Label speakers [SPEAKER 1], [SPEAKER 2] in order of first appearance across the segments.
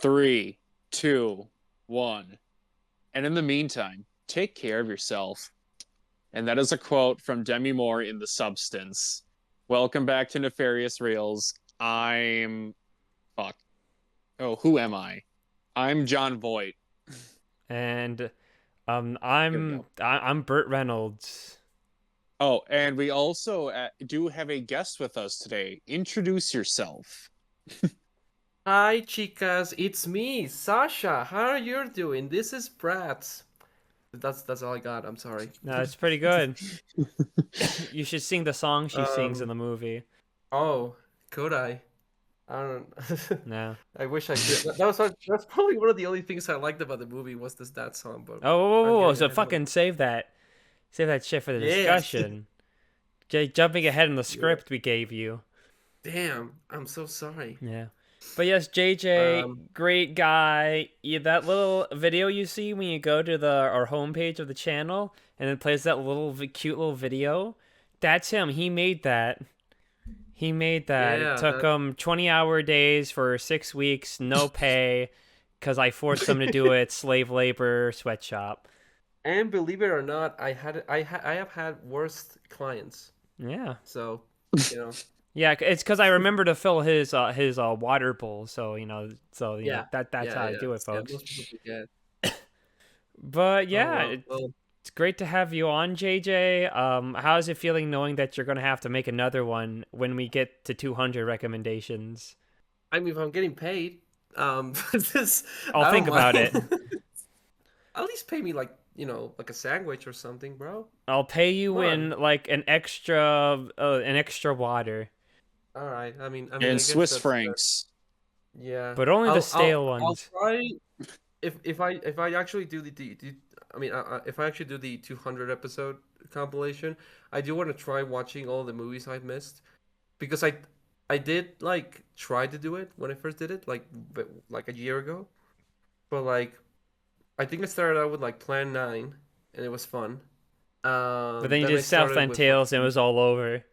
[SPEAKER 1] Three, two, one. And in the meantime, take care of yourself. And that is a quote from Demi Moore in The Substance. Welcome back to Nefarious Reels. I'm fuck. Oh, who am I? I'm John Voight.
[SPEAKER 2] And
[SPEAKER 1] Here we go.
[SPEAKER 2] I'm Burt Reynolds.
[SPEAKER 1] Oh, and we also do have a guest with us today. Introduce yourself.
[SPEAKER 3] Hi, chicas. It's me, Sasha. How are you doing? This is Bratz. That's all I got. I'm sorry.
[SPEAKER 2] No, it's pretty good. You should sing the song she sings in
[SPEAKER 3] um.
[SPEAKER 2] the movie.
[SPEAKER 3] Oh, could I? I don't.
[SPEAKER 2] No.
[SPEAKER 3] I wish I could. That's probably one of the only things I liked about the movie was that song. But
[SPEAKER 2] Oh, whoa,
[SPEAKER 3] I'm
[SPEAKER 2] whoa, whoa.
[SPEAKER 3] getting
[SPEAKER 2] So
[SPEAKER 3] ahead of
[SPEAKER 2] fucking save that shit for the
[SPEAKER 3] Yes.
[SPEAKER 2] discussion. Jumping ahead in the
[SPEAKER 3] Yeah.
[SPEAKER 2] script we gave you.
[SPEAKER 3] Damn. I'm so sorry.
[SPEAKER 2] Yeah. But yes, JJ,
[SPEAKER 3] Um.
[SPEAKER 2] great guy. Yeah, that little video you see when you go to our homepage of the channel and it plays that cute little video, that's him. He made that. He made that. It
[SPEAKER 3] Yeah.
[SPEAKER 2] took
[SPEAKER 3] That.
[SPEAKER 2] him 20-hour days for 6 weeks, no pay, because I forced him to do it, slave labor, sweatshop.
[SPEAKER 3] And believe it or not, I have had worst clients.
[SPEAKER 2] Yeah.
[SPEAKER 3] So, you know.
[SPEAKER 2] Yeah, it's because I remember to fill his water bowl, so
[SPEAKER 3] Yeah.
[SPEAKER 2] that's
[SPEAKER 3] Yeah.
[SPEAKER 2] how I
[SPEAKER 3] Yeah.
[SPEAKER 2] do it,
[SPEAKER 3] Yeah.
[SPEAKER 2] folks.
[SPEAKER 3] Most people forget.
[SPEAKER 2] But
[SPEAKER 3] Oh
[SPEAKER 2] yeah,
[SPEAKER 3] well. Well.
[SPEAKER 2] it's great to have you on, JJ. How's it feeling knowing that you're gonna have to make another one when we get to 200 recommendations?
[SPEAKER 3] I mean, if I'm getting paid, this
[SPEAKER 2] I'll
[SPEAKER 3] I don't
[SPEAKER 2] think about it.
[SPEAKER 3] mind. At least pay me like like a sandwich or something, bro.
[SPEAKER 2] I'll pay
[SPEAKER 3] Come
[SPEAKER 2] you
[SPEAKER 3] on.
[SPEAKER 2] in like an extra water,
[SPEAKER 3] All right. I mean,
[SPEAKER 1] And
[SPEAKER 3] I guess
[SPEAKER 1] Swiss
[SPEAKER 3] that's
[SPEAKER 1] francs.
[SPEAKER 3] yeah.
[SPEAKER 2] but only the stale
[SPEAKER 3] I'll
[SPEAKER 2] ones.
[SPEAKER 3] try if I actually do if I actually do the 200 episode compilation, I do want to try watching all the movies I've missed because I did like try to do it when I first did it like a year ago, but like I think I started out with like Plan 9 and it was fun.
[SPEAKER 2] But then you
[SPEAKER 3] Then I
[SPEAKER 2] did
[SPEAKER 3] started
[SPEAKER 2] Southland
[SPEAKER 3] with
[SPEAKER 2] Tales and it
[SPEAKER 3] fucking
[SPEAKER 2] was all over.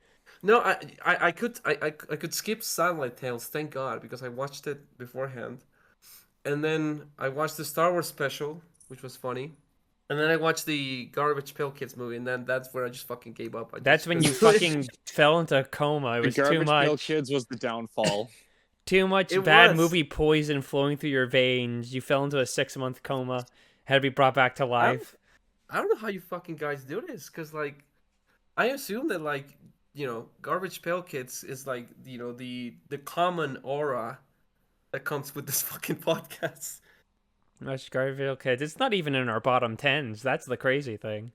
[SPEAKER 3] no, I could skip Satellite Tales, thank God, because I watched it beforehand. And then I watched the Star Wars special, which was funny. And then I watched the Garbage Pail Kids movie, and then that's where I just fucking gave up. I
[SPEAKER 2] That's
[SPEAKER 3] just
[SPEAKER 2] when you
[SPEAKER 3] couldn't do it.
[SPEAKER 2] fucking fell into a coma. It
[SPEAKER 1] The
[SPEAKER 2] was too
[SPEAKER 1] Garbage Pail
[SPEAKER 2] much.
[SPEAKER 1] Kids was the downfall.
[SPEAKER 2] Too much
[SPEAKER 3] It
[SPEAKER 2] bad
[SPEAKER 3] was.
[SPEAKER 2] movie poison flowing through your veins. You fell into a 6-month coma. Had to be brought back to
[SPEAKER 3] I don't,
[SPEAKER 2] life.
[SPEAKER 3] I don't know how you fucking guys do this, because, like, I assume that, like, Garbage Pail Kids is, like, the common aura that comes with this fucking podcast.
[SPEAKER 2] Much Garfield kids. It's not even in our bottom tens. That's the crazy thing.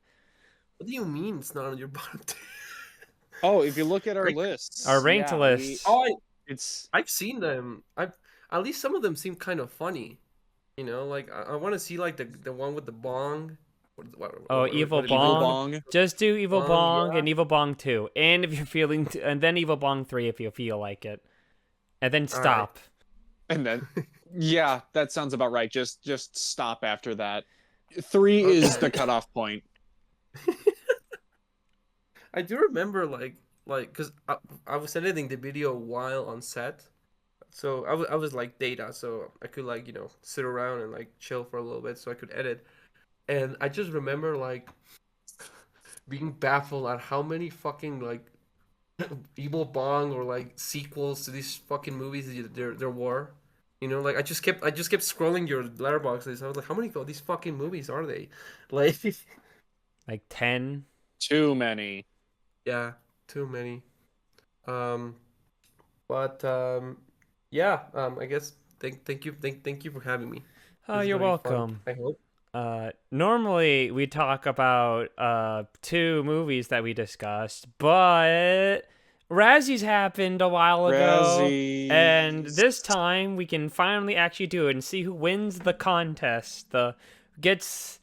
[SPEAKER 3] What do you mean it's not on your bottom 10?
[SPEAKER 1] Oh, if you look at our
[SPEAKER 3] Like,
[SPEAKER 2] Our
[SPEAKER 1] lists,
[SPEAKER 2] ranked
[SPEAKER 1] yeah,
[SPEAKER 2] lists.
[SPEAKER 3] oh,
[SPEAKER 1] it's
[SPEAKER 3] I've seen them. I've At least some of them seem kind of funny. Like I want to see like the one with the bong.
[SPEAKER 2] Oh, Evil
[SPEAKER 3] What do you
[SPEAKER 1] Evil
[SPEAKER 3] call
[SPEAKER 2] Bong.
[SPEAKER 3] it?
[SPEAKER 1] Bong.
[SPEAKER 2] Just do Evil
[SPEAKER 3] Bong,
[SPEAKER 2] Bong
[SPEAKER 3] yeah.
[SPEAKER 2] and Evil Bong 2. And if you're feeling, and then Evil Bong 3 if you feel like it. And then
[SPEAKER 3] All right.
[SPEAKER 2] stop.
[SPEAKER 1] And then, yeah, that sounds about right. Just stop after that. Three is the
[SPEAKER 3] Okay.
[SPEAKER 1] cutoff point.
[SPEAKER 3] I do remember because I was editing the video while on set, so I was like data, so I could like sit around and like chill for a little bit, so I could edit. And I just remember like being baffled at how many fucking like Evil Bong or like sequels to these fucking movies there were. Like I just kept scrolling your letterboxes. I was like, how many of these fucking movies are they? Like,
[SPEAKER 2] Like 10.
[SPEAKER 1] Too many.
[SPEAKER 3] yeah, too many. Um, but yeah. I guess thank you for having me.
[SPEAKER 2] Oh,
[SPEAKER 3] This is
[SPEAKER 2] you're
[SPEAKER 3] gonna be fun.
[SPEAKER 2] welcome.
[SPEAKER 3] I hope.
[SPEAKER 2] Normally we talk about two movies that we discussed, but Razzie's happened a while ago, and
[SPEAKER 1] Razzies.
[SPEAKER 2] this time we can finally actually do it and see who wins the contest. The gets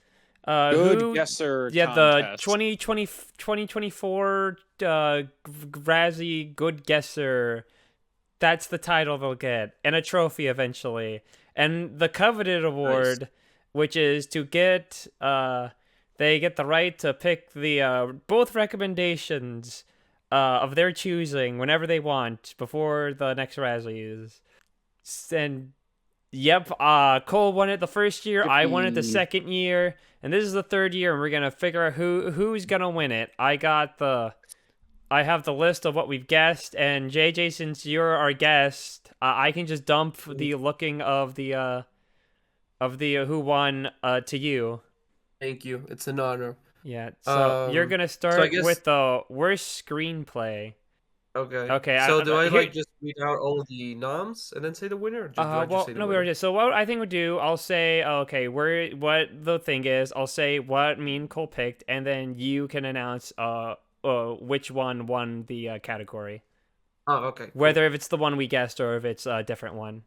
[SPEAKER 1] Good
[SPEAKER 2] who
[SPEAKER 1] guesser
[SPEAKER 2] yeah the
[SPEAKER 1] contest.
[SPEAKER 2] 2024 Razzie Good Guesser. That's the title they'll get, and a trophy eventually, and the coveted
[SPEAKER 3] Nice.
[SPEAKER 2] award, which is to get they get the right to pick the both recommendations of their choosing whenever they want before the next Razzies. And Yep. Cole won it the first year. I won it the
[SPEAKER 1] Yippee.
[SPEAKER 2] second year, and this is the third year, and we're gonna figure out who's gonna win it. I have the list of what we've guessed, and JJ, since you're our guest, I can just dump the looking of the who won to you.
[SPEAKER 3] Thank you. It's an honor.
[SPEAKER 2] Yeah. So you're gonna
[SPEAKER 3] So I
[SPEAKER 2] start
[SPEAKER 3] guess
[SPEAKER 2] with the worst screenplay.
[SPEAKER 3] okay.
[SPEAKER 2] Okay.
[SPEAKER 3] So do I
[SPEAKER 2] Here.
[SPEAKER 3] like just read out all the noms and then say the winner, or do I just
[SPEAKER 2] Well,
[SPEAKER 3] say the
[SPEAKER 2] no, we
[SPEAKER 3] winner?
[SPEAKER 2] already did. So what I think we'll do, I'll say, okay, what the thing is. I'll say what me and Cole picked, and then you can announce which one won the category,
[SPEAKER 3] Oh, okay, cool.
[SPEAKER 2] whether if it's the one we guessed or if it's a different one.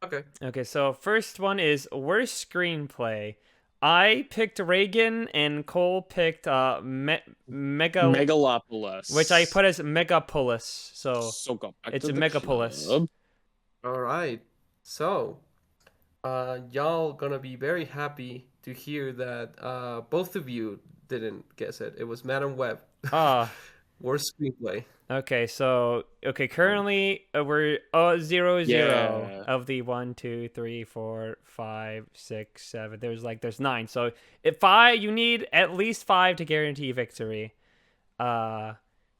[SPEAKER 3] Okay.
[SPEAKER 2] Okay, so first one is worst screenplay. I picked Reagan, and Cole picked Mega, which I
[SPEAKER 1] Megalopolis.
[SPEAKER 2] put as Megapolis. So
[SPEAKER 1] So go back
[SPEAKER 2] it's
[SPEAKER 1] to
[SPEAKER 2] a
[SPEAKER 1] the
[SPEAKER 2] Megapolis.
[SPEAKER 1] club.
[SPEAKER 3] All right. So, y'all gonna be very happy to hear that both of you didn't guess it. It was Madam Web.
[SPEAKER 2] Ah.
[SPEAKER 3] Worst screenplay.
[SPEAKER 2] Okay, so currently we're 0-0
[SPEAKER 1] Yeah.
[SPEAKER 2] of the 1, 2, 3, 4, 5, 6, 7. There's 9. So if 5, you need at least 5 to guarantee victory.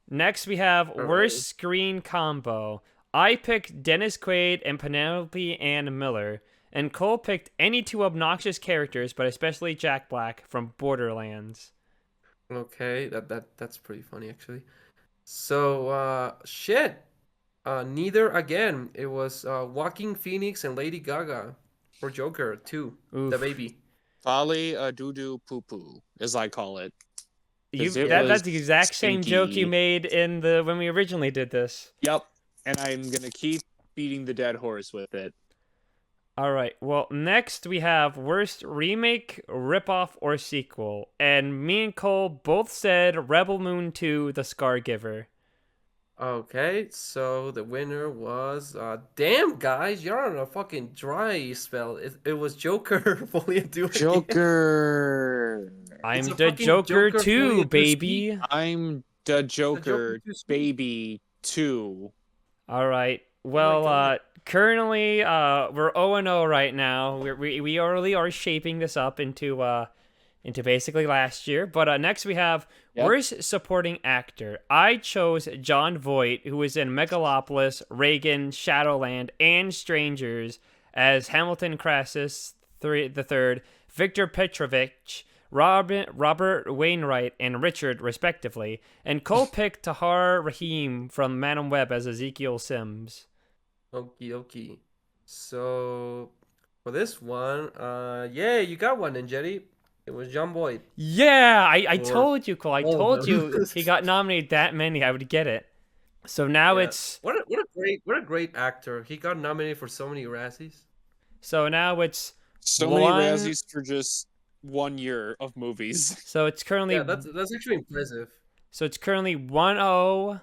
[SPEAKER 2] Next we have
[SPEAKER 3] All right.
[SPEAKER 2] worst screen combo. I picked Dennis Quaid and Penelope Ann Miller, and Cole picked any two obnoxious characters, but especially Jack Black from Borderlands.
[SPEAKER 3] Okay, that's pretty funny actually. So, shit. Neither again. It was Joaquin Phoenix and Lady Gaga for Joker 2, the
[SPEAKER 2] Oof.
[SPEAKER 3] baby.
[SPEAKER 1] Folly a doo doo poo poo, as I call it.
[SPEAKER 2] You
[SPEAKER 1] 'Cause it
[SPEAKER 2] that's
[SPEAKER 1] was
[SPEAKER 2] the exact same joke you
[SPEAKER 1] stinky.
[SPEAKER 2] made in the when we originally did this.
[SPEAKER 1] Yep. And I'm gonna keep beating the dead horse with it.
[SPEAKER 2] All right. Well, next we have worst remake, ripoff, or sequel, and me and Cole both said Rebel Moon 2: The Scargiver.
[SPEAKER 3] Okay, so the winner was damn guys, you're on a fucking dry spell. It was Joker fully do it again.
[SPEAKER 1] Joker.
[SPEAKER 2] I'm
[SPEAKER 3] It's a
[SPEAKER 2] the
[SPEAKER 3] fucking
[SPEAKER 2] Joker
[SPEAKER 3] Joker fully
[SPEAKER 2] 2,
[SPEAKER 3] do speak.
[SPEAKER 2] baby.
[SPEAKER 1] I'm the
[SPEAKER 3] The Joker
[SPEAKER 1] Joker
[SPEAKER 3] 2 speak.
[SPEAKER 1] baby 2.
[SPEAKER 2] All right.
[SPEAKER 3] Oh my
[SPEAKER 2] Well,
[SPEAKER 3] god.
[SPEAKER 2] currently, we're 0-0 right now. We already are shaping this up into basically last year. But next we have
[SPEAKER 1] Yep.
[SPEAKER 2] worst supporting actor. I chose John Voight, who was in Megalopolis, Reagan, Shadowland, and Strangers, as Hamilton Crassus the Third, Victor Petrovich, Robert Wainwright, and Richard, respectively, and Cole picked Tahar Rahim from Madam Web as Ezekiel Sims.
[SPEAKER 3] Okie dokie. So for this one, yeah, you got one, Ninjetti. It was John Boyd.
[SPEAKER 2] Yeah, I
[SPEAKER 3] Or
[SPEAKER 2] told you, Cole. I
[SPEAKER 3] all of
[SPEAKER 2] told
[SPEAKER 3] them.
[SPEAKER 2] you he got nominated that many. I would get it. So now
[SPEAKER 3] Yeah.
[SPEAKER 2] it's
[SPEAKER 3] What a great actor. He got nominated for so many Razzies.
[SPEAKER 1] So many
[SPEAKER 2] one.
[SPEAKER 1] Razzies for just 1 year of movies.
[SPEAKER 2] So it's currently
[SPEAKER 3] Yeah, that's actually impressive.
[SPEAKER 2] 1-0.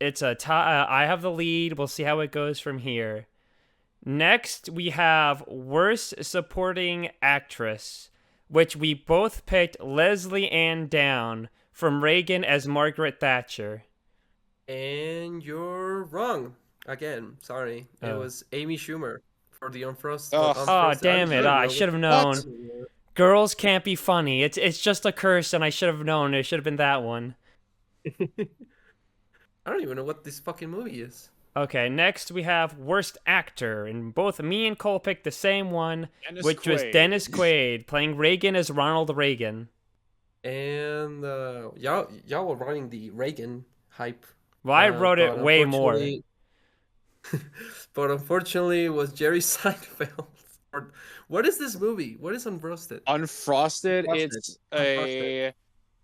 [SPEAKER 2] It's a tie. I have the lead. We'll see how it goes from here. Next, we have worst supporting actress, which we both picked Leslie Ann Down from Reagan as Margaret Thatcher.
[SPEAKER 3] And you're wrong. Again, sorry. It
[SPEAKER 2] Oh.
[SPEAKER 3] was Amy Schumer for the Unfrosted.
[SPEAKER 1] Oh,
[SPEAKER 2] Oh, damn it. I should have known.
[SPEAKER 3] What?
[SPEAKER 2] Girls can't be funny. It's just a curse, and I should have known. It should have been that one.
[SPEAKER 3] I don't even know what this fucking movie is.
[SPEAKER 2] Okay, next we have worst actor, and both me and Cole picked the same one, which was Dennis Quaid, playing Reagan as Ronald Reagan.
[SPEAKER 3] And y'all were running the Reagan hype.
[SPEAKER 2] Well, I wrote it way more.
[SPEAKER 3] But unfortunately, it was Jerry Seinfeld. What is this movie? What is Unfrosted?
[SPEAKER 1] Unfrosted,
[SPEAKER 3] Unfrosted.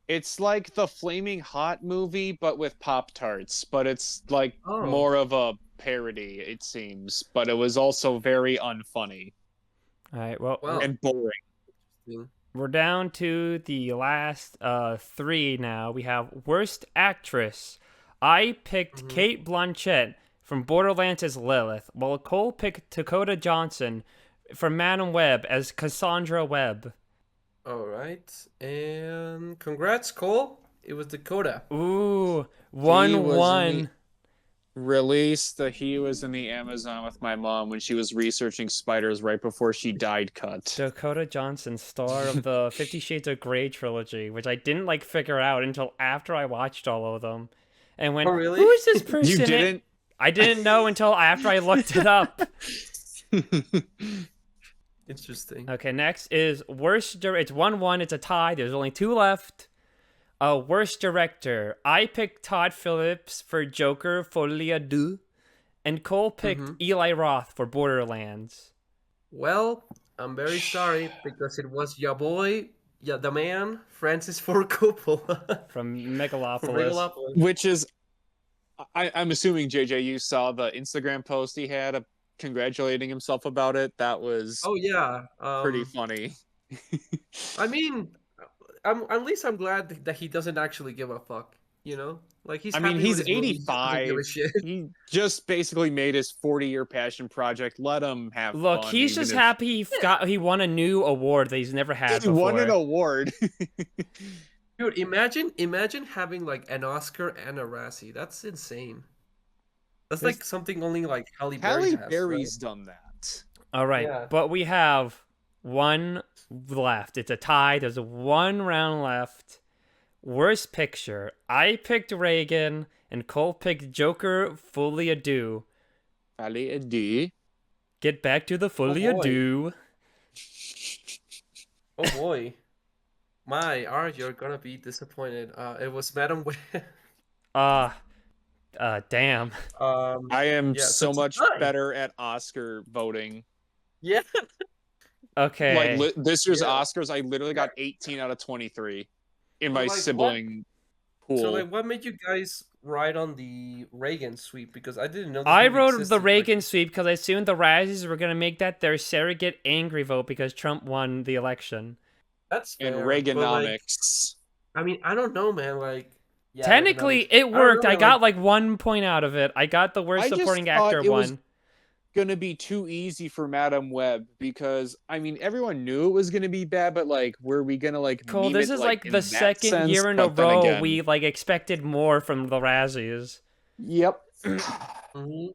[SPEAKER 1] it's like the Flaming Hot movie, but with Pop-Tarts. But it's like
[SPEAKER 3] Oh.
[SPEAKER 1] more of a parody, it seems. But it was also very unfunny
[SPEAKER 2] All right, well,
[SPEAKER 3] Wow.
[SPEAKER 1] and boring.
[SPEAKER 3] Interesting.
[SPEAKER 2] we're down to the last 3 now. We have worst actress. I picked Kate Blanchett from Borderlands as Lilith, while Cole picked Dakota Johnson from Madam Web as Cassandra Webb.
[SPEAKER 3] All right, and congrats, Cole. It was Dakota.
[SPEAKER 2] Ooh,
[SPEAKER 1] was
[SPEAKER 2] 1-1.
[SPEAKER 1] released the He Was in the Amazon with my mom when she was researching spiders right before she died cut.
[SPEAKER 2] Dakota Johnson, star of the 50 Shades of Grey trilogy, which I didn't like figure out until after I watched all of them. And
[SPEAKER 3] Oh
[SPEAKER 2] went,
[SPEAKER 3] really?
[SPEAKER 2] who is this
[SPEAKER 1] You
[SPEAKER 2] person?
[SPEAKER 1] didn't?
[SPEAKER 2] I didn't know until after I looked it up.
[SPEAKER 3] Interesting.
[SPEAKER 2] Okay, next is it's 1-1, it's a tie. There's only 2 left. Worst director. I picked Todd Phillips for Joker Folie à Deux, and Cole picked Eli Roth for Borderlands.
[SPEAKER 3] Well, I'm very sorry because it was ya boy, ya the man, Francis Ford Coppola
[SPEAKER 2] From
[SPEAKER 3] from
[SPEAKER 2] Megalopolis.
[SPEAKER 3] Megalopolis.
[SPEAKER 1] Which is, I'm assuming JJ, you saw the Instagram post he had congratulating himself about it. That was
[SPEAKER 3] Oh yeah.
[SPEAKER 1] pretty funny.
[SPEAKER 3] I mean, at least I'm glad that he doesn't actually give a fuck. You know, like he's
[SPEAKER 1] I mean,
[SPEAKER 3] happy with
[SPEAKER 1] he's
[SPEAKER 3] his movie. He just doesn't give a
[SPEAKER 1] 85.
[SPEAKER 3] shit.
[SPEAKER 1] He just basically made his 40-year passion project. Let him have
[SPEAKER 2] Look,
[SPEAKER 1] fun.
[SPEAKER 2] he's
[SPEAKER 1] even
[SPEAKER 2] just
[SPEAKER 1] if
[SPEAKER 2] happy he won a new award that he's never had
[SPEAKER 1] he
[SPEAKER 2] before.
[SPEAKER 1] won an award.
[SPEAKER 3] Dude, imagine having like an Oscar and a Razzie. That's insane. That's like something only like Halle Berry
[SPEAKER 1] Halle
[SPEAKER 3] has,
[SPEAKER 1] Berry's
[SPEAKER 3] right?
[SPEAKER 1] done that.
[SPEAKER 2] All right,
[SPEAKER 3] Yeah.
[SPEAKER 2] but we have 1 left. It's a tie. There's 1 round left. Worst picture. I picked Reagan, and Cole picked Joker Folie à Deux.
[SPEAKER 1] Halle D.
[SPEAKER 2] Get back to the Folie à
[SPEAKER 3] boy.
[SPEAKER 2] Deux.
[SPEAKER 3] Oh boy. You're gonna be disappointed. It was Madam Web.
[SPEAKER 2] Damn.
[SPEAKER 1] I am
[SPEAKER 3] Yeah,
[SPEAKER 1] so
[SPEAKER 3] it's a
[SPEAKER 1] much
[SPEAKER 3] tie.
[SPEAKER 1] better at Oscar voting.
[SPEAKER 3] Yeah.
[SPEAKER 2] Okay.
[SPEAKER 1] Like this year's
[SPEAKER 3] Yeah.
[SPEAKER 1] Oscars, I literally got 18 out of 23 in my
[SPEAKER 3] Like, what?
[SPEAKER 1] sibling pool.
[SPEAKER 3] So like, what made you guys ride on the Reagan sweep? Because I didn't know this
[SPEAKER 2] I
[SPEAKER 3] movie
[SPEAKER 2] wrote
[SPEAKER 3] existed.
[SPEAKER 2] the
[SPEAKER 3] Like,
[SPEAKER 2] Reagan sweep because I assumed the Razzies were going to make that their surrogate angry vote because Trump won the election.
[SPEAKER 3] that's
[SPEAKER 1] and
[SPEAKER 3] fair, but, like,
[SPEAKER 1] Reaganomics.
[SPEAKER 3] I mean, I don't know, man. Like, yeah,
[SPEAKER 2] Technically,
[SPEAKER 3] Reaganomics.
[SPEAKER 2] it
[SPEAKER 3] I don't
[SPEAKER 2] worked.
[SPEAKER 3] know,
[SPEAKER 2] I
[SPEAKER 3] man,
[SPEAKER 2] got like 1 point out of it. I got the worst
[SPEAKER 1] I just
[SPEAKER 2] supporting
[SPEAKER 1] thought
[SPEAKER 2] actor
[SPEAKER 1] it was
[SPEAKER 2] one.
[SPEAKER 1] gonna be too easy for Madam Web because I mean everyone knew it was gonna be bad, but like were we gonna like
[SPEAKER 2] Cole,
[SPEAKER 1] meme
[SPEAKER 2] this
[SPEAKER 1] it
[SPEAKER 2] is
[SPEAKER 1] like
[SPEAKER 2] like
[SPEAKER 1] in
[SPEAKER 2] the
[SPEAKER 1] that
[SPEAKER 2] second
[SPEAKER 1] sense?
[SPEAKER 2] year in a
[SPEAKER 1] But then
[SPEAKER 2] row
[SPEAKER 1] again,
[SPEAKER 2] we like expected more from the Razzies.
[SPEAKER 1] yep.
[SPEAKER 3] Mhm.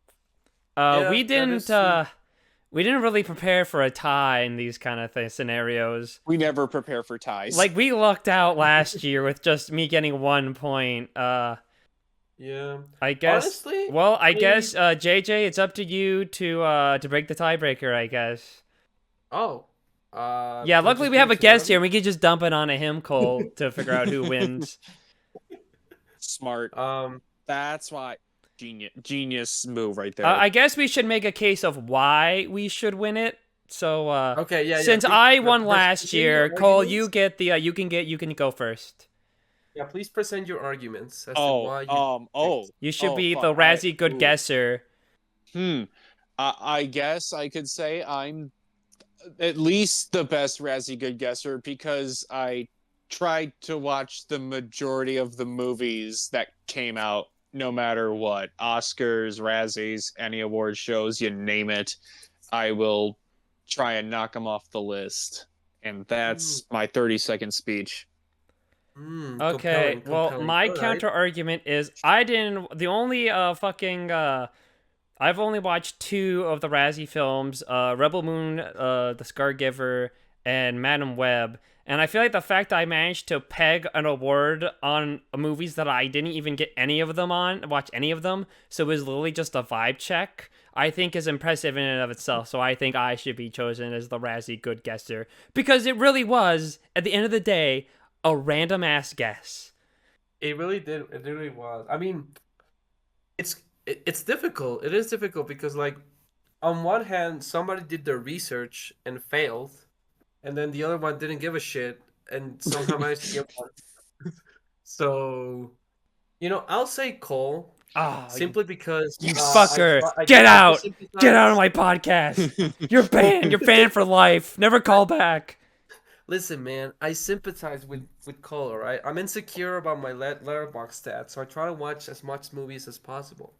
[SPEAKER 3] Yeah,
[SPEAKER 2] We
[SPEAKER 3] that is
[SPEAKER 2] didn't
[SPEAKER 3] true.
[SPEAKER 2] we didn't really prepare for a tie in these kind of scenarios.
[SPEAKER 1] We never prepare for ties.
[SPEAKER 2] Like we lucked out last year with just me getting 1 point.
[SPEAKER 3] Yeah.
[SPEAKER 2] I guess.
[SPEAKER 3] Honestly,
[SPEAKER 2] Well, I
[SPEAKER 3] I
[SPEAKER 2] guess JJ, it's up to you to break the tiebreaker. I guess.
[SPEAKER 3] oh.
[SPEAKER 2] Yeah,
[SPEAKER 3] we'll
[SPEAKER 2] luckily
[SPEAKER 3] just
[SPEAKER 2] we
[SPEAKER 3] give
[SPEAKER 2] have
[SPEAKER 3] it
[SPEAKER 2] a
[SPEAKER 3] to the
[SPEAKER 2] guest here, and we
[SPEAKER 3] audience.
[SPEAKER 2] can just dump it on a him, Cole, to figure out who wins.
[SPEAKER 1] Smart.
[SPEAKER 3] Um.
[SPEAKER 1] That's why genius move right there.
[SPEAKER 2] I guess we should make a case of why we should win it. So,
[SPEAKER 3] Okay. Yeah.
[SPEAKER 2] since
[SPEAKER 3] Please,
[SPEAKER 2] I won
[SPEAKER 3] present
[SPEAKER 2] last
[SPEAKER 3] your
[SPEAKER 2] year, Cole, you
[SPEAKER 3] arguments.
[SPEAKER 2] get the you can go first.
[SPEAKER 3] Yeah. Please present your arguments as to
[SPEAKER 1] oh,
[SPEAKER 3] why you.
[SPEAKER 2] You should
[SPEAKER 1] oh,
[SPEAKER 2] be
[SPEAKER 1] fuck.
[SPEAKER 2] the Razzie good
[SPEAKER 1] Ooh.
[SPEAKER 2] guesser.
[SPEAKER 1] I guess I could say I'm at least the best Razzie good guesser because I tried to watch the majority of the movies that came out, no matter what. Oscars, Razzies, any award shows, you name it. I will try and knock them off the list. And that's my 30-second speech.
[SPEAKER 2] Okay, well,
[SPEAKER 3] Compelling.
[SPEAKER 2] my
[SPEAKER 3] All right.
[SPEAKER 2] counter argument is the only I've only watched 2 of the Razzie films, Rebel Moon, The Scargiver, and Madam Web. And I feel like the fact that I managed to peg an award on movies that I didn't even get any of them watch any of them, so it was literally just a vibe check, I think is impressive in and of itself. So I think I should be chosen as the Razzie good guesser. Because it really was, at the end of the day, a random ass guess.
[SPEAKER 3] It really did. It really was. I mean, it's difficult. It is difficult because, like, on one hand, somebody did their research and failed, and then the other one didn't give a shit and somehow managed to get one. So, I'll say Cole
[SPEAKER 2] Ah,
[SPEAKER 3] simply because
[SPEAKER 2] you fucker! Get out! Get out of my podcast! You're banned. You're banned for life. Never call back.
[SPEAKER 3] Listen, man, I sympathize with Cole. All right, I'm insecure about my letterbox stats, so I try to watch as much movies as possible.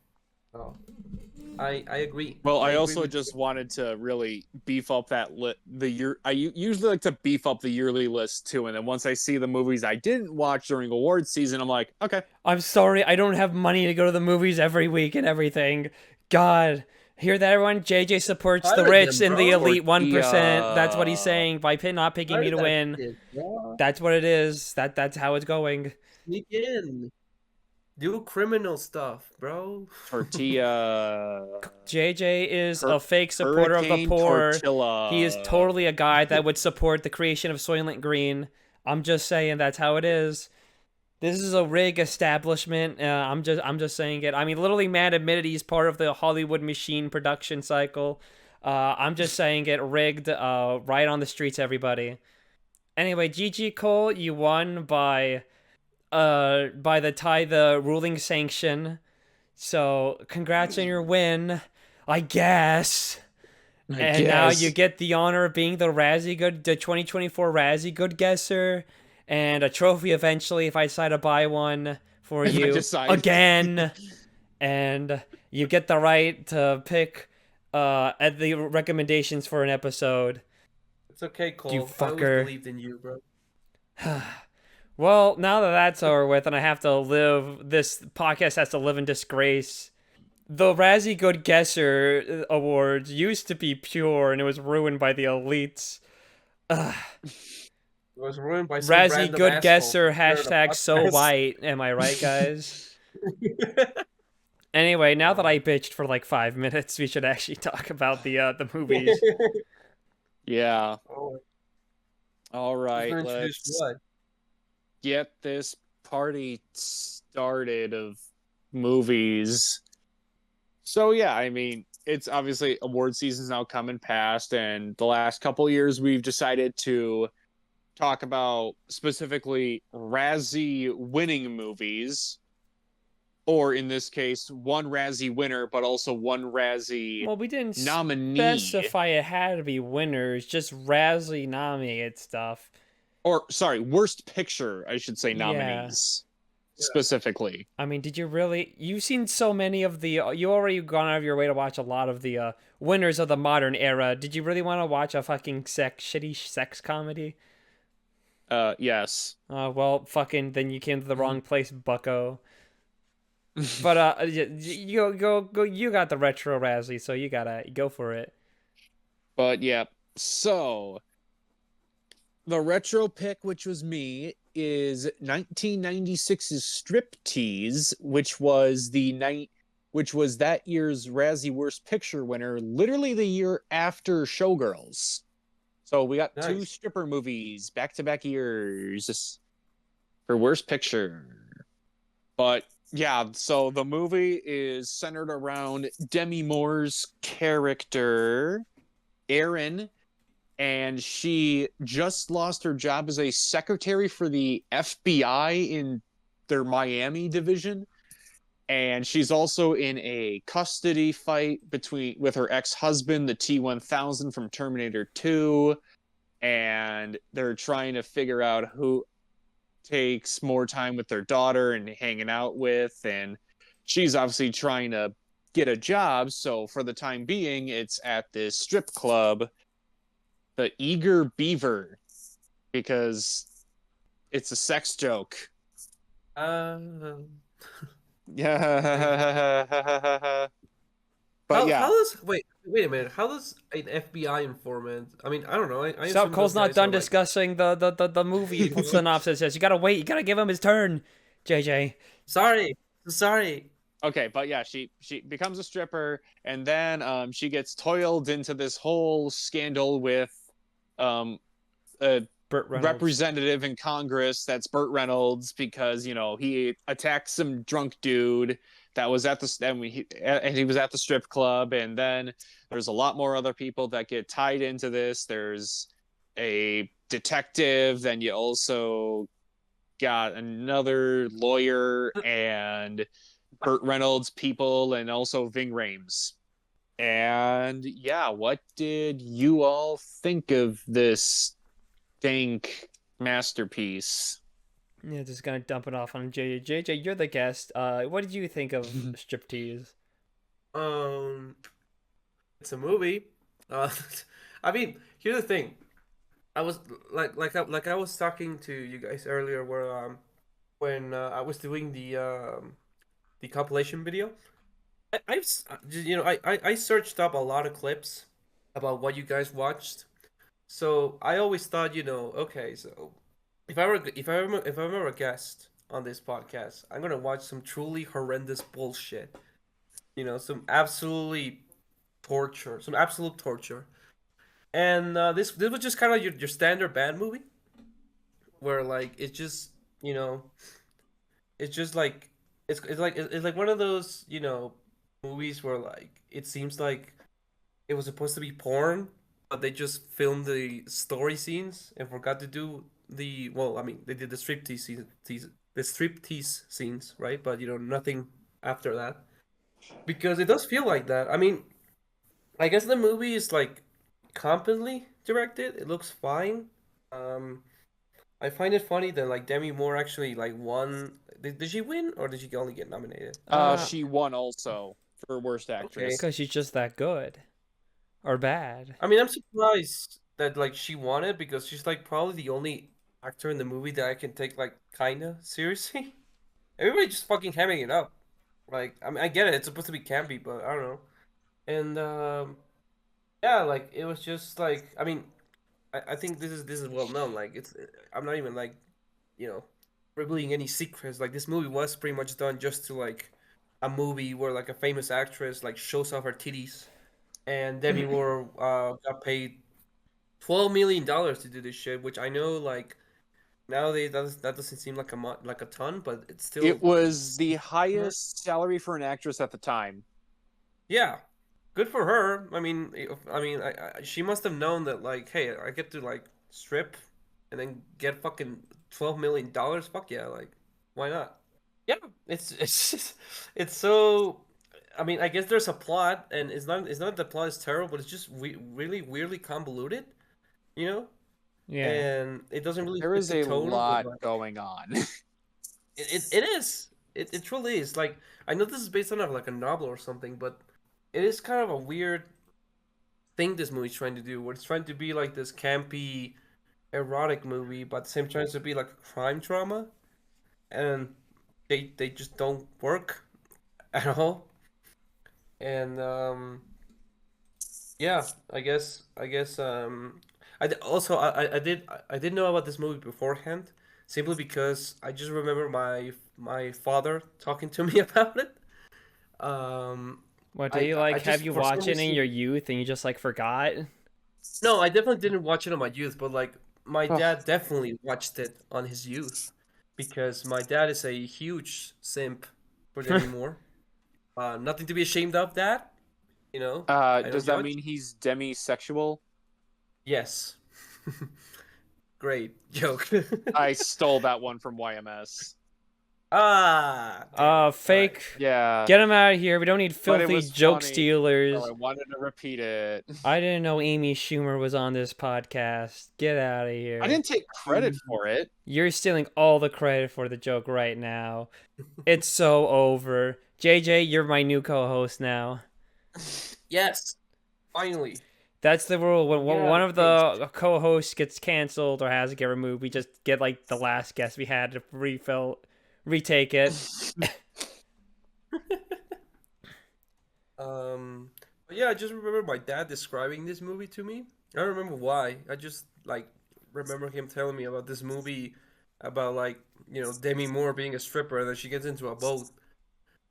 [SPEAKER 3] Oh. I agree.
[SPEAKER 1] Well,
[SPEAKER 3] I
[SPEAKER 1] I
[SPEAKER 3] agree
[SPEAKER 1] also
[SPEAKER 3] with
[SPEAKER 1] just
[SPEAKER 3] you.
[SPEAKER 1] wanted to really beef up the year. Usually like to beef up the yearly list too, and then once I see the movies I didn't watch during awards season, I'm like, okay.
[SPEAKER 2] I'm sorry, I don't have money to go to the movies every week and everything. God, hear that, everyone? JJ supports the
[SPEAKER 3] Fire
[SPEAKER 2] rich
[SPEAKER 3] them,
[SPEAKER 2] and the
[SPEAKER 3] bro.
[SPEAKER 2] elite 1%. That's what he's
[SPEAKER 1] Tortilla.
[SPEAKER 2] saying by not picking me
[SPEAKER 3] Fire
[SPEAKER 2] to
[SPEAKER 3] that
[SPEAKER 2] win.
[SPEAKER 3] shit, bro.
[SPEAKER 2] That's what it is. That's how it's going.
[SPEAKER 3] Sneak in. Do criminal stuff, bro.
[SPEAKER 1] Tortilla.
[SPEAKER 2] JJ is a
[SPEAKER 1] Hur-
[SPEAKER 2] fake supporter of the
[SPEAKER 1] Hurricane
[SPEAKER 2] poor. He is
[SPEAKER 1] Tortilla.
[SPEAKER 2] totally a guy that would support the creation of Soylent Green. I'm just saying that's how it is. This is a rig establishment. I'm just saying it. I mean, literally, Matt admitted he's part of the Hollywood machine production cycle. I'm just saying it rigged. Right on the streets, everybody. Anyway, GG Cole, you won by the ruling sanction. So congrats on your win, I guess.
[SPEAKER 1] I
[SPEAKER 2] And now you
[SPEAKER 1] guess.
[SPEAKER 2] get the honor of being the 2024 Razzie Good Guesser, and a trophy eventually if I decide to buy one for
[SPEAKER 1] If I
[SPEAKER 2] you
[SPEAKER 1] decide.
[SPEAKER 2] again. And you get the right to pick at the recommendations for an episode.
[SPEAKER 3] It's okay,
[SPEAKER 2] You
[SPEAKER 3] Cole. I always
[SPEAKER 2] fucker.
[SPEAKER 3] believed in you, bro.
[SPEAKER 2] Well, now that that's over with, and I have to live, this podcast has to live in disgrace. The Razzie Good Guesser Awards used to be pure, and it was ruined by the elites. Ugh.
[SPEAKER 3] It was ruined by some
[SPEAKER 2] Razzie
[SPEAKER 3] random
[SPEAKER 2] Good
[SPEAKER 3] asshole
[SPEAKER 2] Guesser,
[SPEAKER 3] who started
[SPEAKER 2] hashtag
[SPEAKER 3] a
[SPEAKER 2] so
[SPEAKER 3] podcast.
[SPEAKER 2] white. Am I right, guys? Anyway, now that I bitched for like 5 minutes, we should actually talk about the movies.
[SPEAKER 1] Yeah.
[SPEAKER 3] Oh,
[SPEAKER 1] All
[SPEAKER 3] who's
[SPEAKER 1] right.
[SPEAKER 3] gonna introduce
[SPEAKER 1] Let's
[SPEAKER 3] what?
[SPEAKER 1] get this party started of movies. So yeah, I mean, it's obviously award season's now come and passed, and the last couple years we've decided to talk about specifically Razzie winning movies, or in this case, one Razzie winner, but also one Razzie
[SPEAKER 2] Well, we didn't
[SPEAKER 1] nominee.
[SPEAKER 2] specify it had to be winners, just Razzie nominated stuff.
[SPEAKER 1] Or sorry, worst picture, I should say,
[SPEAKER 2] Yeah.
[SPEAKER 1] nominees specifically.
[SPEAKER 2] I mean, did you really? You've seen so many of the. You already gone out of your way to watch a lot of the winners of the modern era. Did you really want to watch a fucking shitty sex comedy?
[SPEAKER 1] Yes.
[SPEAKER 2] Well, fucking. Then you came to the wrong place, Bucko. But you go. You got the retro Razzie, so you gotta go for it.
[SPEAKER 1] But yeah, so the retro pick, which was me, is 1996's Striptease, which was that year's Razzie Worst Picture winner, literally the year after Showgirls. So we got two
[SPEAKER 3] Nice.
[SPEAKER 1] stripper movies back-to-back years for Worst Picture. But yeah, so the movie is centered around Demi Moore's character, Erin, and she just lost her job as a secretary for the FBI in their Miami division. And she's also in a custody fight with her ex-husband, the T-1000 from Terminator 2. And they're trying to figure out who takes more time with their daughter and hanging out with. And she's obviously trying to get a job. So for the time being, it's at this strip club, the Eager Beaver, because it's a sex joke.
[SPEAKER 3] Um,
[SPEAKER 1] Yeah. But
[SPEAKER 3] how
[SPEAKER 1] yeah.
[SPEAKER 3] does wait a minute? How does an FBI informant? I mean, I don't know. I
[SPEAKER 2] So
[SPEAKER 3] assume those
[SPEAKER 2] Cole's not
[SPEAKER 3] guys
[SPEAKER 2] done
[SPEAKER 3] are like.
[SPEAKER 2] discussing the movie synopsis. Yes, you gotta wait. You gotta give him his turn, JJ.
[SPEAKER 3] Sorry.
[SPEAKER 1] Okay, but yeah, she becomes a stripper, and then she gets toiled into this whole scandal with a
[SPEAKER 2] Burt Reynolds.
[SPEAKER 1] representative in Congress that's Burt Reynolds, because he attacked some drunk dude that was at and he was at the strip club. And then there's a lot more other people that get tied into this. There's a detective, then you also got another lawyer and Burt Reynolds people, and also Ving Rhames. And yeah, what did you all think of this dank masterpiece?
[SPEAKER 2] Yeah, just gonna dump it off on JJ. JJ, you're the guest. What did you think of Striptease?
[SPEAKER 3] Um, it's a movie. Uh, I mean, here's the thing. I was like I was talking to you guys earlier, where when I was doing the compilation video. I searched up a lot of clips about what you guys watched. So I always thought, okay, so if I'm ever a guest on this podcast, I'm gonna watch some truly horrendous bullshit. Some absolute torture. And this was just kind of your standard bad movie, where like you know it's just like it's like one of those movies where like it seems like it was supposed to be porn, but they just filmed the story scenes and forgot to do I mean, they did the striptease scenes, right? But nothing after that, because it does feel like that. I mean, I guess the movie is like competently directed. It looks fine. Um, I find it funny that like Demi Moore actually like won. Did she win, or did she only get nominated?
[SPEAKER 1] She won also for worst
[SPEAKER 3] Okay.
[SPEAKER 1] actress.
[SPEAKER 2] Because she's just that good or bad.
[SPEAKER 3] I mean, I'm surprised that like she won it, because she's like probably the only actor in the movie that I can take like kinda seriously. Everybody just fucking hamming it up. Like, I mean, I get it. It's supposed to be campy, but I don't know. And yeah, like it was just like, I mean, I think this is well known. Like, I'm not even like, you know, revealing any secrets. Like, this movie was pretty much done just to like a movie where like a famous actress like shows off her titties, and Demi Moore got paid $12 million to do this shit, which I know like nowadays that doesn't seem like like a ton, but it's still
[SPEAKER 1] It was the
[SPEAKER 3] insane.
[SPEAKER 1] highest salary for an actress at the time.
[SPEAKER 3] Yeah, good for her. She must have known that like, hey, I get to like strip and then get fucking $12 million. Fuck yeah, like why not? Yeah, it's just, it's so. I mean, I guess there's a plot, and it's not the plot is terrible, but it's just really weirdly convoluted, you know,
[SPEAKER 2] Yeah.
[SPEAKER 3] and it doesn't really
[SPEAKER 1] There
[SPEAKER 3] fit
[SPEAKER 1] is
[SPEAKER 3] the
[SPEAKER 1] a
[SPEAKER 3] tone of
[SPEAKER 1] lot
[SPEAKER 3] like
[SPEAKER 1] going on.
[SPEAKER 3] it is. It truly is. Like, I know this is based on like a novel or something, but it is kind of a weird thing this movie's trying to do, where it's trying to be like this campy erotic movie, but at the same time to be like a crime drama, and they just don't work at all. And yeah, also I did know about this movie beforehand, simply because I just remember my father talking to me about it. Um,
[SPEAKER 2] What did
[SPEAKER 3] I
[SPEAKER 2] you
[SPEAKER 3] I
[SPEAKER 2] like? Have
[SPEAKER 3] just
[SPEAKER 2] you
[SPEAKER 3] for some
[SPEAKER 2] watched it in your
[SPEAKER 3] reason.
[SPEAKER 2] youth and you just like forgot?
[SPEAKER 3] No, I definitely didn't watch it on my youth, but like my
[SPEAKER 1] Oh,
[SPEAKER 3] dad definitely watched it on his youth, because my dad is a huge simp for Demi Moore. Nothing to be ashamed of that, I don't
[SPEAKER 1] does that
[SPEAKER 3] judge.
[SPEAKER 1] mean he's demisexual?
[SPEAKER 3] Yes. Great joke.
[SPEAKER 1] I stole that one from YMS.
[SPEAKER 3] Ah, damn it. All right.
[SPEAKER 2] Fake.
[SPEAKER 1] Yeah,
[SPEAKER 2] Get him out of here. We don't need
[SPEAKER 1] but it
[SPEAKER 2] filthy
[SPEAKER 1] was
[SPEAKER 2] joke
[SPEAKER 1] funny, so
[SPEAKER 2] stealers.
[SPEAKER 1] I wanted to repeat it.
[SPEAKER 2] I didn't know Amy Schumer was on this podcast. Get out of
[SPEAKER 1] I
[SPEAKER 2] here.
[SPEAKER 1] didn't take credit for it.
[SPEAKER 2] You're stealing all the credit for the joke right now. It's so over. JJ, you're my new co-host now.
[SPEAKER 3] Yes, finally.
[SPEAKER 2] That's the rule. When
[SPEAKER 3] Get out
[SPEAKER 2] one
[SPEAKER 3] of
[SPEAKER 2] of
[SPEAKER 3] case.
[SPEAKER 2] the co-hosts gets canceled or has to get removed, we just get like the last guest we had to retake it.
[SPEAKER 3] But yeah, I just remember my dad describing this movie to me. I don't remember why. I just like remember him telling me about this movie, about like, Demi Moore being a stripper, and then she gets into a boat.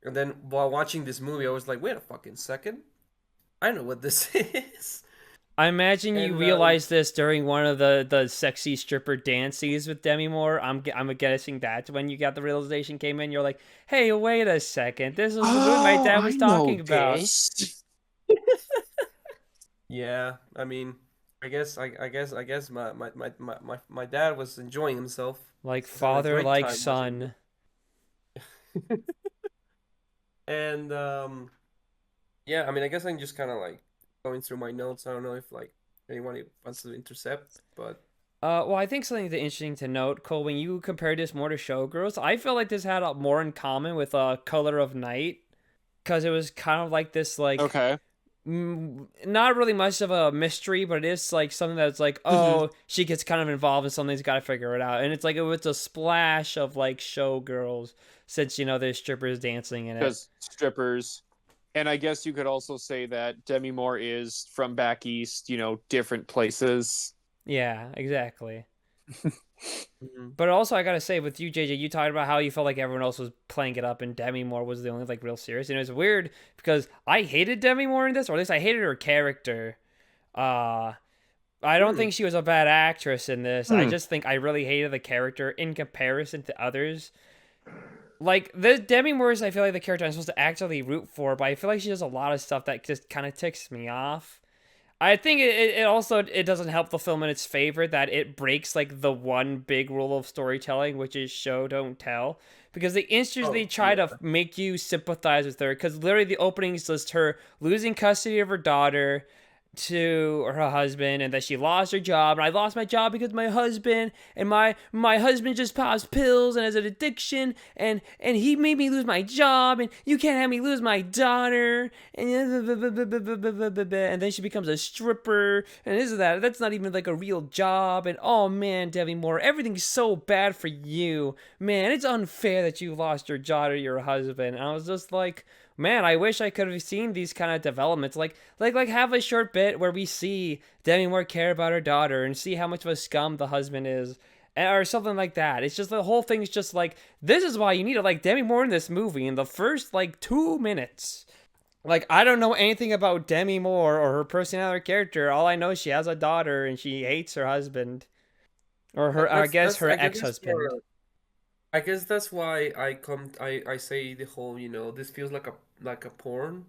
[SPEAKER 3] And then while watching this movie, I was like, wait a fucking second. I know what this is.
[SPEAKER 2] I imagine you
[SPEAKER 3] And
[SPEAKER 2] realized this during one of the sexy stripper dances with Demi Moore. I'm guessing that's when you got the realization came in. You're like, hey, wait a second. This was the movie my
[SPEAKER 1] Oh,
[SPEAKER 2] dad
[SPEAKER 1] I
[SPEAKER 2] was
[SPEAKER 1] know
[SPEAKER 2] talking about.
[SPEAKER 1] this.
[SPEAKER 3] yeah, I mean, I guess my dad was enjoying himself.
[SPEAKER 2] Like
[SPEAKER 3] He's having a
[SPEAKER 2] father,
[SPEAKER 3] great
[SPEAKER 2] like
[SPEAKER 3] time watching
[SPEAKER 2] son.
[SPEAKER 3] it. And yeah, I mean, I guess I'm just kind of like going through my notes. I don't know if like anyone wants to intercept, but
[SPEAKER 2] Well, I think something interesting to note, Cole, when you compare this more to Showgirls, I feel like this had more in common with Color of Night. because it was kind of like this like
[SPEAKER 1] Okay.
[SPEAKER 2] not really much of a mystery, but it is like something that's like,
[SPEAKER 1] Hmm.
[SPEAKER 2] oh, she gets kind of involved in something's got to figure it out, and it's like it was a splash of like showgirls since there's strippers dancing in it.
[SPEAKER 1] Because strippers. And I guess you could also say that Demi Moore is from back east, different places.
[SPEAKER 2] Yeah, exactly.
[SPEAKER 3] Mhm.
[SPEAKER 2] But also, I gotta say, with you, JJ, you talked about how you felt like everyone else was playing it up, and Demi Moore was the only like real serious. And it was weird because I hated Demi Moore in this, or at least I hated her character. Uh, I don't
[SPEAKER 3] Hmm.
[SPEAKER 2] think she was a bad actress in this. I
[SPEAKER 1] Hmm.
[SPEAKER 2] just think I really hated the character in comparison to others. Like the Demi Moore's, I feel like the character I'm supposed to actively root for, but I feel like she does a lot of stuff that just kind of ticks me off. I think it also it doesn't help the film in its favor that it breaks like the one big rule of storytelling, which is show don't tell, because they instantly
[SPEAKER 3] Oh,
[SPEAKER 2] try to
[SPEAKER 3] yeah.
[SPEAKER 2] make you sympathize with her. Because literally the opening is just her losing custody of her daughter to her husband, and that she lost her job, and I lost my job because my husband, and my husband just pops pills and has an addiction, and he made me lose my job, and you can't have me lose my daughter, and then she becomes a stripper, and this is that's not even like a real job, and oh man, Debbie Moore, everything's so bad for you, man, it's unfair that you lost your daughter to your husband. And I was just like, man, I wish I could have seen these kind of developments. Like have a short bit where we see Demi Moore care about her daughter and see how much of a scum the husband is, or something like that. It's just the whole thing is just like, this is why you need to like Demi Moore in this movie in the first like 2 minutes. Like, I don't know anything about Demi Moore or her personality or character. All I know is she has a daughter and she hates her husband, or her, I guess,
[SPEAKER 3] That's
[SPEAKER 2] her
[SPEAKER 3] I guess that's
[SPEAKER 2] ex-husband.
[SPEAKER 3] where I guess that's why I say the whole, this feels like a porn,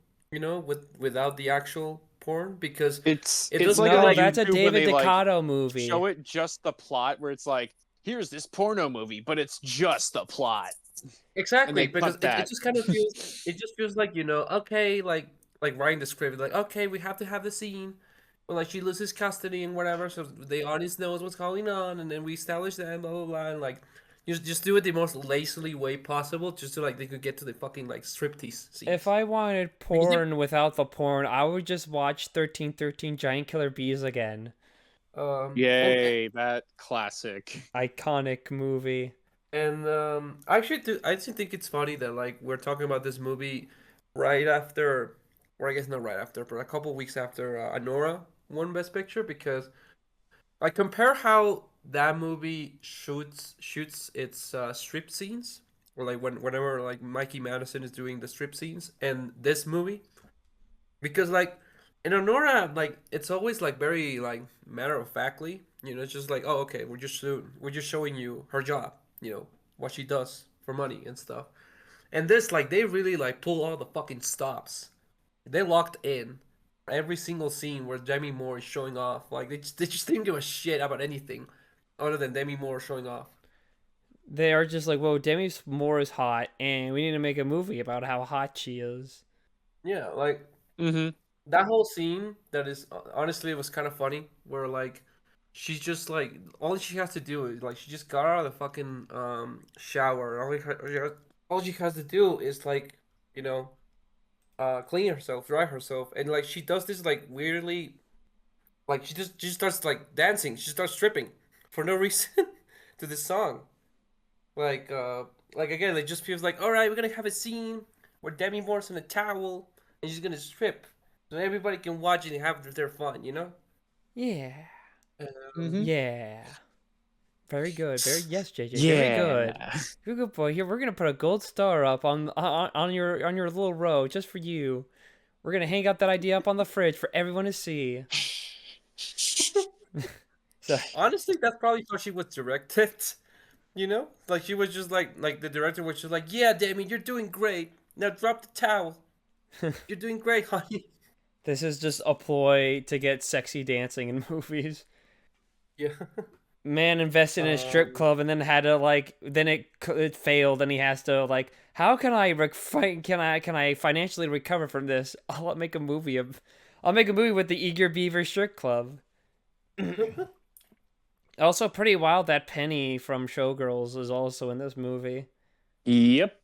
[SPEAKER 3] without the actual porn, because
[SPEAKER 1] It's
[SPEAKER 3] it
[SPEAKER 1] it's
[SPEAKER 3] doesn't
[SPEAKER 1] like
[SPEAKER 3] feel
[SPEAKER 1] on
[SPEAKER 2] No,
[SPEAKER 3] like
[SPEAKER 2] that's a
[SPEAKER 1] YouTube when
[SPEAKER 2] David
[SPEAKER 1] they like
[SPEAKER 2] Ducato movie.
[SPEAKER 1] show it just the plot where it's like, here's this porno movie, but it's just the plot. And
[SPEAKER 3] exactly,
[SPEAKER 1] they
[SPEAKER 3] because
[SPEAKER 1] cut
[SPEAKER 3] it
[SPEAKER 1] that.
[SPEAKER 3] just kind of feels it just feels like, okay, like writing the script, like, okay, we have to have the scene where like she loses custody and whatever, so the audience knows what's going on, and then we establish that and blah blah blah, and like just do it the most lazily way possible, just so like they could get to the fucking like striptease
[SPEAKER 2] If
[SPEAKER 3] scenes.
[SPEAKER 2] I wanted
[SPEAKER 3] Because
[SPEAKER 2] porn without the porn, I would just watch 1313 Giant Killer Bees again.
[SPEAKER 3] and
[SPEAKER 1] Yay, that classic.
[SPEAKER 2] Iconic movie.
[SPEAKER 3] I actually think it's funny that like we're talking about this movie right after, or I guess not right after, but a couple weeks after Anora won Best Picture, because I compare how that movie shoots its strip scenes, or like whenever like Mikey Madison is doing the strip scenes, and this movie, because like in Honora, like it's always like very like matter of factly, it's just like, oh, okay, we're just showing you her job, what she does for money and stuff. And this, like, they really like pull all the fucking stops. They locked in every single scene where Demi Moore is showing off. Like they just didn't give a shit about anything other than Demi Moore showing off.
[SPEAKER 2] They are just like, whoa, Demi Moore is hot, and we need to make a movie about how hot she is.
[SPEAKER 3] Yeah, like
[SPEAKER 1] Mm-hmm.
[SPEAKER 3] that whole scene, that is honestly, it was kind of funny, where like she's just like, all she has to do is like, she just got out of the fucking shower. All she has to do is like, you know clean herself, dry herself, and like she does this like weirdly, like she just starts like dancing. She starts stripping for no reason to this song. Like like again, it just feels like, all right, we're gonna have a scene where Demi Moore's in a towel and she's gonna strip, so everybody can watch it and have their fun,
[SPEAKER 2] Yeah.
[SPEAKER 3] Um,
[SPEAKER 1] Mm-hmm.
[SPEAKER 2] Yeah. Very good. Very yes, JJ. Very good.
[SPEAKER 1] Yeah.
[SPEAKER 2] You're a good boy. Here, we're gonna put a gold star up on your little row just for you. We're gonna hang up that idea up on the fridge for everyone to see. So
[SPEAKER 3] Honestly, that's probably how she was directed. Like she was just like the director was just like, yeah, Demi, you're doing great. Now drop the towel. You're doing great, honey.
[SPEAKER 2] this is just a ploy to get sexy dancing in movies.
[SPEAKER 3] Yeah.
[SPEAKER 2] Man invested in a strip
[SPEAKER 3] Um,
[SPEAKER 2] club and then had to like then it failed and he has to like, how can I can I financially recover from this? I'll make a movie with the Eager Beaver strip club. Also pretty wild that Penny from Showgirls is also in this movie.
[SPEAKER 1] Yep.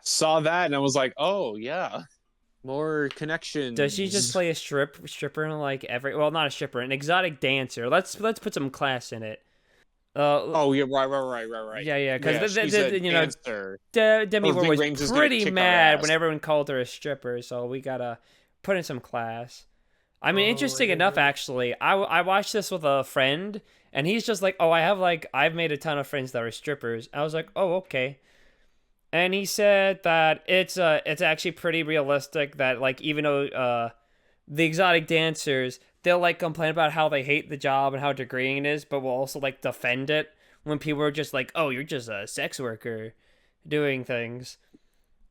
[SPEAKER 1] Saw that and I was like, oh yeah. More connections.
[SPEAKER 2] Does she just play a stripper in like every? Well, not a stripper, an exotic dancer. Let's put some class in it.
[SPEAKER 1] Oh yeah, right.
[SPEAKER 2] Yeah, because
[SPEAKER 1] Yeah, she's a
[SPEAKER 2] you know
[SPEAKER 1] dancer.
[SPEAKER 2] Demi
[SPEAKER 1] Or
[SPEAKER 2] Moore
[SPEAKER 1] Ving
[SPEAKER 2] was
[SPEAKER 1] Rhames is gonna
[SPEAKER 2] pretty
[SPEAKER 1] kick our
[SPEAKER 2] mad when
[SPEAKER 1] ass.
[SPEAKER 2] everyone called her a stripper, so we gotta put in some class. I mean,
[SPEAKER 3] Oh, I
[SPEAKER 2] interesting
[SPEAKER 3] didn't
[SPEAKER 2] enough,
[SPEAKER 3] know.
[SPEAKER 2] actually. I watched this with a friend, and he's just like, "Oh, I've made a ton of friends that are strippers." I was like, "Oh, okay." And he said that it's actually pretty realistic that like even though the exotic dancers they'll like complain about how they hate the job and how degrading it is, but will also like defend it when people are just like, "Oh, you're just a sex worker doing things."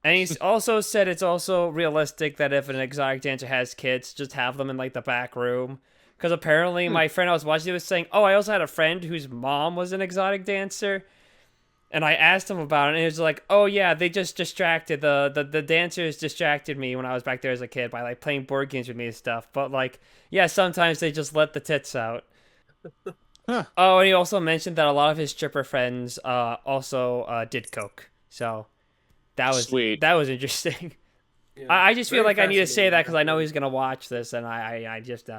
[SPEAKER 2] And he's also said it's also realistic that if an exotic dancer has kids, just have them in like the back room. Because apparently, my friend I was watching was saying, "Oh, I also had a friend whose mom was an exotic dancer," and I asked him about it, and he was like, "Oh yeah, they just distracted the dancers distracted me when I was back there as a kid by like playing board games with me and stuff. But like, yeah, sometimes they just let the tits out."
[SPEAKER 1] Huh.
[SPEAKER 2] Oh, and he also mentioned that a lot of his stripper friends also did coke. So
[SPEAKER 1] Sweet.
[SPEAKER 2] that was interesting.
[SPEAKER 3] Yeah,
[SPEAKER 2] I just feel
[SPEAKER 3] very
[SPEAKER 2] like I need to say
[SPEAKER 3] fascinating.
[SPEAKER 2] that because I know he's gonna watch this, and I just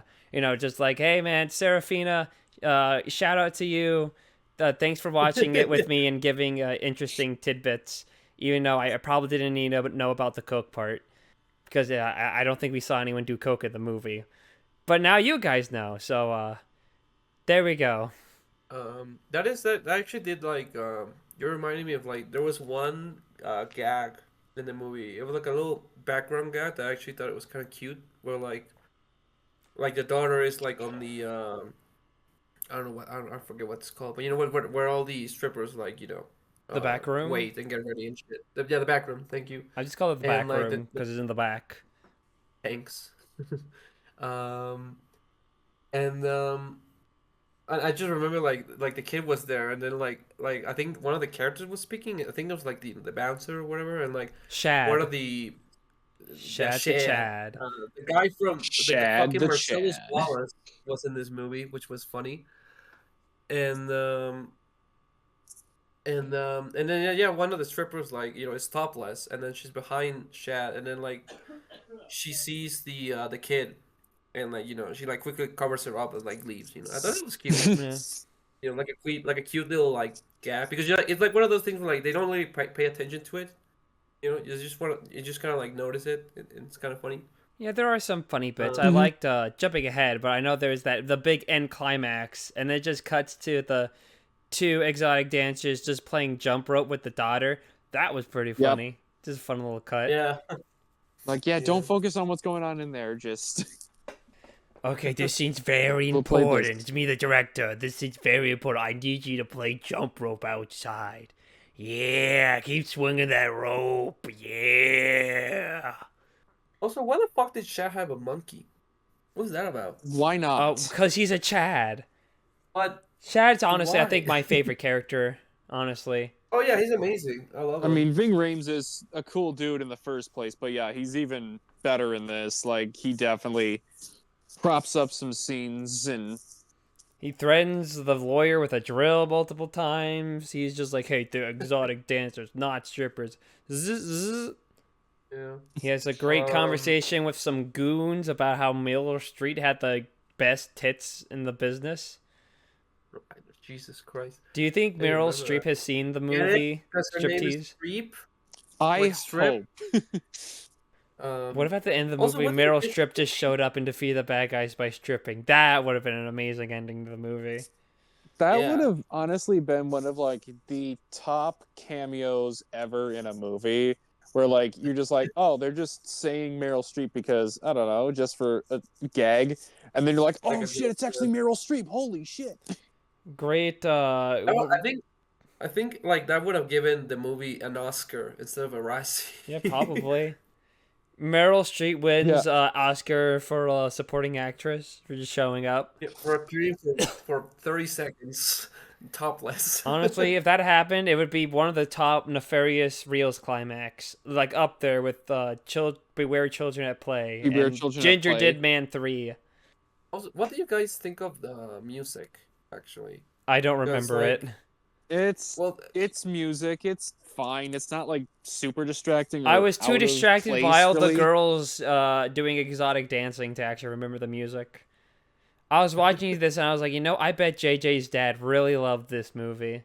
[SPEAKER 2] just like, hey man, Serafina, shout out to you. Thanks for watching it with me and giving interesting tidbits, even though I probably didn't need to know about the coke part because I don't think we saw anyone do coke in the movie. But now you guys know, so there we go.
[SPEAKER 3] That actually did like you're reminding me of like there was one gag in the movie. It was like a little background gag that I actually thought it was kind of cute, where like the daughter is like on the I don't know what I forget what it's called, but you know what where all the strippers like
[SPEAKER 2] The back room.
[SPEAKER 3] wait and get ready and shit. Yeah, the back room. Thank you.
[SPEAKER 2] I just call it the
[SPEAKER 3] And
[SPEAKER 2] back
[SPEAKER 3] like
[SPEAKER 2] room
[SPEAKER 3] the
[SPEAKER 2] because it's in the back.
[SPEAKER 3] tanks. um and I just remember like the kid was there and then like I think one of the characters was speaking. I think it was like the bouncer or whatever and like one
[SPEAKER 2] Shad,
[SPEAKER 3] of the yeah
[SPEAKER 2] Shad to
[SPEAKER 3] Shad
[SPEAKER 2] Chad.
[SPEAKER 3] the guy from
[SPEAKER 1] Shad
[SPEAKER 3] fucking
[SPEAKER 1] the
[SPEAKER 3] Marcellus
[SPEAKER 1] Chad.
[SPEAKER 3] Wallace was in this movie, which was funny. And and then yeah, one of the strippers like is topless and then she's behind Shad and then like she sees the kid and like she like quickly covers her up and like leaves. I thought it was cute.
[SPEAKER 2] Yeah.
[SPEAKER 3] Like a cute little like gap because it's like one of those things where like they don't really pay attention to it. You just kind of like notice it. It's kind of funny.
[SPEAKER 2] Yeah, there are some funny bits. I
[SPEAKER 3] Um,
[SPEAKER 1] Mhm.
[SPEAKER 2] liked jumping ahead, but I know there's the big end climax, and it just cuts to the two exotic dancers just playing jump rope with the daughter. That was pretty
[SPEAKER 1] Yep.
[SPEAKER 2] funny. Just a fun little cut.
[SPEAKER 3] yeah,
[SPEAKER 1] Like, yeah,
[SPEAKER 3] yeah.
[SPEAKER 1] don't focus on what's going on in there. Just
[SPEAKER 2] Okay, this scene's very
[SPEAKER 1] we'll play
[SPEAKER 2] important.
[SPEAKER 1] business.
[SPEAKER 2] It's me, the director. This scene's very important. I need you to play jump rope outside. Yeah, keep swinging that rope. Yeah.
[SPEAKER 3] Also, why the fuck did Shaq have a monkey? What was that about?
[SPEAKER 1] Why
[SPEAKER 2] Oh,
[SPEAKER 1] not?
[SPEAKER 2] because he's a Chad.
[SPEAKER 3] But
[SPEAKER 2] Chad's honestly, I
[SPEAKER 3] why?
[SPEAKER 2] think, my favorite character. Honestly.
[SPEAKER 3] Oh yeah, he's amazing. I love
[SPEAKER 1] I
[SPEAKER 3] him.
[SPEAKER 1] mean, Ving Rhames is a cool dude in the first place, but yeah, he's even better in this. Like, he definitely props up some scenes and
[SPEAKER 2] He threatens the lawyer with a drill multiple times. He's just like, hey, they're exotic dancers, not strippers. Zzz, zzz.
[SPEAKER 3] Yeah.
[SPEAKER 2] He has a great
[SPEAKER 3] Um.
[SPEAKER 2] conversation with some goons about how Miller Street had the best tits in the business.
[SPEAKER 3] Jesus Christ.
[SPEAKER 2] Do you think
[SPEAKER 3] I didn't
[SPEAKER 2] Meryl
[SPEAKER 3] remember
[SPEAKER 2] Streep
[SPEAKER 3] that.
[SPEAKER 2] has seen the
[SPEAKER 3] Get it?
[SPEAKER 2] movie
[SPEAKER 3] Because her name is
[SPEAKER 2] Striptease?
[SPEAKER 3] Streep,
[SPEAKER 1] I
[SPEAKER 3] like strip.
[SPEAKER 1] hope.
[SPEAKER 2] What if at the end of the
[SPEAKER 3] Also,
[SPEAKER 2] movie
[SPEAKER 3] what do
[SPEAKER 2] Meryl
[SPEAKER 3] you
[SPEAKER 2] Streep just showed up and defeated the bad guys by stripping? That would have been an amazing ending to the movie.
[SPEAKER 1] That would
[SPEAKER 3] Yeah.
[SPEAKER 1] have honestly been one of like the top cameos ever in a movie where like you're just like, oh, they're just saying Meryl Streep because I don't know, just for a gag. And then you're like,
[SPEAKER 3] Like
[SPEAKER 1] oh
[SPEAKER 3] a
[SPEAKER 1] shit, it's actually Meryl Streep. Holy shit.
[SPEAKER 2] Great.
[SPEAKER 3] I think like that would have given the movie an Oscar instead of a Razzie.
[SPEAKER 2] Yeah, probably. Meryl Streep
[SPEAKER 1] Yeah.
[SPEAKER 2] wins Oscar for supporting actress for just showing up.
[SPEAKER 3] Yeah, for appearing for 30 seconds, topless.
[SPEAKER 2] Honestly, if that happened, it would be one of the top Nefarious Reels climax, like up there with Beware Children at Play
[SPEAKER 1] Beware
[SPEAKER 2] and
[SPEAKER 1] Children at
[SPEAKER 2] Ginger
[SPEAKER 1] Play.
[SPEAKER 2] Did Man 3.
[SPEAKER 3] Also, what do you guys think of the music, actually?
[SPEAKER 2] I don't
[SPEAKER 3] Because
[SPEAKER 2] remember it.
[SPEAKER 3] Well,
[SPEAKER 1] It's music. It's fine. It's not like super distracting
[SPEAKER 2] I
[SPEAKER 1] or
[SPEAKER 2] was too
[SPEAKER 1] out of
[SPEAKER 2] distracted by
[SPEAKER 1] place,
[SPEAKER 2] all the
[SPEAKER 1] really.
[SPEAKER 2] girls doing exotic dancing to actually remember the music. I was watching this and I was like, I bet JJ's dad really loved this movie.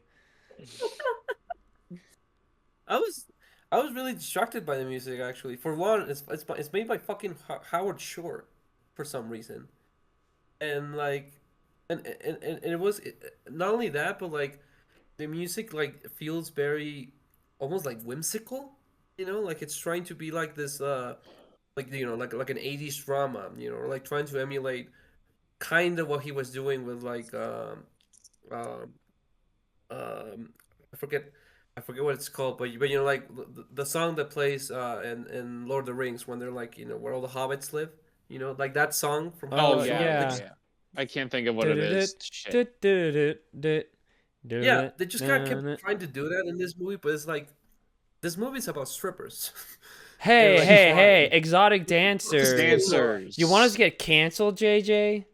[SPEAKER 3] I was I was really distracted by the music actually. For one, it's made by fucking Howard Shore for some reason. And like and it was not only that, but like the music like feels very almost like whimsical, like it's trying to be like this like like an 80s drama, or like trying to emulate kind of what he was doing with like um um I forget I forget what it's called, but like the song that plays in Lord of the Rings when they're like where all the hobbits live, like that song from
[SPEAKER 1] Oh
[SPEAKER 3] Howard
[SPEAKER 2] Oh
[SPEAKER 3] Shore. They
[SPEAKER 1] yeah,
[SPEAKER 2] yeah.
[SPEAKER 3] just
[SPEAKER 1] yeah. I can't think of what it is.
[SPEAKER 2] Du-du-du,
[SPEAKER 1] Shit.
[SPEAKER 2] du-du-du-du,
[SPEAKER 3] Yeah,
[SPEAKER 2] du-du-du,
[SPEAKER 3] they just kind of kept
[SPEAKER 2] du-du-du.
[SPEAKER 3] trying to do that in this movie, but it's like this movie's about strippers. And
[SPEAKER 2] Hey,
[SPEAKER 3] like
[SPEAKER 2] hey, hey,
[SPEAKER 3] crime.
[SPEAKER 2] exotic
[SPEAKER 3] What's going
[SPEAKER 2] dancers.
[SPEAKER 3] on?
[SPEAKER 2] You want us to
[SPEAKER 1] Dancers.
[SPEAKER 2] get canceled, JJ?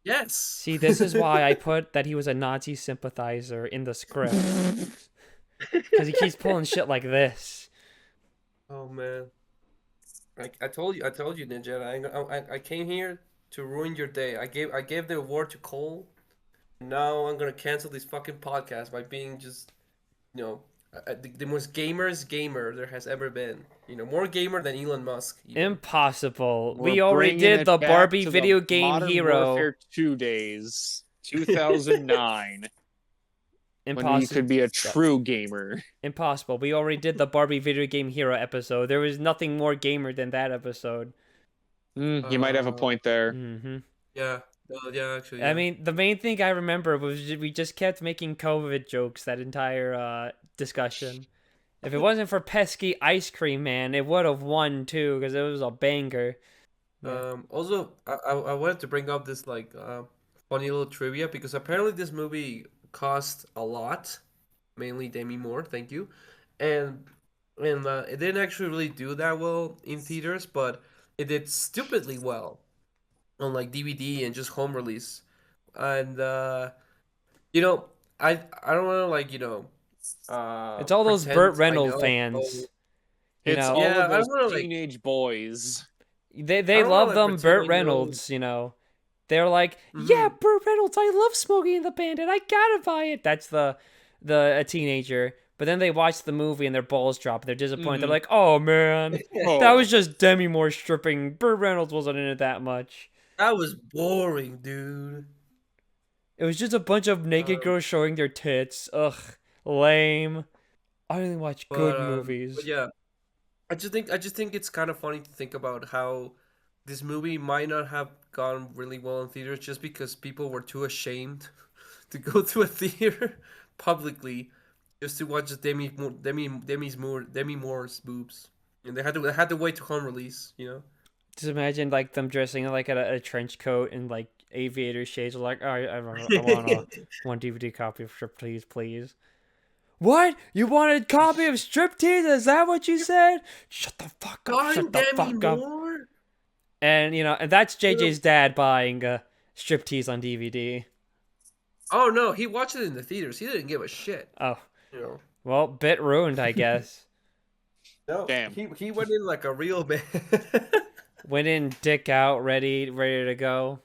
[SPEAKER 3] Yes.
[SPEAKER 2] See, this is why I put that he was a Nazi sympathizer in the script. Because he keeps pulling shit like this.
[SPEAKER 3] Oh man. I told you, Ninja. I came here to ruin your day. I gave the award to Cole. Now I'm gonna cancel this fucking podcast by being just, you know, the most gamers gamer there has ever been. More gamer than Elon Musk even.
[SPEAKER 2] Impossible.
[SPEAKER 1] We're
[SPEAKER 2] We already
[SPEAKER 1] bringing
[SPEAKER 2] did
[SPEAKER 1] it
[SPEAKER 2] the
[SPEAKER 1] back
[SPEAKER 2] Barbie
[SPEAKER 1] to the
[SPEAKER 2] video game
[SPEAKER 1] Modern
[SPEAKER 2] hero.
[SPEAKER 1] Warfare 2 days, 2009, when we could be a
[SPEAKER 2] Yeah,
[SPEAKER 1] true gamer.
[SPEAKER 2] impossible. We already did the Barbie video game hero episode. There was nothing more gamer than that episode.
[SPEAKER 1] You might have a
[SPEAKER 3] Uh,
[SPEAKER 1] point there.
[SPEAKER 2] hmm
[SPEAKER 3] yeah. Yeah, actually,
[SPEAKER 2] I
[SPEAKER 3] yeah.
[SPEAKER 2] mean, the main thing I remember was we just kept making COVID jokes that entire discussion. If it wasn't for pesky ice cream man, it would have won too because it was a banger. Yeah.
[SPEAKER 3] Also, I wanted to bring up this like funny little trivia because apparently this movie cost a lot, mainly Demi Moore, thank you, and it didn't actually really do that well in theaters, but it did stupidly well on like DVD and just home release, and you know I don't want to like
[SPEAKER 2] It's all those Burt
[SPEAKER 3] pretend I
[SPEAKER 2] Reynolds
[SPEAKER 3] know. Oh,
[SPEAKER 2] fans. You
[SPEAKER 1] It's
[SPEAKER 2] know,
[SPEAKER 1] all
[SPEAKER 3] yeah,
[SPEAKER 1] of
[SPEAKER 3] I don't
[SPEAKER 1] those
[SPEAKER 3] want to like
[SPEAKER 1] teenage boys.
[SPEAKER 3] I
[SPEAKER 2] they
[SPEAKER 3] don't want to
[SPEAKER 2] love
[SPEAKER 3] like
[SPEAKER 2] them
[SPEAKER 3] pretend
[SPEAKER 2] Burt
[SPEAKER 3] I know.
[SPEAKER 2] Reynolds, They're like, "Yeah,
[SPEAKER 3] Hmm.
[SPEAKER 2] Burt Reynolds, I love Smokey and the Bandit. I gotta buy it." That's the a teenager. But then they watch the movie and their balls drop. They're disappointed. They're
[SPEAKER 1] Hmm
[SPEAKER 2] like, "Oh man, that
[SPEAKER 1] Oh,
[SPEAKER 2] was just Demi Moore stripping. Burt Reynolds wasn't in it that much.
[SPEAKER 3] That was boring, dude.
[SPEAKER 2] It was just a bunch of naked
[SPEAKER 3] Um,
[SPEAKER 2] girls showing their tits. Ugh, lame. I only watch good
[SPEAKER 3] but
[SPEAKER 2] movies."
[SPEAKER 3] yeah, I just think it's kind of funny to think about how this movie might not have gone really well in theaters just because people were too ashamed to go to a theater publicly just to watch Demi Moore's boobs, and they had to wait to home release.
[SPEAKER 2] Just imagine like them dressing in like a trench coat and like aviator shades. Like, oh, I want a one DVD copy of Striptease, please. What? You wanted a copy of Striptease? Is that what you said? Shut the fuck up!
[SPEAKER 3] Darn
[SPEAKER 2] Shut the
[SPEAKER 3] Demi
[SPEAKER 2] fuck up!
[SPEAKER 3] Moore.
[SPEAKER 2] And that's
[SPEAKER 3] You know-
[SPEAKER 2] JJ's dad buying Striptease on DVD.
[SPEAKER 3] Oh no, he watched it in the theaters. He didn't give a shit.
[SPEAKER 2] Oh,
[SPEAKER 3] You know.
[SPEAKER 2] well, bit ruined, I guess.
[SPEAKER 3] No,
[SPEAKER 1] damn.
[SPEAKER 3] he went in like a real man.
[SPEAKER 2] Went in, dick out, ready to go.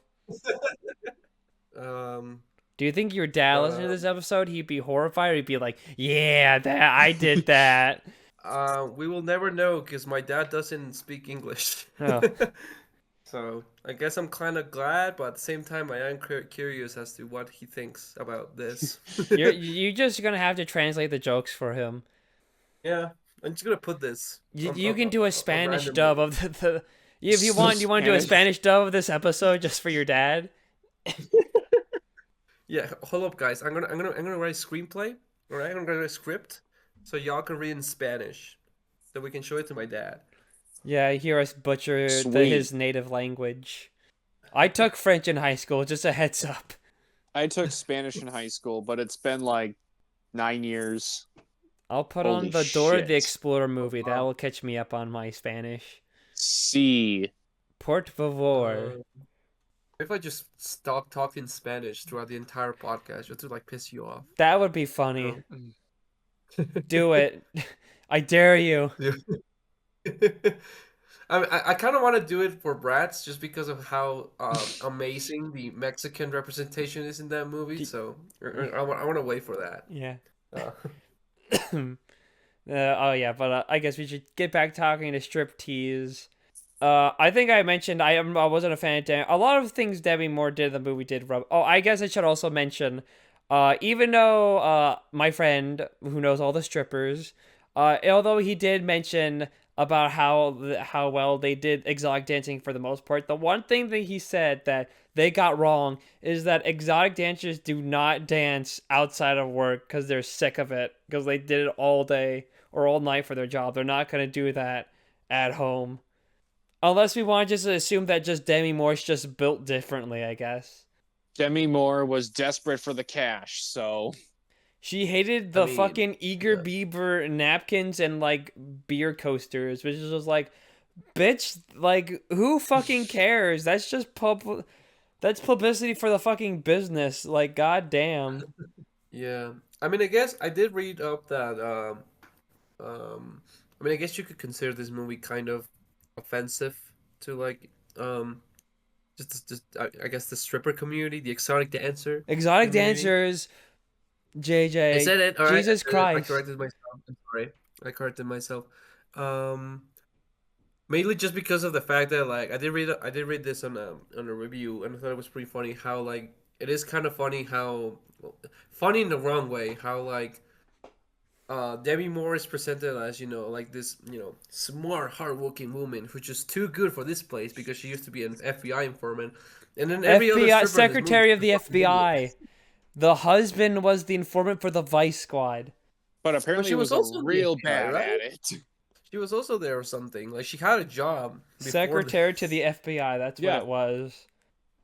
[SPEAKER 3] um,
[SPEAKER 2] Do you think your dad
[SPEAKER 3] but
[SPEAKER 2] listening to this episode, he'd be horrified, or he'd be like, "Yeah, that I did that."
[SPEAKER 3] we will never know because my dad doesn't speak English.
[SPEAKER 2] Oh.
[SPEAKER 3] So I guess I'm kind of glad, but at the same time, I am curious as to what he thinks about this.
[SPEAKER 2] You're just gonna have to translate the jokes for him.
[SPEAKER 3] Yeah, I'm just gonna put this
[SPEAKER 2] You can do a Spanish dub
[SPEAKER 3] randomly.
[SPEAKER 2] of the if you want. You want to do a Spanish dub of this episode just for your dad?
[SPEAKER 3] Yeah, hold up, guys. I'm gonna write a screenplay. All right, I'm gonna write a script, so y'all can read in Spanish, so we can show it to my dad.
[SPEAKER 2] Yeah, hear us butcher
[SPEAKER 1] Sweet.
[SPEAKER 2] his native language. I took French in high school. Just a heads up.
[SPEAKER 1] I took Spanish in high school, but it's been like 9 years.
[SPEAKER 2] I'll put
[SPEAKER 1] Holy
[SPEAKER 2] on the Dora the
[SPEAKER 1] shit.
[SPEAKER 2] Explorer movie. That
[SPEAKER 3] Wow.
[SPEAKER 2] will catch me up on my Spanish.
[SPEAKER 1] See.
[SPEAKER 2] Por favor.
[SPEAKER 3] Uh, If I just stop talking Spanish throughout the entire podcast, just to like piss you off.
[SPEAKER 2] That would be funny.
[SPEAKER 3] You
[SPEAKER 1] Mm.
[SPEAKER 2] Do it. I dare you.
[SPEAKER 3] know? I kind of want to do it for Bratz just because of how amazing the Mexican representation is in that movie. So I want to wait for that.
[SPEAKER 2] Yeah.
[SPEAKER 3] Uh,
[SPEAKER 2] Oh yeah, but I guess we should get back talking to Striptease. I think I mentioned I wasn't a fan of a lot of things Demi Moore did in the movie did rub. Oh, I guess I should also mention, even though my friend who knows all the strippers, although he did mention about how well they did exotic dancing for the most part, the one thing that he said that they got wrong is that exotic dancers do not dance outside of work because they're sick of it because they did it all day or all night for their job. They're not gonna do that at home. Unless we want to just assume that just Demi Moore's just built differently, I guess.
[SPEAKER 1] Demi Moore was desperate for the cash, so
[SPEAKER 2] She hated
[SPEAKER 3] I
[SPEAKER 2] the
[SPEAKER 3] mean,
[SPEAKER 2] fucking Eager
[SPEAKER 3] yeah.
[SPEAKER 2] Beaver napkins and like beer coasters, which is just like, bitch, like who fucking cares? That's publicity for the fucking business. Like, goddamn.
[SPEAKER 3] Yeah. I mean, I guess I did read up that I mean, I guess you could consider this movie kind of offensive to like just I guess the stripper community, the exotic dancer
[SPEAKER 2] Exotic
[SPEAKER 3] community.
[SPEAKER 2] dancers,
[SPEAKER 3] I
[SPEAKER 2] JJ,
[SPEAKER 3] said it. All right, I
[SPEAKER 2] Jesus
[SPEAKER 3] said it. I
[SPEAKER 2] Christ.
[SPEAKER 3] corrected myself. I'm sorry. I corrected myself. Um, Mainly just because of the fact that like I did read this on a review and I thought it was pretty funny how like it is kind of funny how funny in the wrong way how like Debbie Moore is presented as, you know, like this, you know, smart, hardworking woman who's just too good for this place because she used to be an FBI informant. And then every other
[SPEAKER 2] FBI,
[SPEAKER 3] stripper in this movie
[SPEAKER 2] Secretary of
[SPEAKER 3] is
[SPEAKER 2] the
[SPEAKER 3] fucking idiot.
[SPEAKER 2] FBI. The husband was the informant for the Vice Squad.
[SPEAKER 1] but
[SPEAKER 3] But
[SPEAKER 1] apparently
[SPEAKER 3] she was
[SPEAKER 1] was a
[SPEAKER 3] also in the
[SPEAKER 1] real
[SPEAKER 3] FBI,
[SPEAKER 1] bad
[SPEAKER 3] right?
[SPEAKER 1] at it.
[SPEAKER 3] She was also there or something. Like she had a job before
[SPEAKER 2] Secretary to the
[SPEAKER 3] this.
[SPEAKER 2] FBI, that's what
[SPEAKER 1] Yeah,
[SPEAKER 2] it was.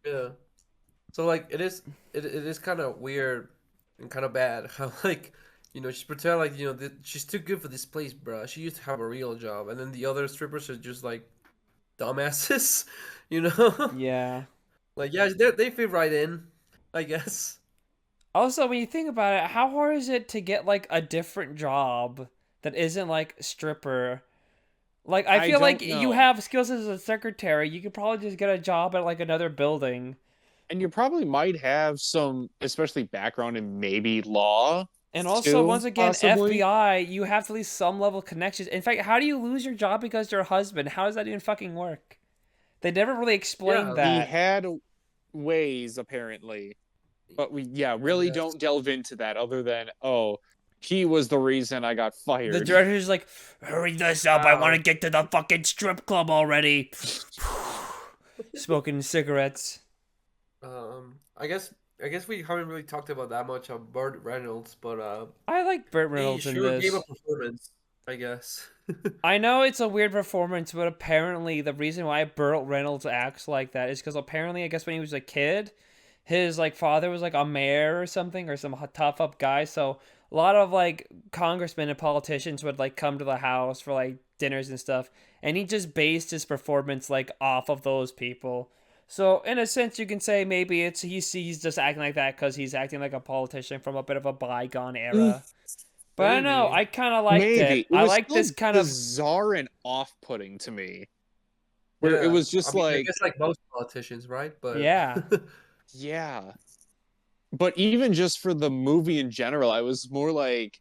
[SPEAKER 3] Yeah. So like it is kind of weird and kind of bad how like you know she's pretend like you know she's too good for this place, bro. She used to have a real job, and then the other strippers are just like dumbasses, you know?
[SPEAKER 2] Yeah.
[SPEAKER 3] Like, yeah, they fit right in, I guess.
[SPEAKER 2] Also, when you think about it, how hard is it to get like a different job that isn't like stripper? Like, I
[SPEAKER 1] I
[SPEAKER 2] feel like
[SPEAKER 1] don't
[SPEAKER 2] you
[SPEAKER 1] know.
[SPEAKER 2] have skills as a secretary. You could probably just get a job at like another building.
[SPEAKER 1] And you probably might have some, especially background in maybe law
[SPEAKER 2] And also,
[SPEAKER 1] too,
[SPEAKER 2] once again,
[SPEAKER 1] possibly.
[SPEAKER 2] FBI, you have at least some level of connections. In fact, how do you lose your job because your husband? How does that even fucking work? They never really explained
[SPEAKER 3] Yeah,
[SPEAKER 1] He
[SPEAKER 2] that.
[SPEAKER 1] had ways apparently, but we
[SPEAKER 3] I
[SPEAKER 1] really
[SPEAKER 3] guess.
[SPEAKER 1] don't delve into that other than he was the reason I got
[SPEAKER 2] The
[SPEAKER 1] fired.
[SPEAKER 2] director's like, hurry this up. I want
[SPEAKER 3] Wow.
[SPEAKER 2] to get to the fucking strip club already. Smoking cigarettes.
[SPEAKER 3] I guess we haven't really talked about that much of Burt Reynolds, but
[SPEAKER 2] I like Burt
[SPEAKER 3] he
[SPEAKER 2] Reynolds in
[SPEAKER 3] sure gave a
[SPEAKER 2] this.
[SPEAKER 3] performance, I guess.
[SPEAKER 2] I know it's a weird performance, but apparently the reason why Burt Reynolds acts like that is because apparently, I guess when he was a kid, his like father was like a mayor or something or some tough up guy. So a lot of like congressmen and politicians would like come to the house for like dinners and stuff, and he just based his performance like off of those people. So in a sense, you can say maybe he's just acting like that because he's acting like a politician from a bit of a bygone
[SPEAKER 1] Mm,
[SPEAKER 2] era. But I don't know.
[SPEAKER 3] Maybe.
[SPEAKER 2] I kind of liked
[SPEAKER 1] maybe
[SPEAKER 2] it.
[SPEAKER 1] it
[SPEAKER 2] I
[SPEAKER 1] was
[SPEAKER 2] like
[SPEAKER 1] still
[SPEAKER 2] this kind of.
[SPEAKER 1] bizarre and off-putting to me, where it
[SPEAKER 3] Yeah.
[SPEAKER 1] was
[SPEAKER 3] I
[SPEAKER 1] just
[SPEAKER 3] mean, I
[SPEAKER 1] like,
[SPEAKER 3] guess like most politicians, right? But
[SPEAKER 2] Yeah.
[SPEAKER 1] yeah. But even just for the movie in general, I was more like,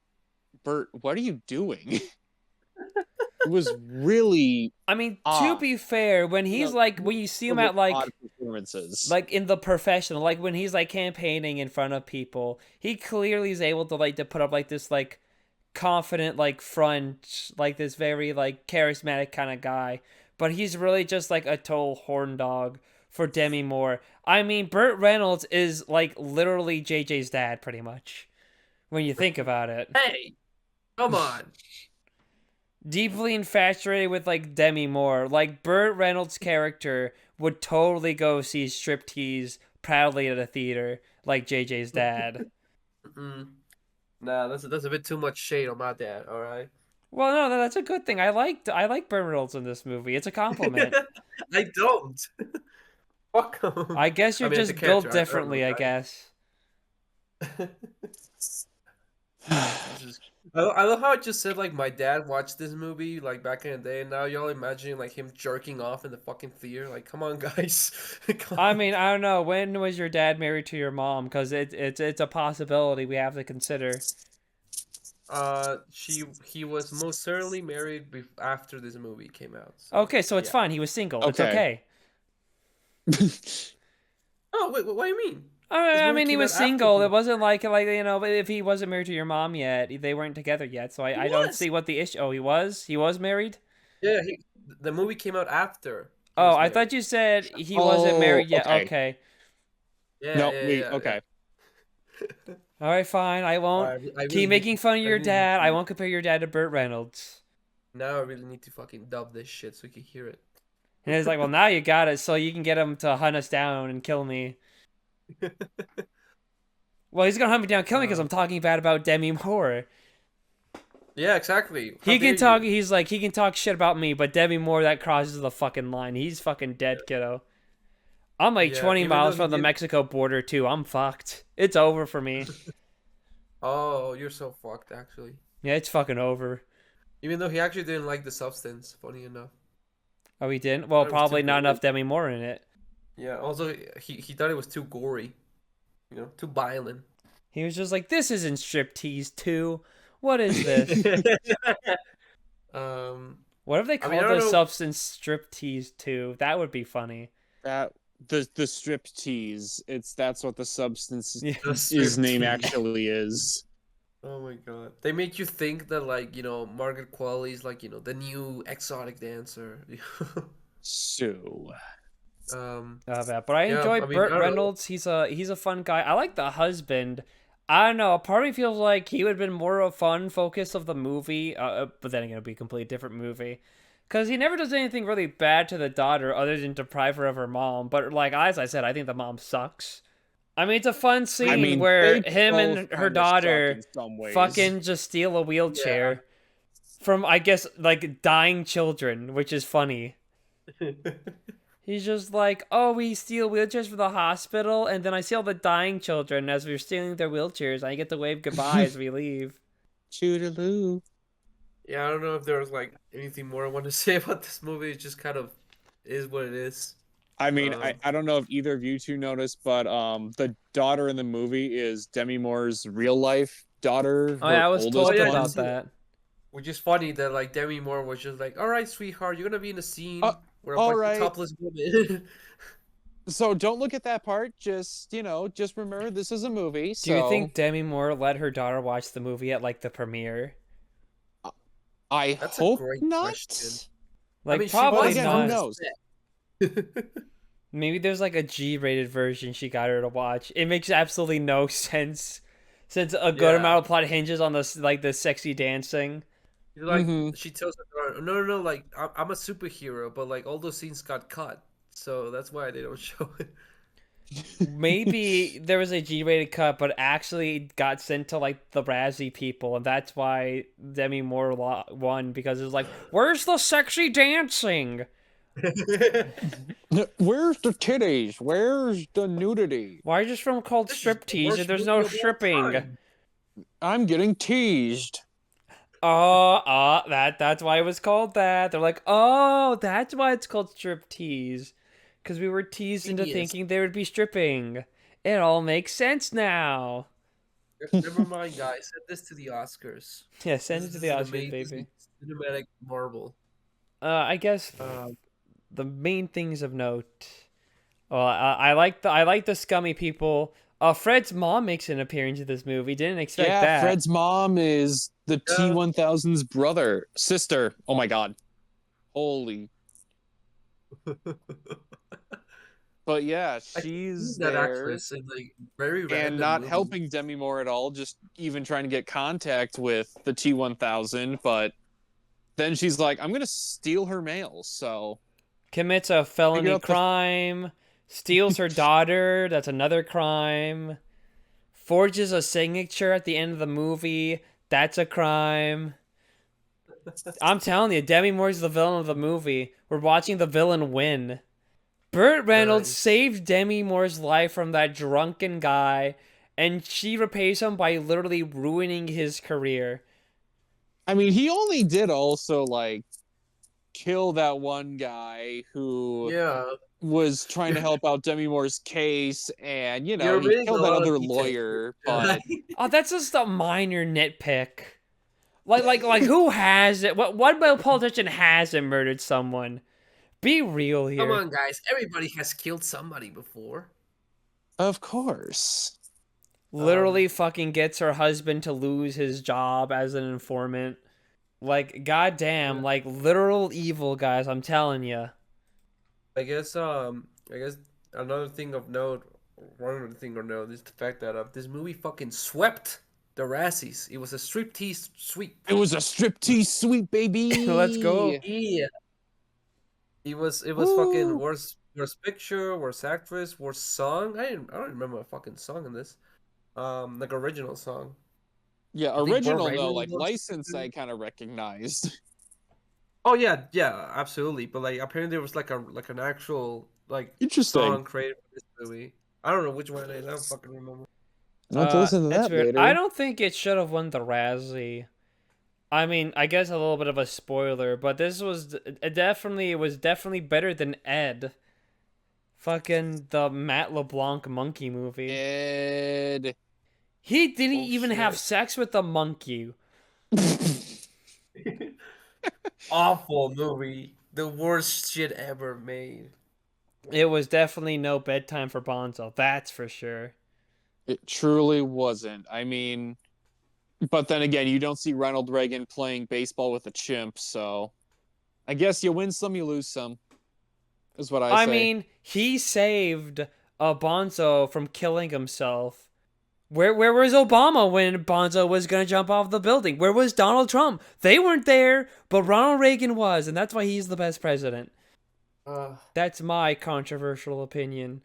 [SPEAKER 1] Bert, what are you doing? It was really
[SPEAKER 2] I mean, to
[SPEAKER 1] odd.
[SPEAKER 2] be fair, when
[SPEAKER 1] You
[SPEAKER 2] he's
[SPEAKER 1] know,
[SPEAKER 2] like, when you see him
[SPEAKER 1] really
[SPEAKER 2] at like,
[SPEAKER 1] odd performances.
[SPEAKER 2] like in the professional, like when he's like campaigning in front of people, he clearly is able to like to put up like this like confident like front, like this very like charismatic kind of guy. But he's really just like a total horn dog for Demi Moore. I mean, Burt Reynolds is like literally JJ's dad, pretty much, when you think about it.
[SPEAKER 3] hey, come on.
[SPEAKER 2] Deeply infatuated with like Demi Moore. Like Burt Reynolds' character would totally go see Striptease proudly at a theater, like JJ's dad.
[SPEAKER 3] Mm-mm. Nah, that's a bit too much shade on my dad. All right.
[SPEAKER 2] Well, no, that's a good thing. I like Burt Reynolds in this movie. It's a compliment.
[SPEAKER 3] I don't. Fuck 'em.
[SPEAKER 2] I guess you're
[SPEAKER 3] I mean, the
[SPEAKER 2] just built
[SPEAKER 3] character. I don't know
[SPEAKER 2] differently, I
[SPEAKER 3] the
[SPEAKER 2] guess.
[SPEAKER 3] guy. Jesus. I love how I just said like my dad watched this movie like back in the day, and now y'all imagining like him jerking off in the fucking theater. Like, come on, guys. Come
[SPEAKER 2] I
[SPEAKER 3] on.
[SPEAKER 2] mean, I don't know. When was your dad married to your mom? Because it's a possibility we have to consider.
[SPEAKER 3] He was most certainly married after this movie came out. So
[SPEAKER 2] Okay, so it's
[SPEAKER 3] yeah.
[SPEAKER 2] fine. He was single. It's
[SPEAKER 1] Okay.
[SPEAKER 2] okay.
[SPEAKER 3] Oh wait, what do you mean? This
[SPEAKER 2] I
[SPEAKER 3] movie
[SPEAKER 2] mean, he
[SPEAKER 3] came
[SPEAKER 2] was
[SPEAKER 3] out after
[SPEAKER 2] single.
[SPEAKER 3] he.
[SPEAKER 2] It wasn't like you know, if he wasn't married to your mom yet, they weren't together yet. So
[SPEAKER 3] He
[SPEAKER 2] I don't
[SPEAKER 3] was.
[SPEAKER 2] see what the issue. Oh, he was. He was married.
[SPEAKER 3] Yeah, the movie came out after he
[SPEAKER 2] Oh,
[SPEAKER 3] was
[SPEAKER 2] I thought
[SPEAKER 3] married.
[SPEAKER 2] you said he wasn't
[SPEAKER 1] Oh,
[SPEAKER 2] married yet.
[SPEAKER 1] okay.
[SPEAKER 2] Okay.
[SPEAKER 3] Yeah,
[SPEAKER 1] No,
[SPEAKER 3] yeah,
[SPEAKER 1] wait,
[SPEAKER 3] yeah,
[SPEAKER 1] okay.
[SPEAKER 3] yeah.
[SPEAKER 2] All right, fine. I won't
[SPEAKER 3] I
[SPEAKER 2] keep
[SPEAKER 3] really need
[SPEAKER 2] making
[SPEAKER 3] to.
[SPEAKER 2] fun of
[SPEAKER 3] I
[SPEAKER 2] your
[SPEAKER 3] really need
[SPEAKER 2] dad. I
[SPEAKER 3] to.
[SPEAKER 2] won't compare your dad to Burt Reynolds.
[SPEAKER 3] Now I really need to fucking dub this shit so you can hear it.
[SPEAKER 2] And it's like, well, now you got it, so you can get him to hunt us down and kill me. Well, he's gonna hunt me down, and kill me because
[SPEAKER 3] uh,
[SPEAKER 2] I'm talking bad about Demi Moore.
[SPEAKER 3] yeah, exactly. How
[SPEAKER 2] He
[SPEAKER 3] dare
[SPEAKER 2] can talk.
[SPEAKER 3] you?
[SPEAKER 2] He's like he can talk shit about me, but Demi Moore that crosses the fucking line. He's fucking dead, kiddo. I'm like
[SPEAKER 3] Yeah,
[SPEAKER 2] 20
[SPEAKER 3] even though
[SPEAKER 2] miles
[SPEAKER 3] he
[SPEAKER 2] from the
[SPEAKER 3] did.
[SPEAKER 2] Mexico border too. I'm fucked. It's over for me.
[SPEAKER 3] Oh, you're so fucked, actually.
[SPEAKER 2] Yeah, it's fucking over.
[SPEAKER 3] Even though he actually didn't like the substance, funny enough.
[SPEAKER 2] Oh, he didn't. Well,
[SPEAKER 3] Thought it was too
[SPEAKER 2] probably not enough
[SPEAKER 3] gory.
[SPEAKER 2] Demi Moore in it.
[SPEAKER 3] Yeah, also he thought it was too gory, too violent.
[SPEAKER 2] He was just like, "This isn't striptease 2. What is this?
[SPEAKER 3] um,
[SPEAKER 2] What if they
[SPEAKER 3] I mean, I
[SPEAKER 2] called
[SPEAKER 3] don't
[SPEAKER 2] the
[SPEAKER 3] know.
[SPEAKER 2] substance striptease 2? That would be funny."
[SPEAKER 1] That the strip tease. That's what the substance
[SPEAKER 2] Yeah.
[SPEAKER 3] The
[SPEAKER 1] is name
[SPEAKER 3] striptease.
[SPEAKER 1] actually is.
[SPEAKER 3] Oh my god. They make you think that like, Margaret Qualley is like, the new exotic dancer.
[SPEAKER 1] So
[SPEAKER 2] But I
[SPEAKER 3] Yeah,
[SPEAKER 2] enjoy
[SPEAKER 3] I mean, I
[SPEAKER 2] Burt
[SPEAKER 3] don't know.
[SPEAKER 2] Reynolds. He's a fun guy. I like the husband. I don't know. Part of me feels like he would have been more of a fun focus of the movie, but then again, it'd be a completely different movie. Because he never does anything really bad to the daughter other than deprive her of her mom. But like as I said, I think the mom sucks. I mean, it's a fun
[SPEAKER 1] I
[SPEAKER 2] scene
[SPEAKER 1] mean,
[SPEAKER 2] where
[SPEAKER 1] they
[SPEAKER 2] him
[SPEAKER 1] both
[SPEAKER 2] and her
[SPEAKER 1] kind of suck in
[SPEAKER 2] daughter
[SPEAKER 1] some ways.
[SPEAKER 2] fucking just steal a
[SPEAKER 3] Yeah.
[SPEAKER 2] wheelchair from, I guess, like dying children, which is funny. He's just like, oh, we steal wheelchairs for the hospital, and then I see all the dying children as we're stealing their wheelchairs. I get to wave goodbye as we leave.
[SPEAKER 1] Toodaloo.
[SPEAKER 3] Yeah, I don't know if there's like anything more I want to say about this movie. It just kind of is what it is.
[SPEAKER 1] I mean,
[SPEAKER 3] Um,
[SPEAKER 1] I don't know if either of you two noticed, but the daughter in the movie is Demi Moore's real life daughter,
[SPEAKER 2] Oh
[SPEAKER 1] her
[SPEAKER 2] yeah, I was
[SPEAKER 3] oh
[SPEAKER 1] oldest
[SPEAKER 2] told
[SPEAKER 3] yeah,
[SPEAKER 1] one.
[SPEAKER 2] about that.
[SPEAKER 3] which is funny that like Demi Moore was just like, "All right, sweetheart, you're gonna be in a
[SPEAKER 1] Uh,
[SPEAKER 3] scene where I'm
[SPEAKER 1] all
[SPEAKER 3] like a
[SPEAKER 1] right.
[SPEAKER 3] topless woman."
[SPEAKER 1] So don't look at that part. Just remember this is a movie.
[SPEAKER 2] Do you
[SPEAKER 1] So
[SPEAKER 2] think Demi Moore let her daughter watch the movie at like the premiere?
[SPEAKER 1] I
[SPEAKER 3] That's a
[SPEAKER 1] hope
[SPEAKER 3] great question.
[SPEAKER 1] not.
[SPEAKER 3] I
[SPEAKER 2] Like
[SPEAKER 3] mean, she
[SPEAKER 1] But
[SPEAKER 2] probably
[SPEAKER 3] was
[SPEAKER 1] again, who
[SPEAKER 3] on
[SPEAKER 2] not.
[SPEAKER 3] the
[SPEAKER 1] knows?
[SPEAKER 3] set.
[SPEAKER 2] Maybe there's like a G-rated version she got her to watch. It makes absolutely no sense, since a good
[SPEAKER 3] Yeah,
[SPEAKER 2] amount of plot hinges on this like the sexy dancing.
[SPEAKER 3] like
[SPEAKER 1] Mm-hmm.
[SPEAKER 3] she tells her daughter, "No, no, no, like I'm a superhero, but like all those scenes got cut, so that's why they don't show it."
[SPEAKER 2] Maybe there was a G-rated cut, but actually got sent to like the Razzie people, and that's why Demi Moore won, because it was like, "Where's the sexy dancing?
[SPEAKER 1] Where's the titties? Where's the nudity?
[SPEAKER 2] Why is this film called
[SPEAKER 3] This is the
[SPEAKER 2] Striptease if
[SPEAKER 3] worst
[SPEAKER 2] there's
[SPEAKER 3] movie
[SPEAKER 2] no
[SPEAKER 3] of all
[SPEAKER 2] stripping?"
[SPEAKER 3] time.
[SPEAKER 1] I'm getting teased.
[SPEAKER 2] That's why it was called that. They're like, oh, that's why it's called Striptease, because we were teased into
[SPEAKER 3] Genius.
[SPEAKER 2] thinking there would be stripping. It all makes sense now.
[SPEAKER 3] Never mind, guys. Send this to the Oscars.
[SPEAKER 2] Yeah, send it to
[SPEAKER 3] This
[SPEAKER 2] the
[SPEAKER 3] is an
[SPEAKER 2] Oscars,
[SPEAKER 3] amazing
[SPEAKER 2] baby.
[SPEAKER 3] cinematic marvel.
[SPEAKER 2] I guess
[SPEAKER 3] Um,
[SPEAKER 2] the main things of note. Well, I like the scummy people. Fred's mom makes an appearance in this movie. Didn't expect
[SPEAKER 1] Yeah,
[SPEAKER 2] that.
[SPEAKER 1] Fred's mom is the
[SPEAKER 3] yeah,
[SPEAKER 1] T1000's sister. Oh my god. Holy. But yeah,
[SPEAKER 3] I keep seeing
[SPEAKER 1] she's
[SPEAKER 3] that
[SPEAKER 1] there
[SPEAKER 3] actress in like very
[SPEAKER 1] and
[SPEAKER 3] random
[SPEAKER 1] not
[SPEAKER 3] movies.
[SPEAKER 1] helping Demi Moore at all, just even trying to get contact with the T1000, but then she's like, I'm gonna steal her mail, so
[SPEAKER 2] Commits a
[SPEAKER 1] figure
[SPEAKER 2] felony
[SPEAKER 1] out the
[SPEAKER 2] crime. Steals her daughter. That's another crime. Forges a signature at the end of the movie. That's a crime. I'm telling you, Demi Moore's the villain of the movie. We're watching the villain win. Burt Reynolds
[SPEAKER 3] Nice.
[SPEAKER 2] saved Demi Moore's life from that drunken guy, and she repays him by literally ruining his career.
[SPEAKER 1] I mean, he only did also like kill that one guy who
[SPEAKER 3] Yeah,
[SPEAKER 1] was trying to help out Demi Moore's case, and
[SPEAKER 3] you're
[SPEAKER 1] he
[SPEAKER 3] reading a
[SPEAKER 1] killed that
[SPEAKER 3] lot of
[SPEAKER 1] other
[SPEAKER 3] details.
[SPEAKER 1] lawyer.
[SPEAKER 3] Yeah.
[SPEAKER 1] But
[SPEAKER 2] Oh, that's just a minor nitpick. Like who has it? What politician hasn't murdered someone? Be real
[SPEAKER 3] Come
[SPEAKER 2] here.
[SPEAKER 3] on, guys. Everybody has killed somebody before.
[SPEAKER 1] of course,
[SPEAKER 2] Literally fucking gets her husband to lose his job as an informant. Like, goddamn,
[SPEAKER 3] Yeah.
[SPEAKER 2] like literal evil, guys. I'm telling you.
[SPEAKER 3] I guess another thing of note, one other thing of note is the fact that this movie fucking swept the Razzies. It was a striptease sweep.
[SPEAKER 1] it was a striptease sweep,
[SPEAKER 2] Let's go.
[SPEAKER 1] baby.
[SPEAKER 3] Yeah. It was fucking
[SPEAKER 1] Woo!
[SPEAKER 3] worst picture, worst actress, worst song. I don't remember a fucking song in this. Like original song.
[SPEAKER 1] Yeah,
[SPEAKER 3] I think Born
[SPEAKER 1] original no,
[SPEAKER 3] Raven
[SPEAKER 1] like
[SPEAKER 3] was
[SPEAKER 1] license I kind of recognized.
[SPEAKER 3] Oh yeah, yeah, absolutely. But like apparently there was like an actual like
[SPEAKER 1] Interesting.
[SPEAKER 3] song created for this movie. I don't know which one it is. I don't fucking remember.
[SPEAKER 1] I'll have to listen to
[SPEAKER 2] It's
[SPEAKER 1] that
[SPEAKER 2] weird. I
[SPEAKER 1] later.
[SPEAKER 2] don't think it should have won the Razzie. I mean, I guess a little bit of a spoiler, but this was it was definitely better than Ed. Fucking the Matt LeBlanc monkey movie.
[SPEAKER 1] Ed.
[SPEAKER 2] He didn't
[SPEAKER 3] Oh
[SPEAKER 2] even have
[SPEAKER 3] shit.
[SPEAKER 2] sex with the monkey.
[SPEAKER 3] Awful movie. The worst shit ever made.
[SPEAKER 2] It was definitely no bedtime for Bonzo. That's for sure.
[SPEAKER 1] It truly wasn't. I mean, but then again, you don't see Ronald Reagan playing baseball with a chimp, so I guess you win some, you lose some, is what I
[SPEAKER 2] I
[SPEAKER 1] say.
[SPEAKER 2] mean, he saved Bonzo from killing himself. Where was Obama when Bonzo was gonna jump off the building? Where was Donald Trump? They weren't there, but Ronald Reagan was, and that's why he's the best president.
[SPEAKER 3] Uh,
[SPEAKER 2] That's my controversial opinion.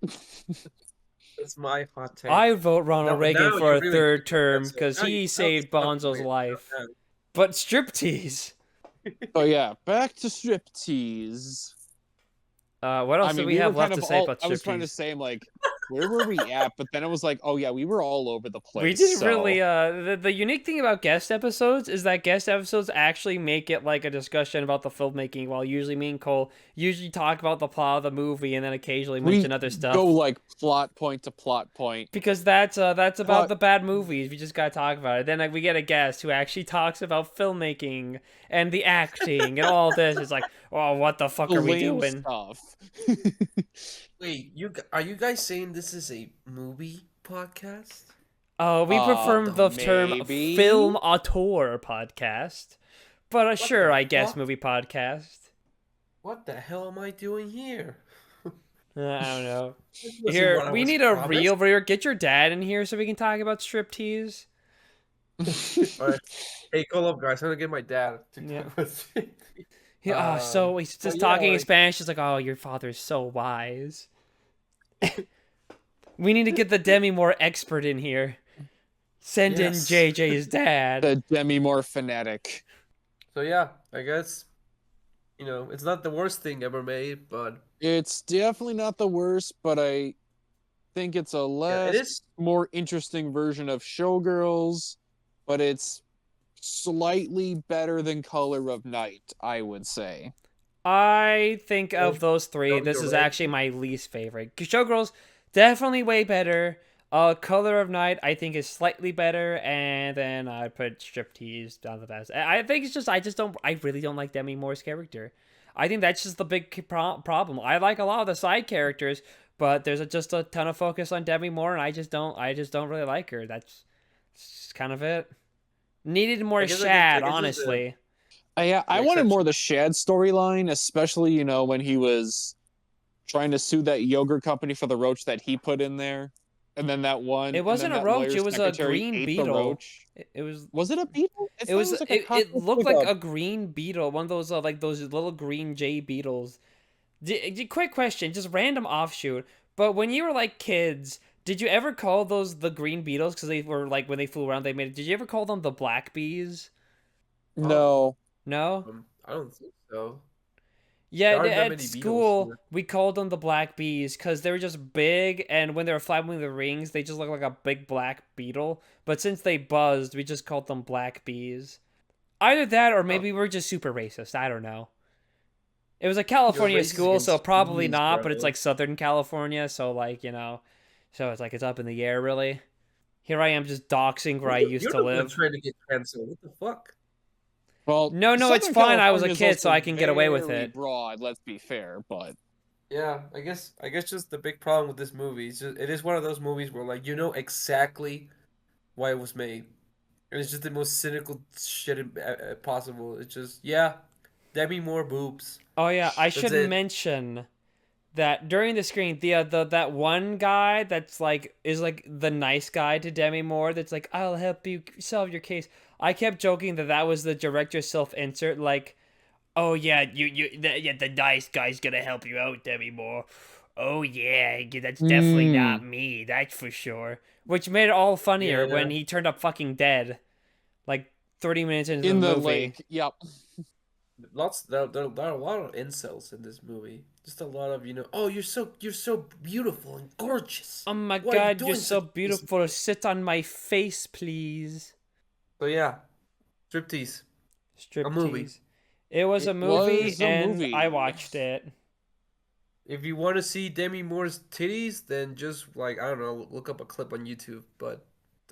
[SPEAKER 3] that's my hot take.
[SPEAKER 2] I vote Ronald Reagan
[SPEAKER 3] Now
[SPEAKER 2] for
[SPEAKER 3] you're
[SPEAKER 2] a
[SPEAKER 3] really
[SPEAKER 2] third
[SPEAKER 3] getting
[SPEAKER 2] term
[SPEAKER 3] aggressive.
[SPEAKER 2] because he
[SPEAKER 3] Now this
[SPEAKER 2] saved
[SPEAKER 3] fucking
[SPEAKER 2] Bonzo's
[SPEAKER 3] way.
[SPEAKER 2] life. But striptease.
[SPEAKER 1] So yeah, back to striptease.
[SPEAKER 2] What
[SPEAKER 1] I
[SPEAKER 2] else do
[SPEAKER 1] mean,
[SPEAKER 2] we
[SPEAKER 1] we were
[SPEAKER 2] have
[SPEAKER 1] kind
[SPEAKER 2] left
[SPEAKER 1] of
[SPEAKER 2] to say
[SPEAKER 1] all.
[SPEAKER 2] about
[SPEAKER 1] I was trying to
[SPEAKER 2] striptease?
[SPEAKER 1] say, like, where were we at? But then it was like, oh yeah, we were all over the
[SPEAKER 2] We
[SPEAKER 1] place.
[SPEAKER 2] didn't
[SPEAKER 1] So
[SPEAKER 2] really. The unique thing about guest episodes is that guest episodes actually make it like a discussion about the filmmaking, while usually me and Cole usually talk about the plot of the movie and then occasionally
[SPEAKER 1] we
[SPEAKER 2] mention other
[SPEAKER 1] go
[SPEAKER 2] stuff.
[SPEAKER 1] like plot point to plot point.
[SPEAKER 2] Because that's about
[SPEAKER 1] Plot.
[SPEAKER 2] the bad movies. We just gotta talk about it. Then like we get a guest who actually talks about filmmaking and the acting and all this. It's like, oh, what the fuck
[SPEAKER 1] The
[SPEAKER 2] are we
[SPEAKER 1] lame
[SPEAKER 2] doing?
[SPEAKER 1] stuff.
[SPEAKER 3] Wait, are you guys saying this is a movie podcast?
[SPEAKER 2] We prefer the term
[SPEAKER 1] Maybe.
[SPEAKER 2] film auteur podcast, but sure,
[SPEAKER 3] the
[SPEAKER 2] I guess
[SPEAKER 3] fuck?
[SPEAKER 2] movie podcast.
[SPEAKER 3] What the hell am I doing here?
[SPEAKER 2] I don't know.
[SPEAKER 3] This wasn't
[SPEAKER 2] Here,
[SPEAKER 3] what I
[SPEAKER 2] we
[SPEAKER 3] was
[SPEAKER 2] need a
[SPEAKER 3] promised.
[SPEAKER 2] reel here. Get your dad in here so we can talk about striptease.
[SPEAKER 3] Alright. Hey, call up, guys. I'm gonna get my dad to
[SPEAKER 2] Yeah.
[SPEAKER 3] talk with me.
[SPEAKER 2] So he's just
[SPEAKER 3] yeah,
[SPEAKER 2] talking in
[SPEAKER 3] like-
[SPEAKER 2] Spanish. He's like, "Oh, your father's so wise." We need to get the Demi Moore expert in here. Send
[SPEAKER 3] Yes.
[SPEAKER 2] in JJ's dad.
[SPEAKER 1] The Demi Moore fanatic.
[SPEAKER 3] So yeah, I guess it's not the worst thing ever made, but
[SPEAKER 1] It's definitely not the worst, but I think it's a
[SPEAKER 3] it
[SPEAKER 1] less
[SPEAKER 3] is.
[SPEAKER 1] more interesting version of Showgirls, but it's slightly better than Color of Night, I would say.
[SPEAKER 2] I think
[SPEAKER 3] Oh,
[SPEAKER 2] of those three,
[SPEAKER 3] no,
[SPEAKER 2] this
[SPEAKER 3] you're
[SPEAKER 2] is
[SPEAKER 3] right.
[SPEAKER 2] actually my least favorite. Showgirls, definitely way better. Color of Night, I think is slightly better, and then I put Striptease down the best. I think it's just I really don't like Demi Moore's character. I think that's just the big problem. I like a lot of the side characters, but there's just a ton of focus on Demi Moore, and I just don't really like her. That's just kind of it. Needed more
[SPEAKER 3] I guess
[SPEAKER 2] Shad,
[SPEAKER 3] I guess
[SPEAKER 2] honestly.
[SPEAKER 1] I
[SPEAKER 3] The
[SPEAKER 1] wanted more
[SPEAKER 3] exception.
[SPEAKER 1] of the Shad storyline, especially, when he was trying to sue that yogurt company for the roach that he put in there. And then that one,
[SPEAKER 2] It wasn't a
[SPEAKER 1] that
[SPEAKER 2] roach,
[SPEAKER 1] lawyer's
[SPEAKER 2] it was a
[SPEAKER 1] secretary
[SPEAKER 2] green
[SPEAKER 1] ate
[SPEAKER 2] beetle.
[SPEAKER 1] the roach.
[SPEAKER 2] It was
[SPEAKER 1] Was it a beetle? I
[SPEAKER 2] It
[SPEAKER 1] thought
[SPEAKER 2] was
[SPEAKER 1] like a
[SPEAKER 2] it looked like
[SPEAKER 1] a
[SPEAKER 2] a green beetle, one of those like those little green jay beetles. Quick question, just random offshoot. But when you were like kids, did you ever call those the green beetles because they were like when they flew around they made it? Did you ever call them the black bees?
[SPEAKER 1] No.
[SPEAKER 2] No.
[SPEAKER 3] I don't think so.
[SPEAKER 2] Yeah,
[SPEAKER 3] There aren't that
[SPEAKER 2] at
[SPEAKER 3] many beetles
[SPEAKER 2] school
[SPEAKER 3] here.
[SPEAKER 2] we called them the black bees because they were just big, and when they were flapping the rings, they just looked like a big black beetle. But since they buzzed, we just called them black bees. Either that, or
[SPEAKER 3] Oh,
[SPEAKER 2] maybe we're just super racist. I don't know. It was a
[SPEAKER 3] you're
[SPEAKER 2] California
[SPEAKER 3] racist
[SPEAKER 2] school, so
[SPEAKER 3] against
[SPEAKER 2] probably
[SPEAKER 3] bees,
[SPEAKER 2] not.
[SPEAKER 3] bro.
[SPEAKER 2] But it's like Southern California, so like so it's like it's up in the air, really. Here I am just doxing where I used
[SPEAKER 3] You're
[SPEAKER 2] to
[SPEAKER 3] the one
[SPEAKER 2] live.
[SPEAKER 3] trying to get canceled. What the fuck?
[SPEAKER 1] Well,
[SPEAKER 2] No, it's
[SPEAKER 1] Southern
[SPEAKER 2] fine. I was a
[SPEAKER 1] California is
[SPEAKER 2] kid, so
[SPEAKER 1] also
[SPEAKER 2] I can get away with
[SPEAKER 1] very
[SPEAKER 2] it.
[SPEAKER 1] broad, let's be fair, but
[SPEAKER 3] Yeah, I guess just the big problem with this movie is just, it is one of those movies where like you know exactly why it was made. And it's just the most cynical shit possible. It's just yeah, Debbie Moore boobs.
[SPEAKER 2] Oh yeah, I
[SPEAKER 3] That's
[SPEAKER 2] should
[SPEAKER 3] it.
[SPEAKER 2] mention that during the screen, the that one guy that's like is like the nice guy to Demi Moore. That's like, I'll help you solve your case. I kept joking that that was the director's self insert. Like, oh yeah, yeah, the nice guy's gonna help you out, Demi Moore. Oh yeah, that's definitely not
[SPEAKER 1] mm,
[SPEAKER 2] me. That's for sure. Which made it all funnier
[SPEAKER 3] Yeah.
[SPEAKER 2] when he turned up fucking dead, like 30 minutes into the
[SPEAKER 1] in the
[SPEAKER 2] movie.
[SPEAKER 1] lake, yep.
[SPEAKER 3] There are a lot of incels in this movie. Just a lot of, oh, you're so beautiful and gorgeous.
[SPEAKER 2] Oh my
[SPEAKER 3] Why are you
[SPEAKER 2] god, you're
[SPEAKER 3] doing
[SPEAKER 2] so
[SPEAKER 3] such this?
[SPEAKER 2] beautiful. Sit on my face, please.
[SPEAKER 3] So yeah, Striptease, a movie.
[SPEAKER 2] Striptease. It was a
[SPEAKER 1] It
[SPEAKER 2] movie,
[SPEAKER 1] was a
[SPEAKER 2] and I
[SPEAKER 1] movie.
[SPEAKER 2] watched it.
[SPEAKER 3] If you want to see Demi Moore's titties, then just like I don't know, look up a clip on YouTube. But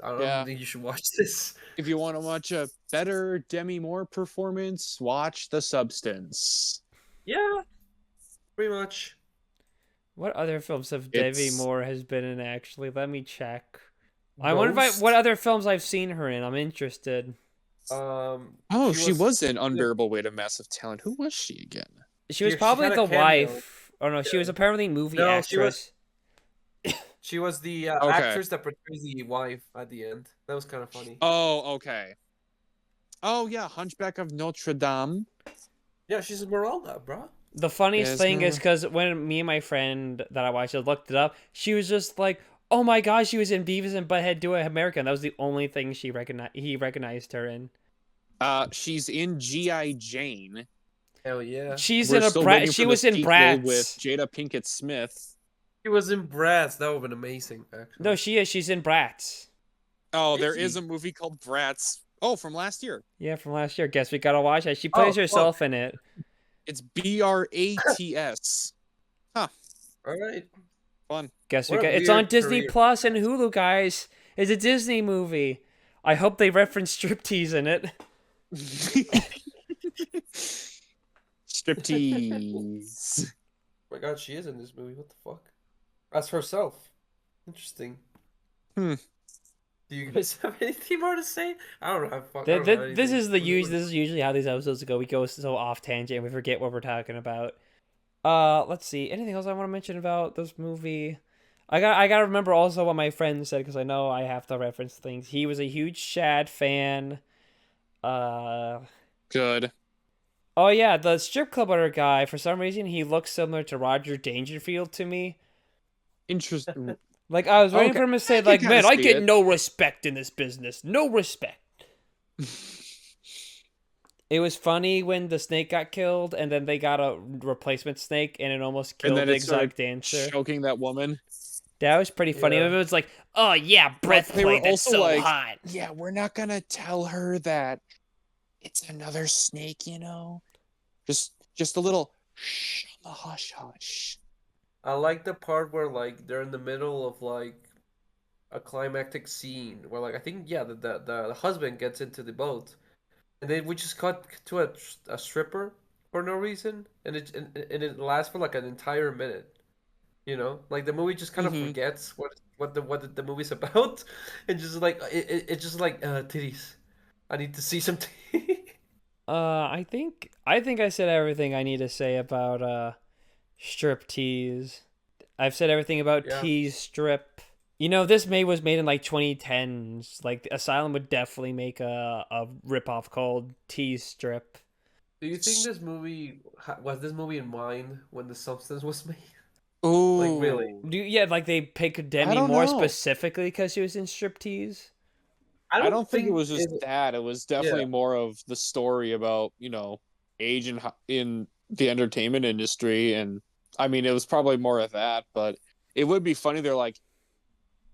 [SPEAKER 3] I don't
[SPEAKER 1] Yeah.
[SPEAKER 3] think you should watch this.
[SPEAKER 1] If you want to watch a better Demi Moore performance, watch The Substance.
[SPEAKER 3] Yeah, pretty much.
[SPEAKER 2] What other films have Debbie
[SPEAKER 1] It's
[SPEAKER 2] Moore has been in? Actually, let me check. I wonder what
[SPEAKER 3] Ghost.
[SPEAKER 2] other films I've seen her in. I'm interested.
[SPEAKER 1] oh,
[SPEAKER 3] She
[SPEAKER 1] she was in
[SPEAKER 3] she was-
[SPEAKER 1] Unbearable Weight of Massive Talent. Who was she again?
[SPEAKER 2] She was
[SPEAKER 3] she
[SPEAKER 2] probably
[SPEAKER 3] had a
[SPEAKER 2] the
[SPEAKER 3] cameo.
[SPEAKER 2] wife. Oh no, she was
[SPEAKER 3] Yeah.
[SPEAKER 2] apparently movie
[SPEAKER 3] No,
[SPEAKER 2] actress.
[SPEAKER 3] she was the
[SPEAKER 1] Okay.
[SPEAKER 3] actress that portrays the wife at the end. That was kind of funny.
[SPEAKER 1] Oh, okay. Oh yeah, Hunchback of Notre Dame.
[SPEAKER 3] Yeah, she's Esmeralda, bro.
[SPEAKER 2] The funniest
[SPEAKER 1] Yes,
[SPEAKER 2] thing is
[SPEAKER 1] remember?
[SPEAKER 2] because when me and my friend that I watched it looked it up, she was just like, "Oh my gosh, she was in Beavis and Butthead Do It American." That was the only thing he recognized her in.
[SPEAKER 1] She's in G.I. Jane.
[SPEAKER 3] Hell yeah.
[SPEAKER 2] She's
[SPEAKER 1] We're
[SPEAKER 2] in a
[SPEAKER 1] still waiting
[SPEAKER 2] She
[SPEAKER 1] for the
[SPEAKER 2] was in
[SPEAKER 1] sequel with
[SPEAKER 2] Bratz.
[SPEAKER 1] Jada Pinkett Smith.
[SPEAKER 3] She was in Bratz. That would have been amazing, actually.
[SPEAKER 2] No, she is. She's in Bratz.
[SPEAKER 1] Oh,
[SPEAKER 3] Is
[SPEAKER 1] there
[SPEAKER 3] she?
[SPEAKER 1] is a movie called Bratz. Oh, from last year.
[SPEAKER 2] Yeah, from last year. Guess we gotta watch it. She
[SPEAKER 3] Oh,
[SPEAKER 2] plays
[SPEAKER 3] fuck.
[SPEAKER 2] herself in it.
[SPEAKER 1] It's Bratz. Huh.
[SPEAKER 3] All right.
[SPEAKER 1] Fun.
[SPEAKER 2] Guess
[SPEAKER 3] What a
[SPEAKER 2] it's on
[SPEAKER 3] weird
[SPEAKER 2] Disney
[SPEAKER 3] career.
[SPEAKER 2] Plus and Hulu, guys. It's a Disney movie. I hope they reference striptease in it.
[SPEAKER 1] Striptease.
[SPEAKER 3] Oh my god, she is in this movie. What the fuck? As herself. Interesting.
[SPEAKER 1] Hmm.
[SPEAKER 3] Do you guys have anything more to say? I don't have fuck. I don't have
[SPEAKER 2] This
[SPEAKER 3] anything.
[SPEAKER 2] is this is usually how these episodes go. We go so off tangent and we forget what we're talking about. Let's see. Anything else I want to mention about this movie? I gotta remember also what my friend said because I know I have to reference things. He was a huge Shad fan.
[SPEAKER 1] Good.
[SPEAKER 2] Oh yeah, the strip club owner guy. For some reason, he looks similar to Roger Dangerfield to me.
[SPEAKER 1] Interesting.
[SPEAKER 2] Like I was waiting
[SPEAKER 1] Okay,
[SPEAKER 2] for him to say,
[SPEAKER 1] I can
[SPEAKER 2] like,
[SPEAKER 1] kinda
[SPEAKER 2] man, I
[SPEAKER 1] see
[SPEAKER 2] get
[SPEAKER 1] it."
[SPEAKER 2] no respect in this business. No respect. It was funny when the snake got killed, and then they got a replacement snake, and it almost
[SPEAKER 1] And
[SPEAKER 2] killed
[SPEAKER 1] then
[SPEAKER 2] the
[SPEAKER 1] it started
[SPEAKER 2] exotic dancer.
[SPEAKER 1] choking that woman.
[SPEAKER 2] That was pretty funny.
[SPEAKER 3] Yeah.
[SPEAKER 2] It was like, oh yeah, breath
[SPEAKER 1] they were
[SPEAKER 2] play. That's
[SPEAKER 1] also
[SPEAKER 2] so
[SPEAKER 1] like-
[SPEAKER 2] hot.
[SPEAKER 1] Yeah, we're not gonna tell her that it's another snake, Just a little shh, on the hush hush.
[SPEAKER 3] I like the part where like they're in the middle of like a climactic scene where like I think yeah the husband gets into the boat and then we just cut to a stripper for no reason and it lasts for like an entire minute. Like the movie just kind of
[SPEAKER 1] Mhm.
[SPEAKER 3] forgets what the movie's about and just like it's just like titties. I need to see some titties.
[SPEAKER 2] I think I said everything I need to say about striptease. I've said everything about
[SPEAKER 3] Yeah.
[SPEAKER 2] tease strip. This was made in like 2010s. Like Asylum would definitely make a ripoff called Tease Strip.
[SPEAKER 3] Do you think this movie was this movie in mind when The Substance was made?
[SPEAKER 1] Ooh.
[SPEAKER 3] Like, really?
[SPEAKER 2] Like they picked Demi
[SPEAKER 1] don't
[SPEAKER 2] Moore
[SPEAKER 1] know.
[SPEAKER 2] specifically because she was in Striptease.
[SPEAKER 1] I don't think it was just that. It was definitely more of the story about, age in the entertainment industry. And I mean, it was probably more of that, but it would be funny. They're like,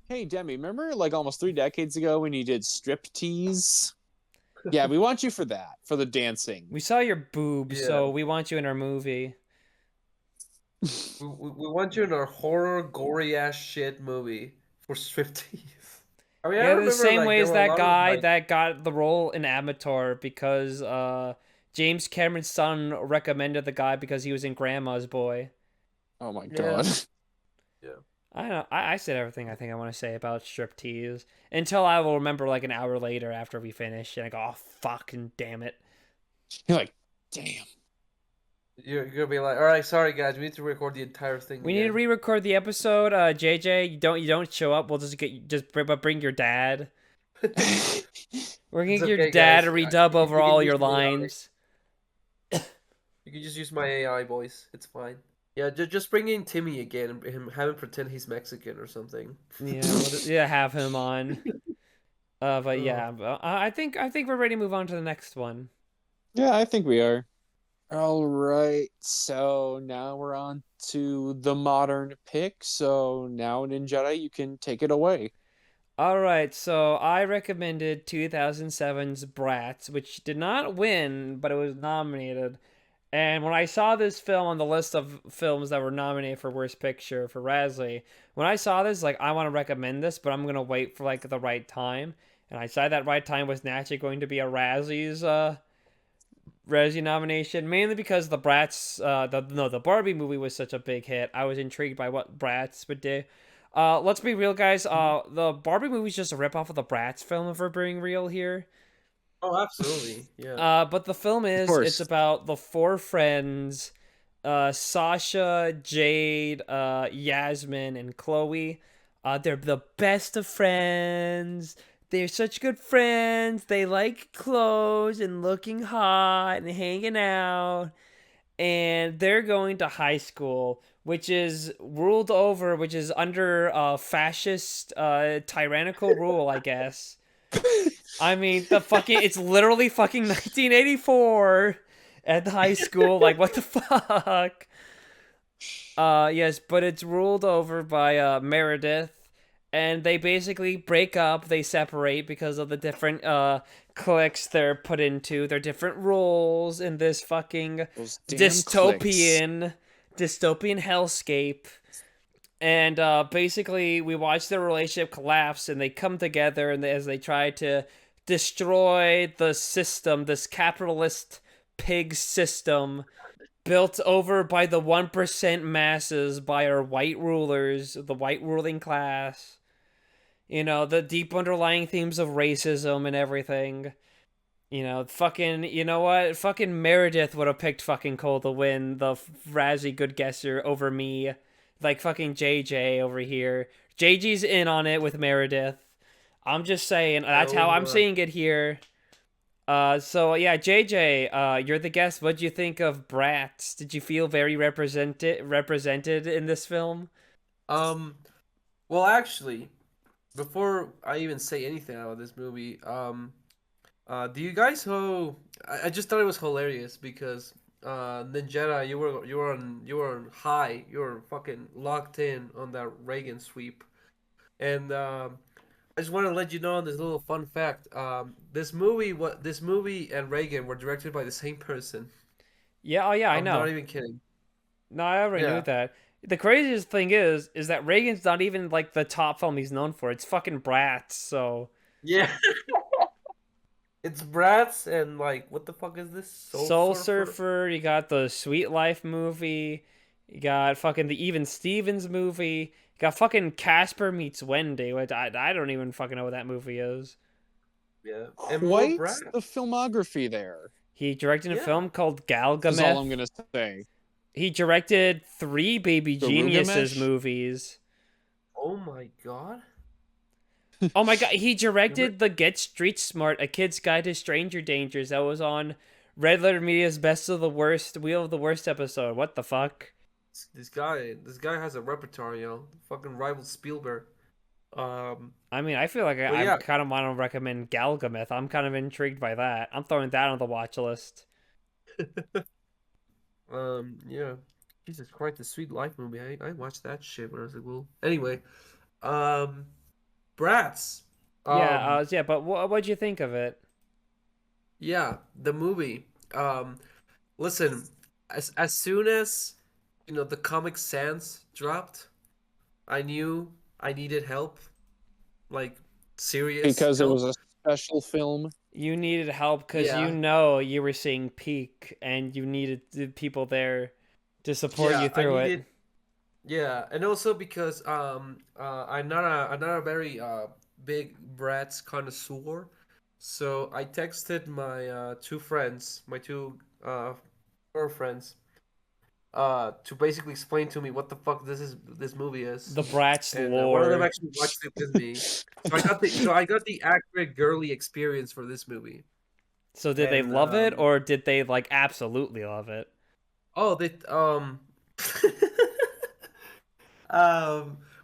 [SPEAKER 1] hey, Demi, remember like almost 3 decades ago when you did Striptease? Yeah, we want you for that, for the dancing.
[SPEAKER 2] We saw your boobs,
[SPEAKER 3] Yeah.
[SPEAKER 2] so we want you in our movie.
[SPEAKER 3] We want you in our horror, gory ass shit movie for Striptease. I mean, I
[SPEAKER 2] Yeah, the
[SPEAKER 3] remember
[SPEAKER 2] same
[SPEAKER 3] like
[SPEAKER 2] way
[SPEAKER 3] there
[SPEAKER 2] as
[SPEAKER 3] were a
[SPEAKER 2] that
[SPEAKER 3] lot of
[SPEAKER 2] guy
[SPEAKER 3] like,
[SPEAKER 2] that got the role in Avatar because James Cameron's son recommended the guy because he was in Grandma's Boy.
[SPEAKER 1] Oh my
[SPEAKER 3] yeah,
[SPEAKER 1] god.
[SPEAKER 3] yeah.
[SPEAKER 2] I don't know. I said everything I think I want to say about striptease until I will remember like an hour later after we finish and I go, oh, fucking damn it.
[SPEAKER 1] You're like, damn.
[SPEAKER 3] You're gonna be like, all right, sorry guys, we need to record the entire thing
[SPEAKER 2] We need to
[SPEAKER 3] again.
[SPEAKER 2] re-record the episode. JJ, you don't show up. We'll bring your dad. We're gonna
[SPEAKER 3] It's
[SPEAKER 2] get your
[SPEAKER 3] okay,
[SPEAKER 2] dad
[SPEAKER 3] guys.
[SPEAKER 2] to redub over
[SPEAKER 3] You can
[SPEAKER 2] all
[SPEAKER 3] use
[SPEAKER 2] your
[SPEAKER 3] my AI.
[SPEAKER 2] lines.
[SPEAKER 3] You can just use my AI voice. It's fine. Yeah, just bring in Timmy again and have him pretend he's Mexican or something.
[SPEAKER 2] Yeah, yeah, have him on. But
[SPEAKER 3] Oh.
[SPEAKER 2] yeah, I think we're ready to move on to the next one.
[SPEAKER 1] Yeah, I think we are. All right. So now we're on to the modern pick. So now, Ninjetta, you can take it away.
[SPEAKER 2] All right, so I recommended 2007's Bratz, which did not win, but it was nominated. And when I saw this film on the list of films that were nominated for Worst Picture for Razzie, when I saw this, like, I want to recommend this, but I'm gonna wait for like the right time. And I decided that right time was naturally going to be a Razzie nomination, mainly because the Bratz, the Barbie movie was such a big hit. I was intrigued by what Bratz would do. Let's be real, guys. The Barbie movie is just a ripoff of the Bratz film, if we're being real here.
[SPEAKER 3] Oh, absolutely. Yeah.
[SPEAKER 2] But the film
[SPEAKER 1] Of
[SPEAKER 2] it's
[SPEAKER 1] course.
[SPEAKER 2] about the four friends, Sasha, Jade, Yasmin, and Chloe. They're the best of friends. They're such good friends. They like clothes and looking hot and hanging out. And they're going to high school, which is ruled over, which is under fascist, tyrannical rule, I guess. I mean, it's literally fucking 1984 at the high school. Like, what the fuck? Yes, but it's ruled over by Meredith, and they basically break up. They separate because of the different cliques they're put into. Their different roles in this fucking
[SPEAKER 1] Those damn clicks.
[SPEAKER 2] dystopian hellscape. And basically, we watch their relationship collapse, and they come together, and as they try to destroy the system, this capitalist pig system built over by the 1% masses, by our white rulers, the white ruling class. You know, the deep underlying themes of racism and everything. You know what? Fucking Meredith would have picked fucking Cole to win the Razzie good guesser over me. Like fucking JJ over here. JG's in on it with Meredith. I'm just saying, that's how I'm
[SPEAKER 3] Oh,
[SPEAKER 2] seeing it here. So yeah, JJ, you're the guest. What'd you think of Bratz? Did you feel very represented in this film?
[SPEAKER 3] um, well, actually, before I even say anything about this movie, do you guys know? I just thought it was hilarious because Ninjera, you were on high, you were fucking locked in on that Reagan sweep, and I just want to let you know on this little fun fact. This movie and Reagan were directed by the same person.
[SPEAKER 2] Yeah, oh yeah, I
[SPEAKER 3] I'm not
[SPEAKER 2] know.
[SPEAKER 3] even kidding.
[SPEAKER 2] No, I already knew
[SPEAKER 3] Yeah.
[SPEAKER 2] that. The craziest thing is that Reagan's not even like the top film he's known for. It's fucking Bratz. So
[SPEAKER 3] Yeah. It's Bratz and like what the fuck is this? Soul
[SPEAKER 2] Soul
[SPEAKER 3] Surfer?
[SPEAKER 2] Surfer, you got the Sweet Life movie, you got fucking the Even Stevens movie, you got fucking Casper Meets Wendy, which I don't even fucking know what that movie is.
[SPEAKER 3] Yeah. And more
[SPEAKER 1] Quite the
[SPEAKER 3] Bratz.
[SPEAKER 1] filmography there.
[SPEAKER 2] He directed a
[SPEAKER 3] Yeah.
[SPEAKER 2] film called
[SPEAKER 1] Is all I'm
[SPEAKER 2] Galgameth.
[SPEAKER 1] gonna say.
[SPEAKER 2] He directed three Baby Geniuses
[SPEAKER 1] Garugamesh?
[SPEAKER 2] movies.
[SPEAKER 3] Oh my god.
[SPEAKER 2] Oh my god, he
[SPEAKER 3] Remember
[SPEAKER 2] directed the Get Street Smart, A Kid's Guide to Stranger Dangers that was on Red Letter Media's Best of the Worst, Wheel of the Worst episode. What the fuck?
[SPEAKER 3] this guy has a repertoire, fucking rival Spielberg. Um
[SPEAKER 2] I mean, I feel like
[SPEAKER 3] but
[SPEAKER 2] I
[SPEAKER 3] yeah,
[SPEAKER 2] kind of want to recommend Galgameth. I'm kind of intrigued by that. I'm throwing that on the watch list.
[SPEAKER 3] Yeah. Jesus Christ, the Sweet Life movie. I watched that shit when I was little. Anyway, um, Bratz.
[SPEAKER 2] Yeah,
[SPEAKER 3] Um,
[SPEAKER 2] yeah, but what'd you think of it?
[SPEAKER 3] yeah, the movie. Listen, as soon as the Comic Sans dropped, I knew I needed help, like serious
[SPEAKER 1] Because it was
[SPEAKER 3] help.
[SPEAKER 1] a special film.
[SPEAKER 2] You needed help because
[SPEAKER 3] Yeah,
[SPEAKER 2] you were seeing peak and you needed the people there to support
[SPEAKER 3] yeah,
[SPEAKER 2] you
[SPEAKER 3] I
[SPEAKER 2] through it.
[SPEAKER 3] needed. Yeah, and also because I'm not a very big Bratz connoisseur, so I texted my two friends, my two girlfriends, to basically explain to me what the fuck this movie is,
[SPEAKER 2] The Bratz
[SPEAKER 3] and one of them
[SPEAKER 2] lore.
[SPEAKER 3] actually watched it with me, so I got the accurate girly experience for this movie,
[SPEAKER 2] So did they
[SPEAKER 3] and
[SPEAKER 2] love it or did they like absolutely love it?
[SPEAKER 3] oh they Um,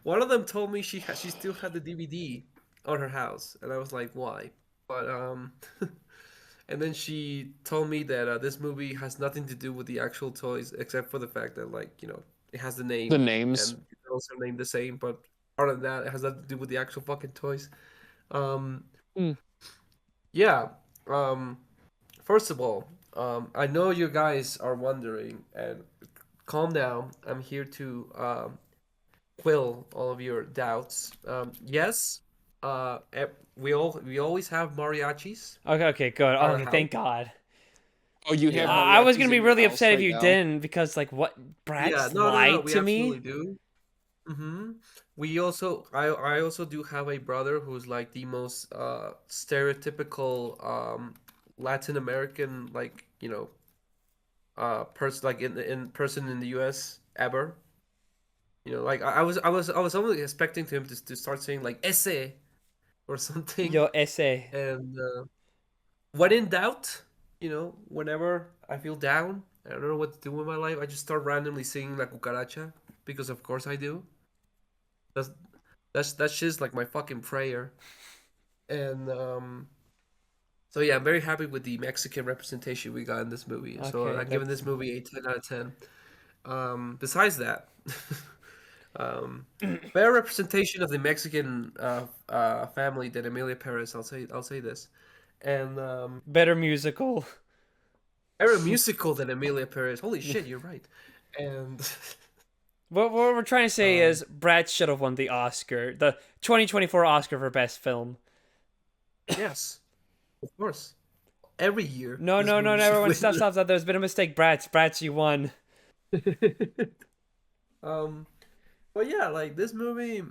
[SPEAKER 3] one of them told me she still had the DVD on her house, and I was like, why? But and then she told me that this movie has nothing to do with the actual toys, except for the fact that it has the
[SPEAKER 1] The
[SPEAKER 3] name
[SPEAKER 1] names.
[SPEAKER 3] and it's also named the same. But other than that, it has nothing to do with the actual fucking toys. Um,
[SPEAKER 1] Hmm.
[SPEAKER 3] yeah. Um, first of all, I know you guys are wondering, and calm down. I'm here to quill all of your doubts. Yes, we always have mariachis
[SPEAKER 2] Okay, okay, good.
[SPEAKER 3] at our
[SPEAKER 2] Okay,
[SPEAKER 3] house.
[SPEAKER 2] thank God.
[SPEAKER 1] Oh, you have
[SPEAKER 3] Yeah,
[SPEAKER 2] I was gonna
[SPEAKER 1] mariachis
[SPEAKER 2] be
[SPEAKER 1] in your
[SPEAKER 2] really
[SPEAKER 1] house
[SPEAKER 2] upset if
[SPEAKER 1] right
[SPEAKER 2] you
[SPEAKER 1] now?
[SPEAKER 2] didn't because like what
[SPEAKER 3] yeah.
[SPEAKER 2] Bratz
[SPEAKER 3] No, no, no.
[SPEAKER 2] lied
[SPEAKER 3] We
[SPEAKER 2] to me.
[SPEAKER 3] absolutely do. I also do have a brother who's like the most stereotypical Latin American person like in person in the U.S. ever. Like I was only expecting him to start saying like ese or something,
[SPEAKER 2] Yo, ese.
[SPEAKER 3] and when in doubt, whenever I feel down, I don't know what to do with my life, I just start randomly singing La Cucaracha because of course I do. That's that's just like my fucking prayer. And so yeah, I'm very happy with the Mexican representation we got in this movie. So
[SPEAKER 2] Okay,
[SPEAKER 3] I'm giving
[SPEAKER 2] that's
[SPEAKER 3] this movie a 10 out of 10. Besides that, better representation of the Mexican family than Emilia Perez. I'll say this, and
[SPEAKER 2] better musical.
[SPEAKER 3] better musical than Emilia Perez. Holy shit, you're right. And
[SPEAKER 2] What we're trying to say
[SPEAKER 3] um,
[SPEAKER 2] is Brad should have won the Oscar, the 2024 Oscar for Best Film.
[SPEAKER 3] yes, of course, every year
[SPEAKER 2] No,
[SPEAKER 3] this
[SPEAKER 2] no, no,
[SPEAKER 3] movie
[SPEAKER 2] no,
[SPEAKER 3] should
[SPEAKER 2] everyone,
[SPEAKER 3] win.
[SPEAKER 2] stop, stop, stop. There's been a mistake. Bratz, you won.
[SPEAKER 3] um, but yeah, like this movie,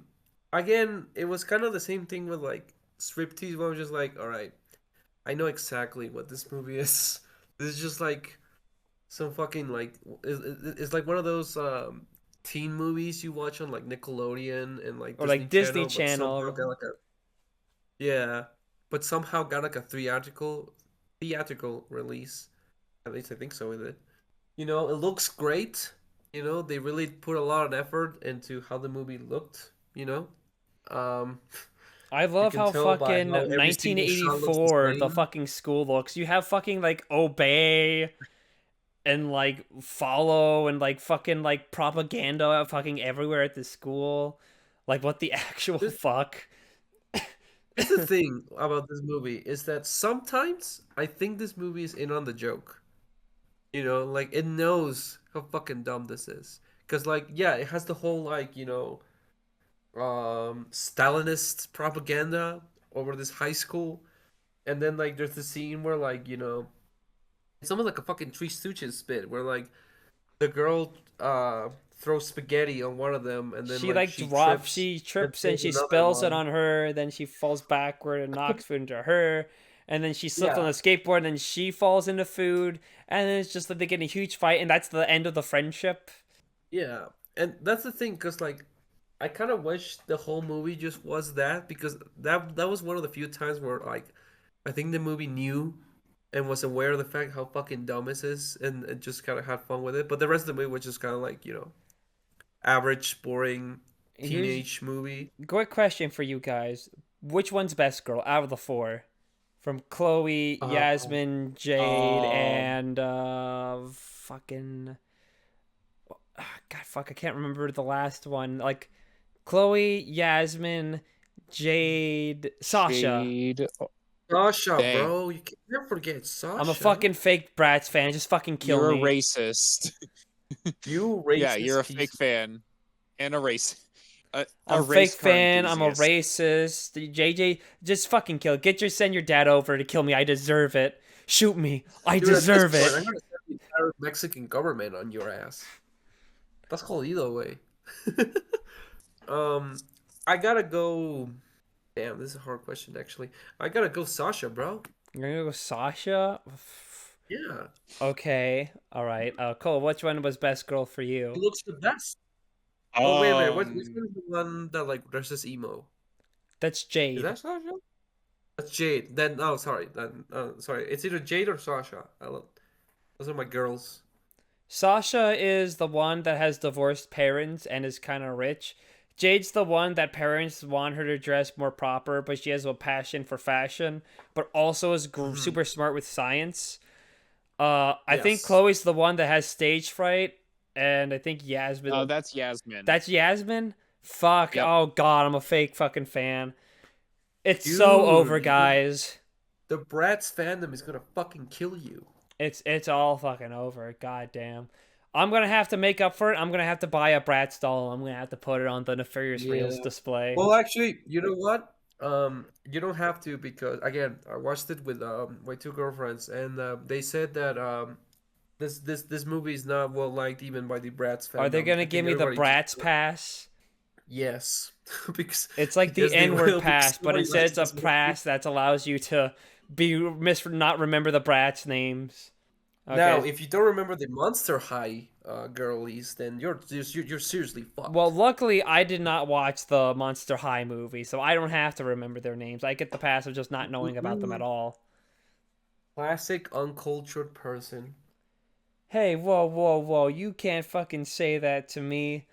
[SPEAKER 3] again, it was kind of the same thing with like Striptease, where I was just like, all right, I know exactly what this movie is. This is just like some fucking like it's like one of those teen movies you watch on like Nickelodeon and like
[SPEAKER 2] Or
[SPEAKER 3] Disney
[SPEAKER 2] like Disney
[SPEAKER 3] Channel, but somehow
[SPEAKER 2] Channel.
[SPEAKER 3] got like a yeah, but somehow got like a theatrical release. At least I think so with it. It looks great. They really put a lot of effort into how the movie looked. Um,
[SPEAKER 2] I
[SPEAKER 3] you
[SPEAKER 2] love
[SPEAKER 3] can
[SPEAKER 2] how
[SPEAKER 3] tell by
[SPEAKER 2] fucking
[SPEAKER 3] how every single shot looks the
[SPEAKER 2] 1984 the
[SPEAKER 3] same.
[SPEAKER 2] fucking school looks. You have fucking like Obey and like Follow and like fucking like propaganda fucking everywhere at the school. Like what the actual
[SPEAKER 3] This,
[SPEAKER 2] fuck?
[SPEAKER 3] this is the thing about this movie is that sometimes I think this movie is in on the joke. Like it knows how fucking dumb this is. Cause like yeah, it has the whole like Stalinist propaganda over this high school, and then like there's the scene where like it's almost like a fucking Three Stooges bit where like the girl throws spaghetti on one of them, and then
[SPEAKER 2] She
[SPEAKER 3] like
[SPEAKER 2] like
[SPEAKER 3] she
[SPEAKER 2] drops,
[SPEAKER 3] trips
[SPEAKER 2] she
[SPEAKER 3] and
[SPEAKER 2] trips and
[SPEAKER 3] throws
[SPEAKER 2] she
[SPEAKER 3] another
[SPEAKER 2] spills it
[SPEAKER 3] one.
[SPEAKER 2] on her, then she falls backward and knocks food into her, and then she slips on
[SPEAKER 3] Yeah,
[SPEAKER 2] the skateboard and then she falls into food, and then it's just like they get in a huge fight and that's the end of the friendship.
[SPEAKER 3] yeah, and that's the thing, cause like I kind of wish the whole movie just was that, because that was one of the few times where like I think the movie knew and was aware of the fact how fucking dumb this is, and just kind of had fun with it. But the rest of the movie was just kind of like average, boring
[SPEAKER 2] Here's
[SPEAKER 3] teenage movie.
[SPEAKER 2] quick question for you guys. Which one's best girl out of the four? From Chloe,
[SPEAKER 3] Uh,
[SPEAKER 2] Yasmin, Jade,
[SPEAKER 3] um,
[SPEAKER 2] and fucking God, fuck, I can't remember the last one. Like Chloe, Yasmin, Jade, Sasha.
[SPEAKER 1] Jade.
[SPEAKER 3] Sasha,
[SPEAKER 1] Dang,
[SPEAKER 3] bro, you can't forget
[SPEAKER 2] I'm a
[SPEAKER 3] Sasha.
[SPEAKER 2] fucking fake Bratz fan. Just fucking kill
[SPEAKER 1] you're a
[SPEAKER 2] me.
[SPEAKER 1] racist.
[SPEAKER 3] You
[SPEAKER 1] Yeah, you're
[SPEAKER 3] racist
[SPEAKER 1] a
[SPEAKER 3] piece.
[SPEAKER 1] fake fan and a race. A
[SPEAKER 2] I'm a
[SPEAKER 1] race
[SPEAKER 2] fake
[SPEAKER 1] car
[SPEAKER 2] fan. I'm a
[SPEAKER 1] enthusiast.
[SPEAKER 2] racist. JJ, just fucking kill. Send your dad over to kill me. I deserve it. Shoot me. I
[SPEAKER 3] Dude, at this
[SPEAKER 2] deserve
[SPEAKER 3] point,
[SPEAKER 2] it.
[SPEAKER 3] I'm gonna send the entire Mexican government on your ass. That's called either way. um, I gotta go. Damn, this is a hard question actually. I gotta go Sasha, bro.
[SPEAKER 2] You're gonna go Sasha?
[SPEAKER 3] Yeah,
[SPEAKER 2] Okay. All right. Cole, which one was best girl for
[SPEAKER 3] he
[SPEAKER 2] you?
[SPEAKER 3] looks the best. Oh wait a minute, which
[SPEAKER 1] Um,
[SPEAKER 3] one is the one that like dresses emo?
[SPEAKER 2] That's
[SPEAKER 3] Is
[SPEAKER 2] Jade.
[SPEAKER 3] that Sasha? That's Jade. Then oh sorry, then sorry. It's either Jade or Sasha. Those are my girls.
[SPEAKER 2] Sasha is the one that has divorced parents and is kind of rich. Jade's the one that parents want her to dress more proper, but she has a passion for fashion, but also is
[SPEAKER 3] Hmm.
[SPEAKER 2] super smart with science. I think
[SPEAKER 3] Yes.
[SPEAKER 2] Chloe's the one that has stage fright, and I think Yasmin.
[SPEAKER 1] that's Yasmin.
[SPEAKER 2] That's Yasmin. Fuck.
[SPEAKER 1] Yep.
[SPEAKER 2] Oh god, I'm a fake fucking fan. It's so over,
[SPEAKER 3] Dude,
[SPEAKER 2] guys.
[SPEAKER 3] the Bratz fandom is gonna fucking kill you.
[SPEAKER 2] It's all fucking over. God damn. I'm gonna have to make up for it. I'm gonna have to buy a Bratz doll. I'm gonna have to put it on the Nefarious
[SPEAKER 3] Yeah.
[SPEAKER 2] Reels display.
[SPEAKER 3] Well, actually, you know what? You don't have to because again, I watched it with my two girlfriends, and they said that this movie is not well liked even by the Bratz
[SPEAKER 2] Are they
[SPEAKER 3] fandom.
[SPEAKER 2] gonna
[SPEAKER 3] I
[SPEAKER 2] give
[SPEAKER 3] think
[SPEAKER 2] me the
[SPEAKER 3] everybody just
[SPEAKER 2] Bratz pass?
[SPEAKER 3] yes, because
[SPEAKER 2] It's like the
[SPEAKER 3] yes they
[SPEAKER 2] N-word
[SPEAKER 3] will because
[SPEAKER 2] pass, but
[SPEAKER 3] nobody
[SPEAKER 2] instead
[SPEAKER 3] likes
[SPEAKER 2] it's a
[SPEAKER 3] this movie.
[SPEAKER 2] pass that allows you to not remember the Bratz names.
[SPEAKER 3] Now,
[SPEAKER 2] Okay.
[SPEAKER 3] if you don't remember the Monster High girlies, then you're seriously
[SPEAKER 2] Well,
[SPEAKER 3] fucked.
[SPEAKER 2] luckily I did not watch the Monster High movie, so I don't have to remember their names. I get the pass of just not knowing about them at
[SPEAKER 3] Mm-mm.
[SPEAKER 2] all.
[SPEAKER 3] Classic uncultured person.
[SPEAKER 2] Hey, whoa, whoa, whoa! You can't fucking say that to me.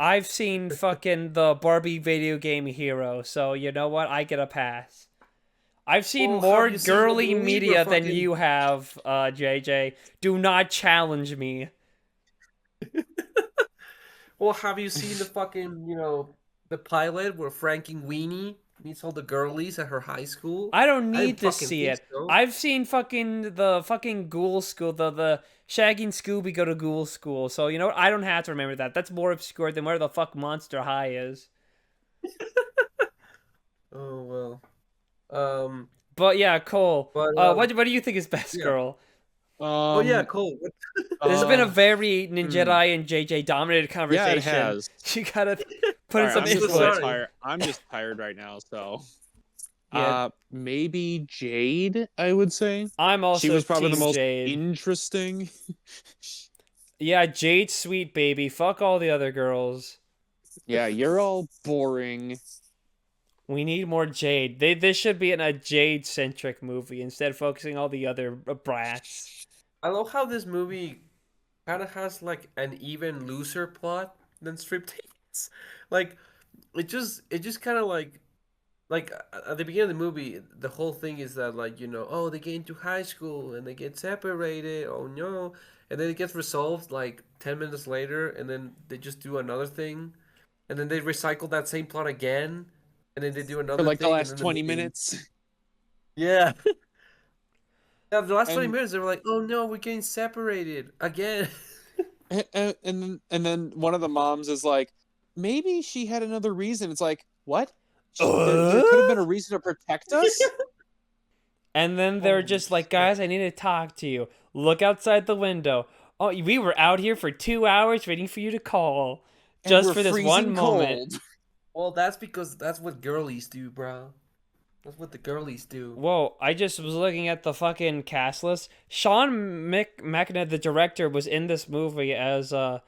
[SPEAKER 2] I've seen fucking the Barbie video game Hero, so you know what? I get a pass. I've seen
[SPEAKER 3] Well, have
[SPEAKER 2] more
[SPEAKER 3] you seen the
[SPEAKER 2] girly
[SPEAKER 3] movie where
[SPEAKER 2] media than
[SPEAKER 3] fucking
[SPEAKER 2] you have, JJ. Do not challenge me.
[SPEAKER 3] Well, have you seen the fucking, the pilot where Frankie Weenie meets all the girlies at her high school?
[SPEAKER 2] I don't
[SPEAKER 3] I
[SPEAKER 2] need
[SPEAKER 3] didn't
[SPEAKER 2] to
[SPEAKER 3] fucking
[SPEAKER 2] see
[SPEAKER 3] think
[SPEAKER 2] it.
[SPEAKER 3] so.
[SPEAKER 2] I've seen fucking the fucking Ghoul School, the Shaggy and Scooby go to Ghoul School, so you know what? I don't have to remember that. That's more obscure than where the fuck Monster High is.
[SPEAKER 3] Oh well. Um,
[SPEAKER 2] But yeah, Cole.
[SPEAKER 3] but
[SPEAKER 2] What do you think is best
[SPEAKER 3] yeah.
[SPEAKER 2] girl?
[SPEAKER 3] Oh yeah,
[SPEAKER 1] Um,
[SPEAKER 3] Cole.
[SPEAKER 2] This has been a
[SPEAKER 1] uh,
[SPEAKER 2] very
[SPEAKER 3] Hmm.
[SPEAKER 2] Ninjedi and JJ dominated
[SPEAKER 1] yeah, it
[SPEAKER 2] conversation.
[SPEAKER 1] has.
[SPEAKER 2] You gotta put in
[SPEAKER 1] Sorry,
[SPEAKER 2] some
[SPEAKER 3] I'm
[SPEAKER 1] I'm
[SPEAKER 3] so
[SPEAKER 1] just really
[SPEAKER 2] input.
[SPEAKER 3] sorry.
[SPEAKER 1] tired. I'm just tired right now, so
[SPEAKER 2] Yeah,
[SPEAKER 1] maybe Jade, I would say.
[SPEAKER 2] I'm
[SPEAKER 1] She
[SPEAKER 2] also
[SPEAKER 1] was probably the
[SPEAKER 2] Team
[SPEAKER 1] most
[SPEAKER 2] Jade.
[SPEAKER 1] interesting.
[SPEAKER 2] Yeah, Jade's sweet baby. Fuck all the other girls.
[SPEAKER 1] Yeah, you're all boring.
[SPEAKER 2] We need more Jade. This should be a Jade centric movie instead of focusing all the other brats.
[SPEAKER 3] I love how this movie kind of has like an even looser plot than Striptease. Like it just kind of like at the beginning of the movie, the whole thing is that like oh they get into high school and they get separated. Oh no, and then it gets resolved like 10 minutes later, and then they just do another thing, and then they recycle that same plot again, and then they do
[SPEAKER 1] For
[SPEAKER 3] another
[SPEAKER 1] like the
[SPEAKER 3] thing, and
[SPEAKER 1] last
[SPEAKER 3] then the
[SPEAKER 1] 20
[SPEAKER 3] movie.
[SPEAKER 1] minutes.
[SPEAKER 3] Yeah, yeah. The last 20
[SPEAKER 1] And
[SPEAKER 3] minutes, they were like, oh no, we're getting separated again.
[SPEAKER 1] and then one of the moms is like, maybe she had another reason. It's like, what? There
[SPEAKER 2] Uh?
[SPEAKER 1] could have been a reason to protect us?
[SPEAKER 2] And then they're
[SPEAKER 3] Holy
[SPEAKER 2] just like,
[SPEAKER 3] shit.
[SPEAKER 2] guys, I need to talk to you. Look outside the window. Oh, we were out here for 2 hours waiting for you to call.
[SPEAKER 1] And
[SPEAKER 2] Just
[SPEAKER 1] we're
[SPEAKER 2] for this one
[SPEAKER 1] freezing
[SPEAKER 2] moment.
[SPEAKER 1] cold.
[SPEAKER 3] Well, that's because that's what girlies do, bro. That's what the girlies do.
[SPEAKER 2] Whoa, I just was looking at the fucking cast list. Sean McNair, the director, was in this movie as Tom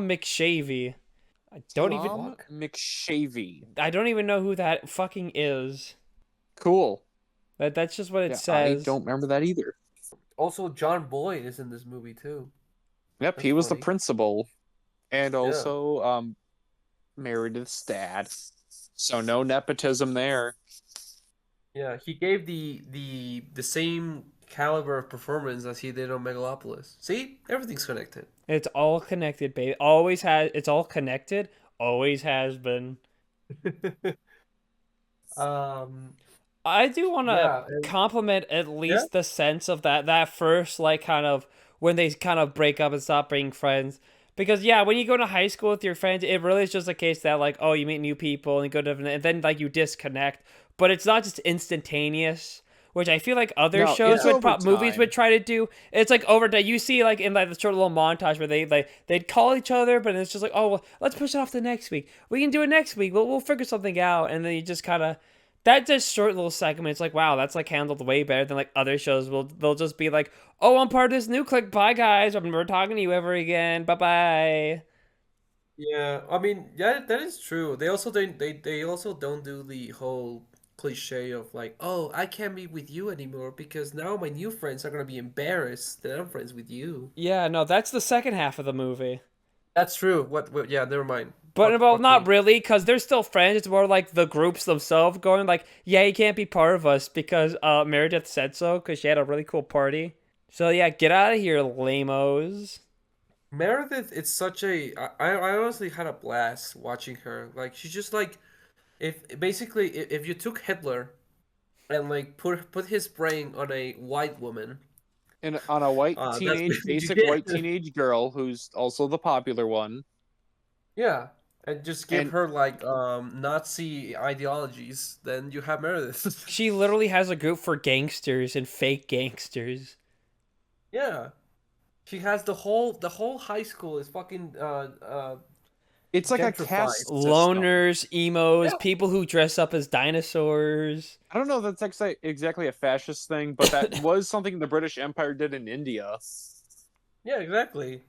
[SPEAKER 2] McShavey. I don't even
[SPEAKER 1] Tom
[SPEAKER 3] Fuck.
[SPEAKER 1] McShavey.
[SPEAKER 2] I don't even know who that fucking is.
[SPEAKER 1] Cool.
[SPEAKER 2] That's just what it
[SPEAKER 1] Yeah, I
[SPEAKER 2] says.
[SPEAKER 1] don't remember that either.
[SPEAKER 3] Also, John Boyd is in this movie too.
[SPEAKER 1] Yep,
[SPEAKER 3] That's
[SPEAKER 1] he was the
[SPEAKER 3] funny.
[SPEAKER 1] principal and
[SPEAKER 3] Yeah.
[SPEAKER 1] also Meredith's dad. So no nepotism there.
[SPEAKER 3] Yeah, he gave the same caliber of performance as he did on Megalopolis. See, everything's connected.
[SPEAKER 2] It's all connected, baby. It's all connected. Always has been.
[SPEAKER 3] um,
[SPEAKER 2] I do want to
[SPEAKER 3] yeah, and,
[SPEAKER 2] compliment at
[SPEAKER 3] yeah,
[SPEAKER 2] least the sense of that first like kind of when they kind of break up and stop being friends. Because yeah, when you go to high school with your friends, it really is just a case that like oh you meet new people and you go to and then like you disconnect. But it's not just instantaneous, which I feel like other
[SPEAKER 1] No,
[SPEAKER 2] shows
[SPEAKER 1] it's
[SPEAKER 3] yeah,
[SPEAKER 1] over
[SPEAKER 2] movies would
[SPEAKER 1] time.
[SPEAKER 2] try to do. It's like over time. You see like in like the short little montage where they'd call each other, but it's just like oh well let's push it off to next week. We can do it next week. We'll figure something out, and then you just kind of that just short little segment, it's like, wow, that's like handled way better than like other shows. They'll just be like, oh, I'm part of this new clique. Bye guys. I'm never talking to you ever again. Bye bye.
[SPEAKER 3] yeah. I mean, yeah, that is true. They also don't do the whole cliche of like, oh, I can't be with you anymore because now my new friends are gonna be embarrassed that I'm friends with you.
[SPEAKER 2] Yeah, no, that's the second half of the movie.
[SPEAKER 3] That's true. What yeah, never mind.
[SPEAKER 2] But well,
[SPEAKER 3] Fuck
[SPEAKER 2] not
[SPEAKER 3] me.
[SPEAKER 2] really, because they're still friends. It's more like the groups themselves going like, yeah, you can't be part of us because Meredith said so because she had a really cool party. So yeah, get out of here, lamos.
[SPEAKER 3] Meredith, it's such a I honestly had a blast watching her. Like she's just like if basically if you took Hitler and like put his brain on a white woman,
[SPEAKER 1] And on a white
[SPEAKER 3] that's
[SPEAKER 1] teenage,
[SPEAKER 3] what you
[SPEAKER 1] basic white
[SPEAKER 3] get.
[SPEAKER 1] teenage girl who's also the popular one.
[SPEAKER 3] Yeah, and just give
[SPEAKER 1] And
[SPEAKER 3] her like Nazi ideologies, then you have Meredith.
[SPEAKER 2] She literally has a group for gangsters and fake gangsters.
[SPEAKER 3] Yeah, she has the whole high school is fucking
[SPEAKER 1] it's like a
[SPEAKER 3] gentrified.
[SPEAKER 1] caste system.
[SPEAKER 2] Loners, emos,
[SPEAKER 3] Yeah,
[SPEAKER 2] people who dress up as dinosaurs.
[SPEAKER 1] I don't know if that's exactly a fascist thing, but that was something the British Empire did in India.
[SPEAKER 3] yeah, exactly.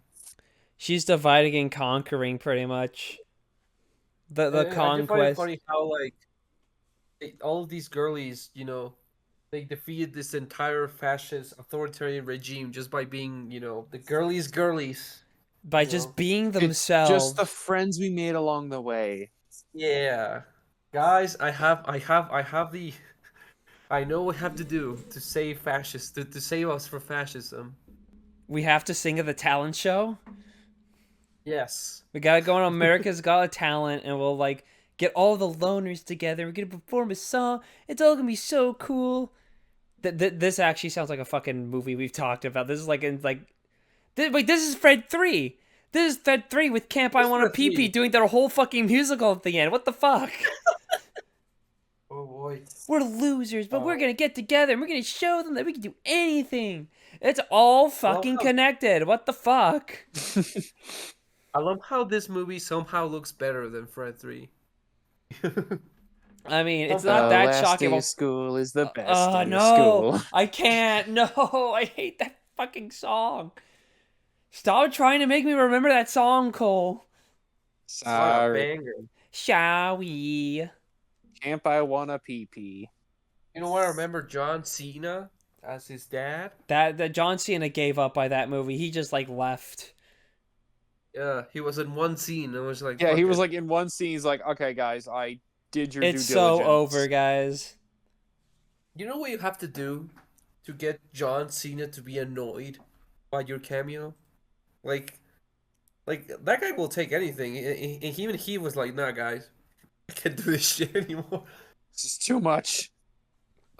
[SPEAKER 2] She's dividing and conquering pretty much. The
[SPEAKER 3] And I just find it
[SPEAKER 2] conquest
[SPEAKER 3] funny how like all of these girlies, they defeated this entire fascist authoritarian regime just by being, the girlies,
[SPEAKER 2] by
[SPEAKER 3] you
[SPEAKER 2] just
[SPEAKER 3] know.
[SPEAKER 2] being
[SPEAKER 1] It's just the
[SPEAKER 2] themselves.
[SPEAKER 1] friends we made along the way.
[SPEAKER 3] Yeah. Guys, I have the I know what we have to do to save fascists, to save us from fascism.
[SPEAKER 2] We have to sing at the talent show.
[SPEAKER 3] Yes.
[SPEAKER 2] We gotta go on America's Got Talent, and we'll like get all the loners together. We're gonna perform a song. It's all gonna be so cool. This actually sounds like a fucking movie we've talked about. This is like in like wait, this is Fred 3. This is Fred 3 with Camp I
[SPEAKER 3] What's
[SPEAKER 2] Want a
[SPEAKER 3] the
[SPEAKER 2] Pee Pee
[SPEAKER 3] three?
[SPEAKER 2] doing their whole fucking musical at the end. What the fuck?
[SPEAKER 3] Oh boy.
[SPEAKER 2] We're losers, but we're
[SPEAKER 3] Uh,
[SPEAKER 2] gonna get together and we're gonna show them that we can do anything. It's all
[SPEAKER 3] I love
[SPEAKER 2] fucking
[SPEAKER 3] how
[SPEAKER 2] connected. What the fuck?
[SPEAKER 3] I love how this movie somehow looks better than Fred 3.
[SPEAKER 2] I mean, it's
[SPEAKER 1] The
[SPEAKER 2] not
[SPEAKER 3] Somehow.
[SPEAKER 2] that
[SPEAKER 1] last
[SPEAKER 2] shocking.
[SPEAKER 1] day of
[SPEAKER 2] Well,
[SPEAKER 1] school is the best day of
[SPEAKER 2] no,
[SPEAKER 1] school.
[SPEAKER 2] I can't. No, I hate that fucking song. Stop trying to make me remember that song, Cole.
[SPEAKER 3] What a
[SPEAKER 1] Sorry.
[SPEAKER 3] banger.
[SPEAKER 2] Shall we?
[SPEAKER 1] Camp I wanna pee pee.
[SPEAKER 3] You know what? I remember John Cena as his dad.
[SPEAKER 2] That John Cena gave up by that movie. He just like left.
[SPEAKER 3] Yeah, he was in one scene and was like,
[SPEAKER 1] Yeah, he
[SPEAKER 3] "Fuck
[SPEAKER 1] was
[SPEAKER 3] it."
[SPEAKER 1] like in one scene, he's like, okay, guys, I did your
[SPEAKER 2] It's
[SPEAKER 1] due
[SPEAKER 2] so over,
[SPEAKER 1] diligence.
[SPEAKER 2] guys.
[SPEAKER 3] You know what you have to do to get John Cena to be annoyed by your cameo? Like, like that guy will take anything. And even he was like, "Nah, guys, I can't do this shit anymore."
[SPEAKER 1] This is too much.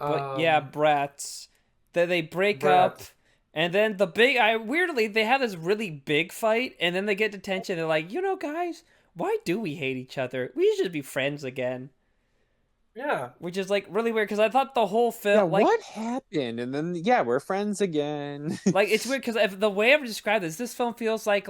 [SPEAKER 2] But yeah,
[SPEAKER 3] Um,
[SPEAKER 2] Bratz. That they break up,
[SPEAKER 3] Bratz.
[SPEAKER 2] and then the big. I weirdly they have this really big fight, and then they get detention. They're like, guys, why do we hate each other? We should be friends again.
[SPEAKER 3] Yeah,
[SPEAKER 2] Which is like really weird because I thought the whole
[SPEAKER 1] Yeah,
[SPEAKER 2] film,
[SPEAKER 1] what happened? And then yeah, we're friends again.
[SPEAKER 2] it's weird because if the way I've described this film feels like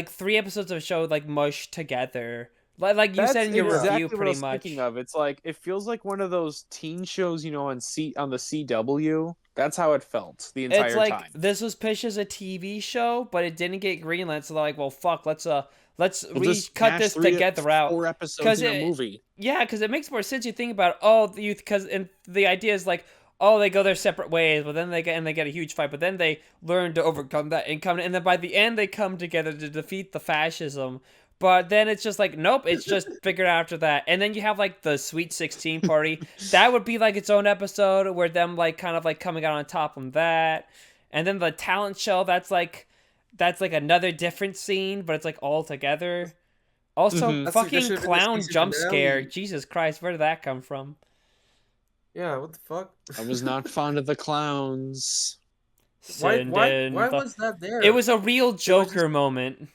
[SPEAKER 2] 3 episodes of a show like mushed together. Like you said
[SPEAKER 1] That's
[SPEAKER 2] in your
[SPEAKER 3] yeah,
[SPEAKER 2] review,
[SPEAKER 1] exactly what I
[SPEAKER 2] pretty
[SPEAKER 1] was thinking
[SPEAKER 2] much.
[SPEAKER 1] of. It's like it feels like one of those teen shows, on the CW. That's how it felt the
[SPEAKER 2] It's
[SPEAKER 1] entire
[SPEAKER 2] like
[SPEAKER 1] time.
[SPEAKER 2] this was pitched as a TV show, but it didn't get greenlit. So they're like, well, fuck, let's
[SPEAKER 1] We'll just
[SPEAKER 2] recut
[SPEAKER 1] smash
[SPEAKER 2] this
[SPEAKER 1] three to
[SPEAKER 2] together out
[SPEAKER 1] four episodes
[SPEAKER 2] because
[SPEAKER 1] in a
[SPEAKER 2] it
[SPEAKER 1] movie.
[SPEAKER 2] yeah, because it makes more sense. You think about because and the idea is like oh they go their separate ways, but then they get a huge fight, but then they learn to overcome that and then by the end they come together to defeat the fascism. But then it's just like, nope, it's just figured out after that. And then you have like the Sweet 16 party. That would be like its own episode where them like kind of like coming out on top of that. And then the talent show, that's like another different scene, but it's like all together. Also,
[SPEAKER 1] Mhm.
[SPEAKER 3] That's like, that
[SPEAKER 2] fucking
[SPEAKER 3] should have been the
[SPEAKER 2] clown
[SPEAKER 3] season
[SPEAKER 2] jump scare.
[SPEAKER 3] finale.
[SPEAKER 2] Jesus Christ, where did that come from?
[SPEAKER 3] Yeah, what the fuck?
[SPEAKER 1] I was not fond of the clowns.
[SPEAKER 2] Send in
[SPEAKER 3] Why
[SPEAKER 2] the-
[SPEAKER 3] was that there?
[SPEAKER 2] It was a real
[SPEAKER 3] just-
[SPEAKER 2] Joker moment.